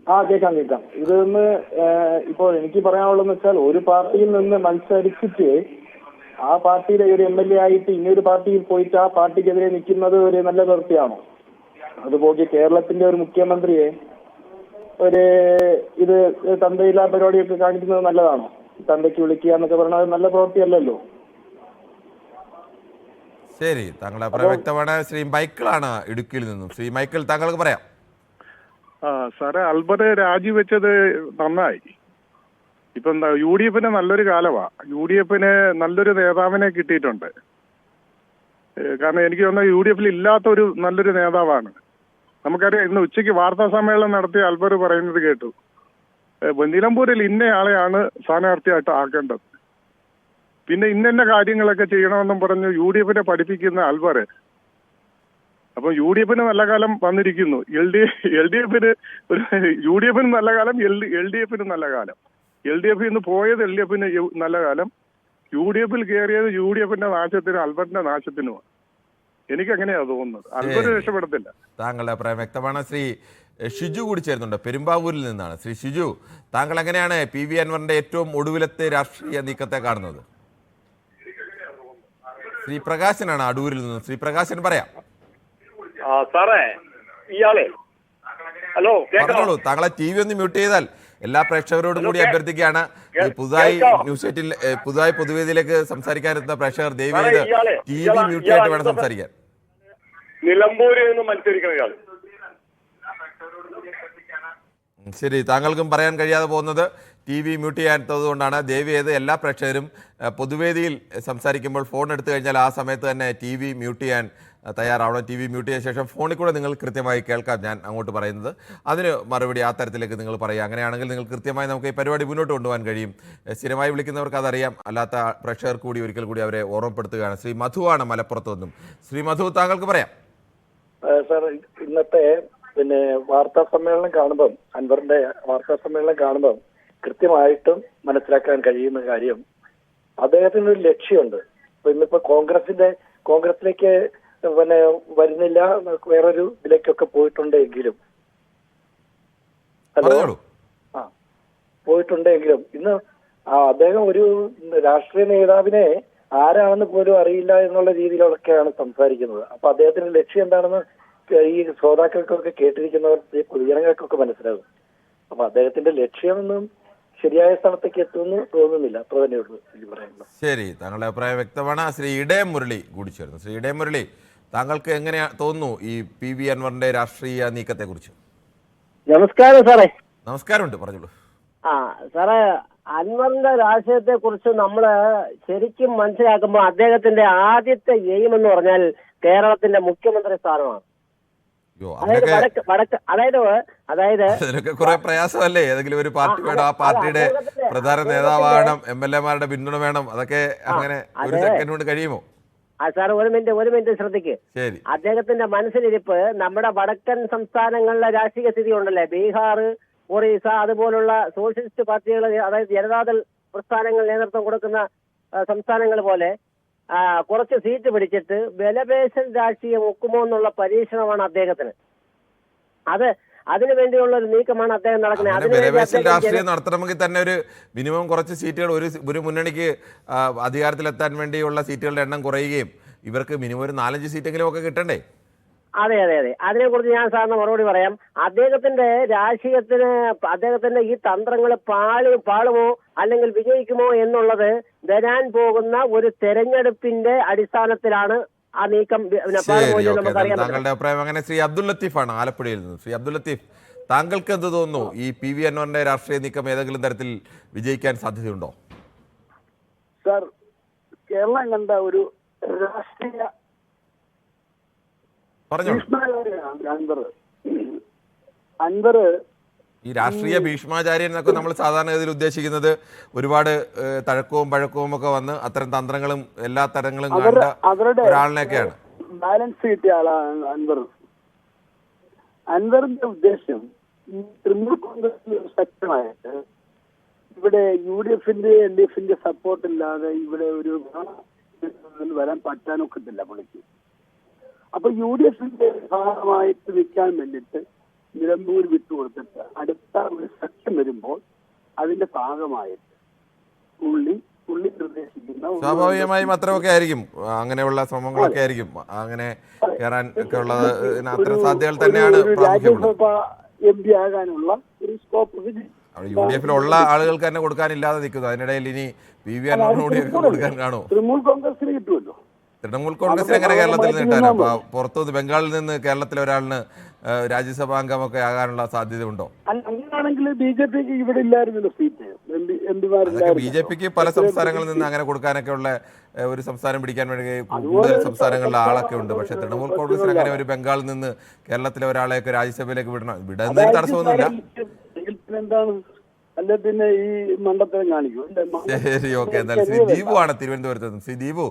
കേൾക്കാം. ഇതൊന്ന് ഇപ്പോൾ എനിക്ക് പറയാനുള്ളതെന്ന് വെച്ചാൽ ഒരു പാർട്ടിയിൽ നിന്ന് മത്സരിച്ചിട്ട് ആ പാർട്ടിയിലെ ഒരു MLA ആയിട്ട് ഇനിയൊരു പാർട്ടിയിൽ പോയിട്ട് ആ പാർട്ടിക്കെതിരെ നിൽക്കുന്നത് ഒരു നല്ല പ്രവൃത്തിയാണോ? അതുപോലെ കേരളത്തിന്റെ ഒരു മുഖ്യമന്ത്രിയെ ഒരു ഇത് തന്തയില്ലാ പരിപാടിയൊക്കെ കാണിക്കുന്നത് നല്ലതാണോ? തന്തയ്ക്ക് വിളിക്കുക എന്നൊക്കെ പറയുന്നത് നല്ല പ്രവൃത്തിയല്ലല്ലോ. ശരി, താങ്കളുടെ അഭിപ്രായം വ്യക്തമാണ്. ശ്രീ മൈക്കിളാണ് ഇടുക്കിയിൽ നിന്നും. ശ്രീ മൈക്കിൾ, താങ്കൾക്ക് പറയാം. സാറേ, അൽബർട്ട് രാജിവെച്ചത് നന്നായി. ഇപ്പൊ എന്താ, UDF നല്ലൊരു കാലമാ. UDF നല്ലൊരു നേതാവിനെ കിട്ടിയിട്ടുണ്ട്. കാരണം എനിക്ക് തോന്നുന്നത് UDF ഇല്ലാത്തൊരു നല്ലൊരു നേതാവാണ്. നമുക്കറിയാം, ഇന്ന് ഉച്ചയ്ക്ക് വാർത്താ സമ്മേളനം നടത്തി അൽബർട്ട് പറയുന്നത് കേട്ടു, നിലമ്പൂരിൽ ഇന്നയാളെയാണ് സ്ഥാനാർത്ഥിയായിട്ട് ആക്കേണ്ടത്, പിന്നെ ഇന്ന കാര്യങ്ങളൊക്കെ ചെയ്യണമെന്നും പറഞ്ഞു UDF പഠിപ്പിക്കുന്ന അൽബർട്ട്. അപ്പൊ UDF നല്ല കാലം വന്നിരിക്കുന്നു. LDF UDF നല്ല കാലം, LDF നല്ല കാലം. LDF പോയത് LDF നല്ല കാലം. UDF കയറിയത് UDF നാശത്തിനും അൽബർട്ടിന്റെ നാശത്തിനുമാണ്. എനിക്ക് അങ്ങനെയാ തോന്നുന്നത്. അൽബർട്ട് രക്ഷപ്പെടത്തില്ല. താങ്കളുടെ അഭിപ്രായം വ്യക്തമാണ്. ശ്രീ ഷിജു കൂടി ചേരുന്നുണ്ട്, പെരുമ്പാവൂരിൽ നിന്നാണ്. ശ്രീ ഷിജു, താങ്കൾ എങ്ങനെയാണ് PV അൻവറിന്റെ ഏറ്റവും ഒടുവിലത്തെ രാഷ്ട്രീയ നീക്കത്തെ കാണുന്നത്? ശ്രീ പ്രകാശനാണ് അടൂരിൽ നിന്ന്. ശ്രീ പ്രകാശൻ, പറയാം. സാറേ, ഇയാളെ ഹലോ പറഞ്ഞോളൂ. താങ്കളെ TV ഒന്ന് മ്യൂട്ട് ചെയ്താൽ എല്ലാ പ്രേക്ഷകരോടും കൂടി അഭ്യർത്ഥിക്കുകയാണ്. പുതുതായി ന്യൂസ് 8 പുതുതായി പൊതുവേദിയിലേക്ക് സംസാരിക്കാനെത്തുന്ന പ്രേക്ഷകർ ദയവ് ചെയ്ത് TV മ്യൂട്ട് ചെയ്തിട്ട് വേണം സംസാരിക്കാൻ. നിലമ്പൂരിൽ നിന്ന് മത്സരിക്കുന്ന ഇയാൾ. ശരി, താങ്കൾക്കും പറയാൻ കഴിയാതെ പോകുന്നത് TV മ്യൂട്ട് ചെയ്യാത്തത് കൊണ്ടാണ്. ദയവ് ചെയ്ത് എല്ലാ പ്രേക്ഷകരും പൊതുവേദിയിൽ സംസാരിക്കുമ്പോൾ ഫോൺ എടുത്തു കഴിഞ്ഞാൽ ആ സമയത്ത് തന്നെ TV മ്യൂട്ട് ചെയ്യാൻ തയ്യാറാവണം. TV മ്യൂട്ട് ചെയ്ത ശേഷം ഫോണിൽ കൂടെ നിങ്ങൾ കൃത്യമായി കേൾക്കാം ഞാൻ അങ്ങോട്ട് പറയുന്നത്. അതിന് മറുപടി ആ തരത്തിലേക്ക് നിങ്ങൾ പറയുക. അങ്ങനെയാണെങ്കിൽ നിങ്ങൾ കൃത്യമായി നമുക്ക് ഈ പരിപാടി മുന്നോട്ട് കൊണ്ടുപോകാൻ കഴിയും. സ്ഥിരമായി വിളിക്കുന്നവർക്ക് അതറിയാം, അല്ലാത്ത പ്രേക്ഷകർ കൂടി ഒരിക്കൽ കൂടി അവരെ ഓർമ്മപ്പെടുത്തുകയാണ്. ശ്രീ മധുവാണ് മലപ്പുറത്ത് നിന്നും. ശ്രീ മധു, താങ്കൾക്ക് പറയാം. സാർ, ഇന്നത്തെ വാർത്താ സമ്മേളനം കാണുമ്പം, അൻവറിന്റെ വാർത്താ സമ്മേളനം കാണുമ്പം കൃത്യമായിട്ടും മനസ്സിലാക്കാൻ കഴിയുന്ന കാര്യം, അദ്ദേഹത്തിന് ഒരു ലക്ഷ്യമുണ്ട്. ഇന്നിപ്പോ കോൺഗ്രസിലേക്ക് വരുന്നില്ല, വേറൊരു ഇതിലേക്കൊക്കെ പോയിട്ടുണ്ടെങ്കിലും പോയിട്ടുണ്ടെങ്കിലും ഇന്ന് അദ്ദേഹം ഒരു രാഷ്ട്രീയ നേതാവിനെ ആരാണെന്ന് പോലും അറിയില്ല എന്നുള്ള രീതിയിലൊക്കെയാണ് സംസാരിക്കുന്നത്. അപ്പൊ അദ്ദേഹത്തിന്റെ ലക്ഷ്യം എന്താണെന്ന് ഈ ശ്രോതാക്കൾക്കൊക്കെ കേട്ടിരിക്കുന്നവർ, പൊതുജനങ്ങൾക്കൊക്കെ മനസ്സിലാകും. അപ്പൊ അദ്ദേഹത്തിന്റെ ലക്ഷ്യമൊന്നും ശരിയായ സ്ഥലത്തേക്ക് എത്തുമെന്ന് തോന്നുന്നില്ല. അത്ര തന്നെയുള്ളൂ എനിക്ക് പറയാനുള്ളത്. ശരി, താങ്കളുടെ അഭിപ്രായം വ്യക്തമാണ്. ശ്രീ ഇടയം മുരളി കൂടി ചേർന്നു. ശ്രീ ഇടയം മുരളി, താങ്കൾക്ക് എങ്ങനെയാ തോന്നുന്നു ഈ PV അൻവറിന്റെ രാഷ്ട്രീയ നീക്കത്തെ കുറിച്ച്? നമസ്കാരം സാറേ. നമസ്കാരമുണ്ട്, പറഞ്ഞോളൂ. സാറേ, അൻവറിന്റെ രാഷ്ട്രീയത്തെ കുറിച്ച് നമ്മള് ശരിക്കും മനസ്സിലാക്കുമ്പോൾ അദ്ദേഹത്തിന്റെ ആദ്യത്തെ എയിം എന്ന് പറഞ്ഞാൽ കേരളത്തിന്റെ മുഖ്യമന്ത്രി സ്ഥാനമാണ്. അതൊക്കെ കുറെ പ്രയാസമല്ലേ? ഏതെങ്കിലും ഒരു പാർട്ടി വേണം, ആ പാർട്ടിയുടെ പ്രധാന നേതാവാകണം, MLA-മാരുടെ പിന്തുണ വേണം. അതൊക്കെ അങ്ങനെ ഒരു സെക്കൻഡ് കൊണ്ട് കഴിയുമോ? സാർ, ഒരു മിനിറ്റ് ശ്രദ്ധിക്ക്. അദ്ദേഹത്തിന്റെ മനസ്സിലിരിപ്പ് നമ്മുടെ വടക്കൻ സംസ്ഥാനങ്ങളിലെ രാഷ്ട്രീയ സ്ഥിതി ഉണ്ടല്ലേ, ബീഹാർ, ഒറീസ, അതുപോലുള്ള സോഷ്യലിസ്റ്റ് പാർട്ടികൾ, അതായത് ജനതാദൾ പ്രസ്ഥാനങ്ങൾ നേതൃത്വം കൊടുക്കുന്ന സംസ്ഥാനങ്ങൾ പോലെ കുറച്ച് സീറ്റ് പിടിച്ചിട്ട് ബലപേശൽ രാഷ്ട്രീയം ഒക്കുമോ എന്നുള്ള പരീക്ഷണമാണ് അദ്ദേഹത്തിന്. അതിനുവേണ്ടിയുള്ള ഒരു നീക്കമാണ് അദ്ദേഹം നടക്കുന്നത്. രാഷ്ട്രീയം നടത്തണമെങ്കിൽ തന്നെ ഒരു മിനിമം കുറച്ച് സീറ്റുകൾ ഒരു മുന്നണിക്ക് അധികാരത്തിലെത്താൻ വേണ്ടിയുള്ള സീറ്റുകളുടെ എണ്ണം കുറയുകയും ഇവർക്ക് മിനിമം ഒരു 4-5 സീറ്റെങ്കിലും ഒക്കെ കിട്ടണ്ടേ? അതെ. അതിനെക്കുറിച്ച് ഞാൻ സാറിന് മറുപടി പറയാം. അദ്ദേഹത്തിന്റെ രാഷ്ട്രീയത്തിന്, അദ്ദേഹത്തിന്റെ ഈ തന്ത്രങ്ങൾ പാളുമോ അല്ലെങ്കിൽ വിജയിക്കുമോ എന്നുള്ളത് വരാൻ പോകുന്ന ഒരു തെരഞ്ഞെടുപ്പിന്റെ അടിസ്ഥാനത്തിലാണ് ആ നീക്കം. താങ്കളുടെ അഭിപ്രായം അങ്ങനെ. ശ്രീ അബ്ദുൽ ലത്തീഫാണ് ആലപ്പുഴയിൽ നിന്ന്. ശ്രീ അബ്ദുൽ ലത്തീഫ്, താങ്കൾക്ക് എന്ത് തോന്നുന്നു? ഈ PV അൻവറിന്റെ രാഷ്ട്രീയ നീക്കം ഏതെങ്കിലും തരത്തിൽ വിജയിക്കാൻ സാധ്യതയുണ്ടോ? സാർ, കേരളം കണ്ട ഒരു രാഷ്ട്രീയ അൻവർ ഈ രാഷ്ട്രീയ ഭീഷ്മാചാര്യൻ എന്നൊക്കെ നമ്മൾ സാധാരണഗതിയിൽ ഉദ്ദേശിക്കുന്നത് ഒരുപാട് തഴക്കവും പഴക്കവും ഒക്കെ വന്ന് അത്തരം തന്ത്രങ്ങളും എല്ലാ തരങ്ങളും കണ്ട ഒരാളിനെയൊക്കെയാണ്. ബാലൻസ് കിട്ടിയ ആളാണ് അൻവർ. അൻവറിന്റെ ഉദ്ദേശം ഈ തൃണമൂൽ കോൺഗ്രസ് ശക്തമായിട്ട് ഇവിടെ UDF LDF സപ്പോർട്ട് ഇല്ലാതെ ഇവിടെ ഒരു വരാൻ പറ്റാനൊക്കത്തില്ല പുള്ളിക്ക്. അപ്പൊ UDF ഭാഗമായിട്ട് നിൽക്കാൻ വേണ്ടിയിട്ട് നിലമ്പൂർ വിട്ടുകൊടുത്തിട്ട് അടുത്ത ഒരു സെക്ഷൻ വരുമ്പോൾ അതിന്റെ ഭാഗമായിട്ട് പുള്ളി നിർദ്ദേശിക്കുന്ന സ്വാഭാവികമായും അത്രയൊക്കെ ആയിരിക്കും, അങ്ങനെയുള്ള ശ്രമങ്ങളൊക്കെ ആയിരിക്കും, അങ്ങനെ കയറാൻ ഒക്കെ ഉള്ളത് അത്തരം സാധ്യതകൾ തന്നെയാണ്. രാജ്യസഭ MP ആകാനുള്ള ഒരു സ്കോപ്പ് UDF-ലുള്ള ആളുകൾക്ക് തന്നെ കൊടുക്കാനില്ലാതെ നിൽക്കുന്നു. അതിനിടയിൽ ഇനി PV അൻവറിനോട് കൊടുക്കാൻ കാണുമോ? തൃണമൂൽ കോൺഗ്രസിന് കിട്ടുമല്ലോ. തൃണമൂൽ കോൺഗ്രസിന് എങ്ങനെ കേരളത്തിൽ കിട്ടാനോ? പുറത്തുനിന്ന് ബംഗാളിൽ നിന്ന് കേരളത്തിലെ ഒരാളിന് രാജ്യസഭാംഗമൊക്കെ ആകാനുള്ള സാധ്യത ഉണ്ടോ? അങ്ങനെയാണെങ്കിൽ BJPക്ക് ഇവിടെ ഇല്ലായിരുന്നല്ലോ സീറ്റ്, BJPക്ക് പല സംസ്ഥാനങ്ങളിൽ നിന്ന് അങ്ങനെ കൊടുക്കാനൊക്കെ ഉള്ള ഒരു സംസ്ഥാനം പിടിക്കാൻ വേണ്ടി കൂടുതൽ സംസ്ഥാനങ്ങളിലെ ആളൊക്കെ ഉണ്ട്. പക്ഷെ തൃണമൂൽ കോൺഗ്രസിന് അങ്ങനെ ഒരു ബംഗാളിൽ നിന്ന് കേരളത്തിലെ ഒരാളെയൊക്കെ രാജ്യസഭയിലേക്ക് വിടുന്നതിന് തടസ്സമൊന്നുമില്ല. എന്താണ് അല്ലെ പിന്നെ ഈ മണ്ഡലം കാണിക്കും. ശരി, ഓക്കെ. എന്തായാലും ശ്രീ ദീപു ആണ് തിരുവനന്തപുരത്ത് നിന്ന്. ശ്രീ ദീപു,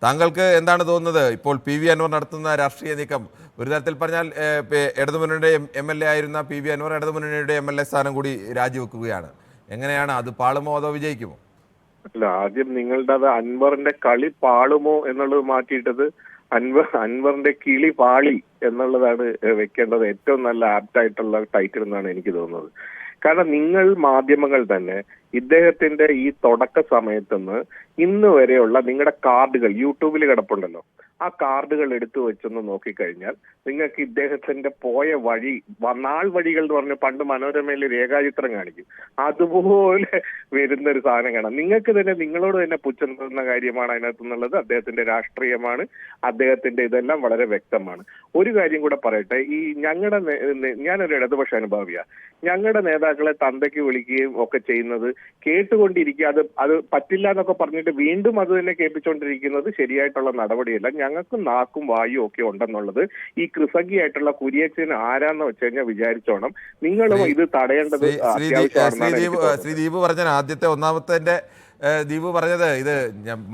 താങ്കൾക്ക് എന്താണ് തോന്നുന്നത്? ഇപ്പോൾ PV അൻവർ നടത്തുന്ന രാഷ്ട്രീയ നീക്കം ഒരു തരത്തിൽ പറഞ്ഞാൽ ഇടതുമുന്നണിയുടെ MLA ആയിരുന്ന PV അൻവർ ഇടതുമുന്നണിയുടെ MLA സ്ഥാനം കൂടി രാജിവെക്കുകയാണ്. എങ്ങനെയാണ് അത്? പാളുമോ അതോ വിജയിക്കുമോ? അല്ല, ആദ്യം നിങ്ങളുടെ അത് അൻവറിന്റെ കളി പാളുമോ എന്നുള്ളത് മാറ്റിയിട്ടത് അൻവറിന്റെ കിളി പാളി എന്നുള്ളതാണ് വെക്കേണ്ടത്. ഏറ്റവും നല്ല ആപ്റ്റായിട്ടുള്ള ടൈറ്റിൽ എന്നാണ് എനിക്ക് തോന്നുന്നത്. കാരണം നിങ്ങൾ മാധ്യമങ്ങൾ തന്നെ ഇദ്ദേഹത്തിന്റെ ഈ തുടക്ക സമയത്തുനിന്ന് ഇന്ന് വരെയുള്ള നിങ്ങളുടെ കാർഡുകൾ യൂട്യൂബിൽ കിടപ്പുണ്ടല്ലോ, ആ കാർഡുകൾ എടുത്തു വെച്ചൊന്ന് നോക്കിക്കഴിഞ്ഞാൽ നിങ്ങൾക്ക് ഇദ്ദേഹത്തിന്റെ പോയ വഴി, നാൾ വഴികൾ എന്ന് പറഞ്ഞ പണ്ട് മനോരമയിൽ രേഖാചിത്രം കാണിക്കും, അതുപോലെ വരുന്ന ഒരു സാധനം കാണാം. നിങ്ങൾക്ക് തന്നെ നിങ്ങളോട് തന്നെ പുച്ഛം തോന്നുന്ന കാര്യമാണ് അതിനകത്തുനിന്നുള്ളത്. അദ്ദേഹത്തിന്റെ രാഷ്ട്രീയമാണ്, അദ്ദേഹത്തിന്റെ ഇതെല്ലാം വളരെ വ്യക്തമാണ്. ഒരു കാര്യം കൂടെ പറയട്ടെ, ഈ ഞാനൊരു ഇടതുപക്ഷ അനുഭാവിയാണ്. ഞങ്ങളുടെ നേതാക്കളെ തന്തയ്ക്ക് വിളിക്കുകയും ഒക്കെ ചെയ്യുന്നത് കേട്ടുകൊണ്ടിരിക്കുക, അത് പറ്റില്ല എന്നൊക്കെ പറഞ്ഞിട്ട് വീണ്ടും അത് തന്നെ കേൾപ്പിച്ചുകൊണ്ടിരിക്കുന്നത് ശരിയായിട്ടുള്ള നടപടിയല്ല. ഞങ്ങൾക്ക് നാക്കും വായും ഒക്കെ ഉണ്ടെന്നുള്ളത് ഈ കൃസംഗിയായിട്ടുള്ള കുര്യച്ചന് ആരാന്ന് വെച്ച് കഴിഞ്ഞാൽ വിചാരിച്ചോണം. നിങ്ങളും ഇത് തടയേണ്ടത് അത്യാവശ്യമാണ്. ശ്രീ ദീപു പറഞ്ഞ ആദ്യത്തെ ഒന്നാമത്തെ ദീപു പറഞ്ഞത് ഇത്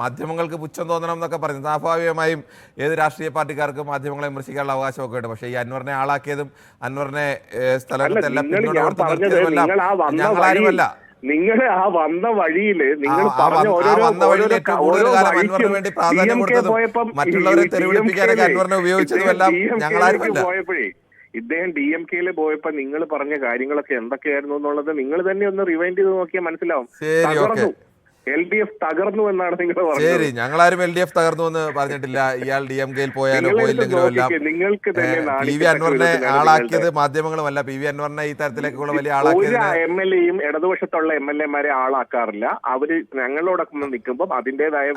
മാധ്യമങ്ങൾക്ക് പുച്ഛം തോന്നണം എന്നൊക്കെ പറഞ്ഞു. സ്വാഭാവികമായും ഏത് രാഷ്ട്രീയ പാർട്ടിക്കാർക്കും മാധ്യമങ്ങളെ വിമർശിക്കാനുള്ള അവകാശമൊക്കെ ഉണ്ട്. പക്ഷേ ഈ അൻവറിനെ ആളാക്കിയതും അൻവറിനെ സ്ഥലത്തെല്ലാം ഞങ്ങളാരുമല്ല. നിങ്ങൾ ആ വന്ന വഴിയില് നിങ്ങൾ മറ്റുള്ളവരെ തെരുവിളിപ്പിക്കാനൊക്കെ അൻവറിനെ ഉപയോഗിച്ചതുമെല്ലാം ഞങ്ങളാരുമല്ല. പോയപ്പോഴേ ഇദ്ദേഹം DMK-യിൽ പോയപ്പോ നിങ്ങൾ പറഞ്ഞ കാര്യങ്ങളൊക്കെ എന്തൊക്കെയായിരുന്നു എന്നുള്ളത് നിങ്ങൾ തന്നെ ഒന്ന് റിവൈൻഡ് ചെയ്ത് നോക്കിയാൽ മനസ്സിലാവും. LDF തകർന്നു എന്നാണ് നിങ്ങൾ പറഞ്ഞത്. ശരി, ഞങ്ങളാരും LDF തകർന്നു എന്ന് പറഞ്ഞിട്ടില്ല. ഇയാൾ DMK-യിൽ പോയാലോ പോയില്ലെങ്കിലോ എല്ലാം PV അൻവറിനെ ആളാക്കിയത് മാധ്യമങ്ങളുമല്ല. PV അൻവറിനെ ഈ തരത്തിലേക്കുള്ള വലിയ ആളാക്കിയത് MLA-യും ഇടതുപക്ഷത്തുള്ള MLA-മാരെ ആളാക്കാറില്ല. അവര് ഞങ്ങളോടൊപ്പം നിൽക്കുമ്പോൾ അതിന്റേതായ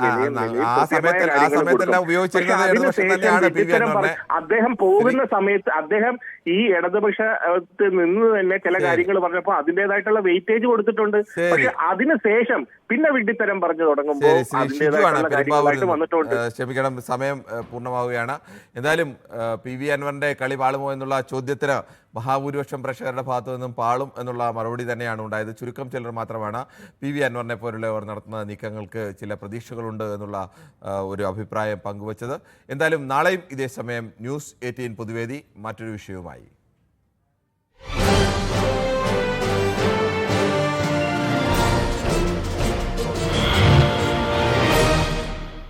ആ സമയത്തെല്ലാം ഉപയോഗിച്ചിരുന്നത് ഇടതുപക്ഷം തന്നെയാണ്. PV അൻവറിനെ അദ്ദേഹം പോകുന്ന സമയത്ത് അദ്ദേഹം ഈ ഇടതുപക്ഷത്ത് നിന്ന് തന്നെ ചില കാര്യങ്ങൾ പറഞ്ഞപ്പോൾ അതിന്റേതായിട്ടുള്ള വെയിറ്റേജ് കൊടുത്തിട്ടുണ്ട്. പക്ഷെ അതിനുശേഷം പിന്നെ വിഡ്ഢിത്തരം പറഞ്ഞു തുടങ്ങുമ്പോൾ ക്ഷമിക്കണം, സമയം പൂർണ്ണമാവുകയാണ്. എന്തായാലും PV അൻവറിന്റെ കളി പാളുമോ എന്നുള്ള ചോദ്യത്തിന് മഹാഭൂരിപക്ഷം പ്രേക്ഷകരുടെ ഭാഗത്തു നിന്നും പാളും എന്നുള്ള മറുപടി തന്നെയാണ് ഉണ്ടായത്. ചുരുക്കം ചിലർ മാത്രമാണ് PV അൻവറിനെ പോലുള്ളവർ നടത്തുന്ന നീക്കങ്ങൾക്ക് ചില പ്രതീക്ഷകളുണ്ട് എന്നുള്ള ഒരു അഭിപ്രായം പങ്കുവച്ചത്. എന്തായാലും നാളെയും ഇതേ സമയം News 18 പൊതുവേദി മറ്റൊരു വിഷയവുമായി.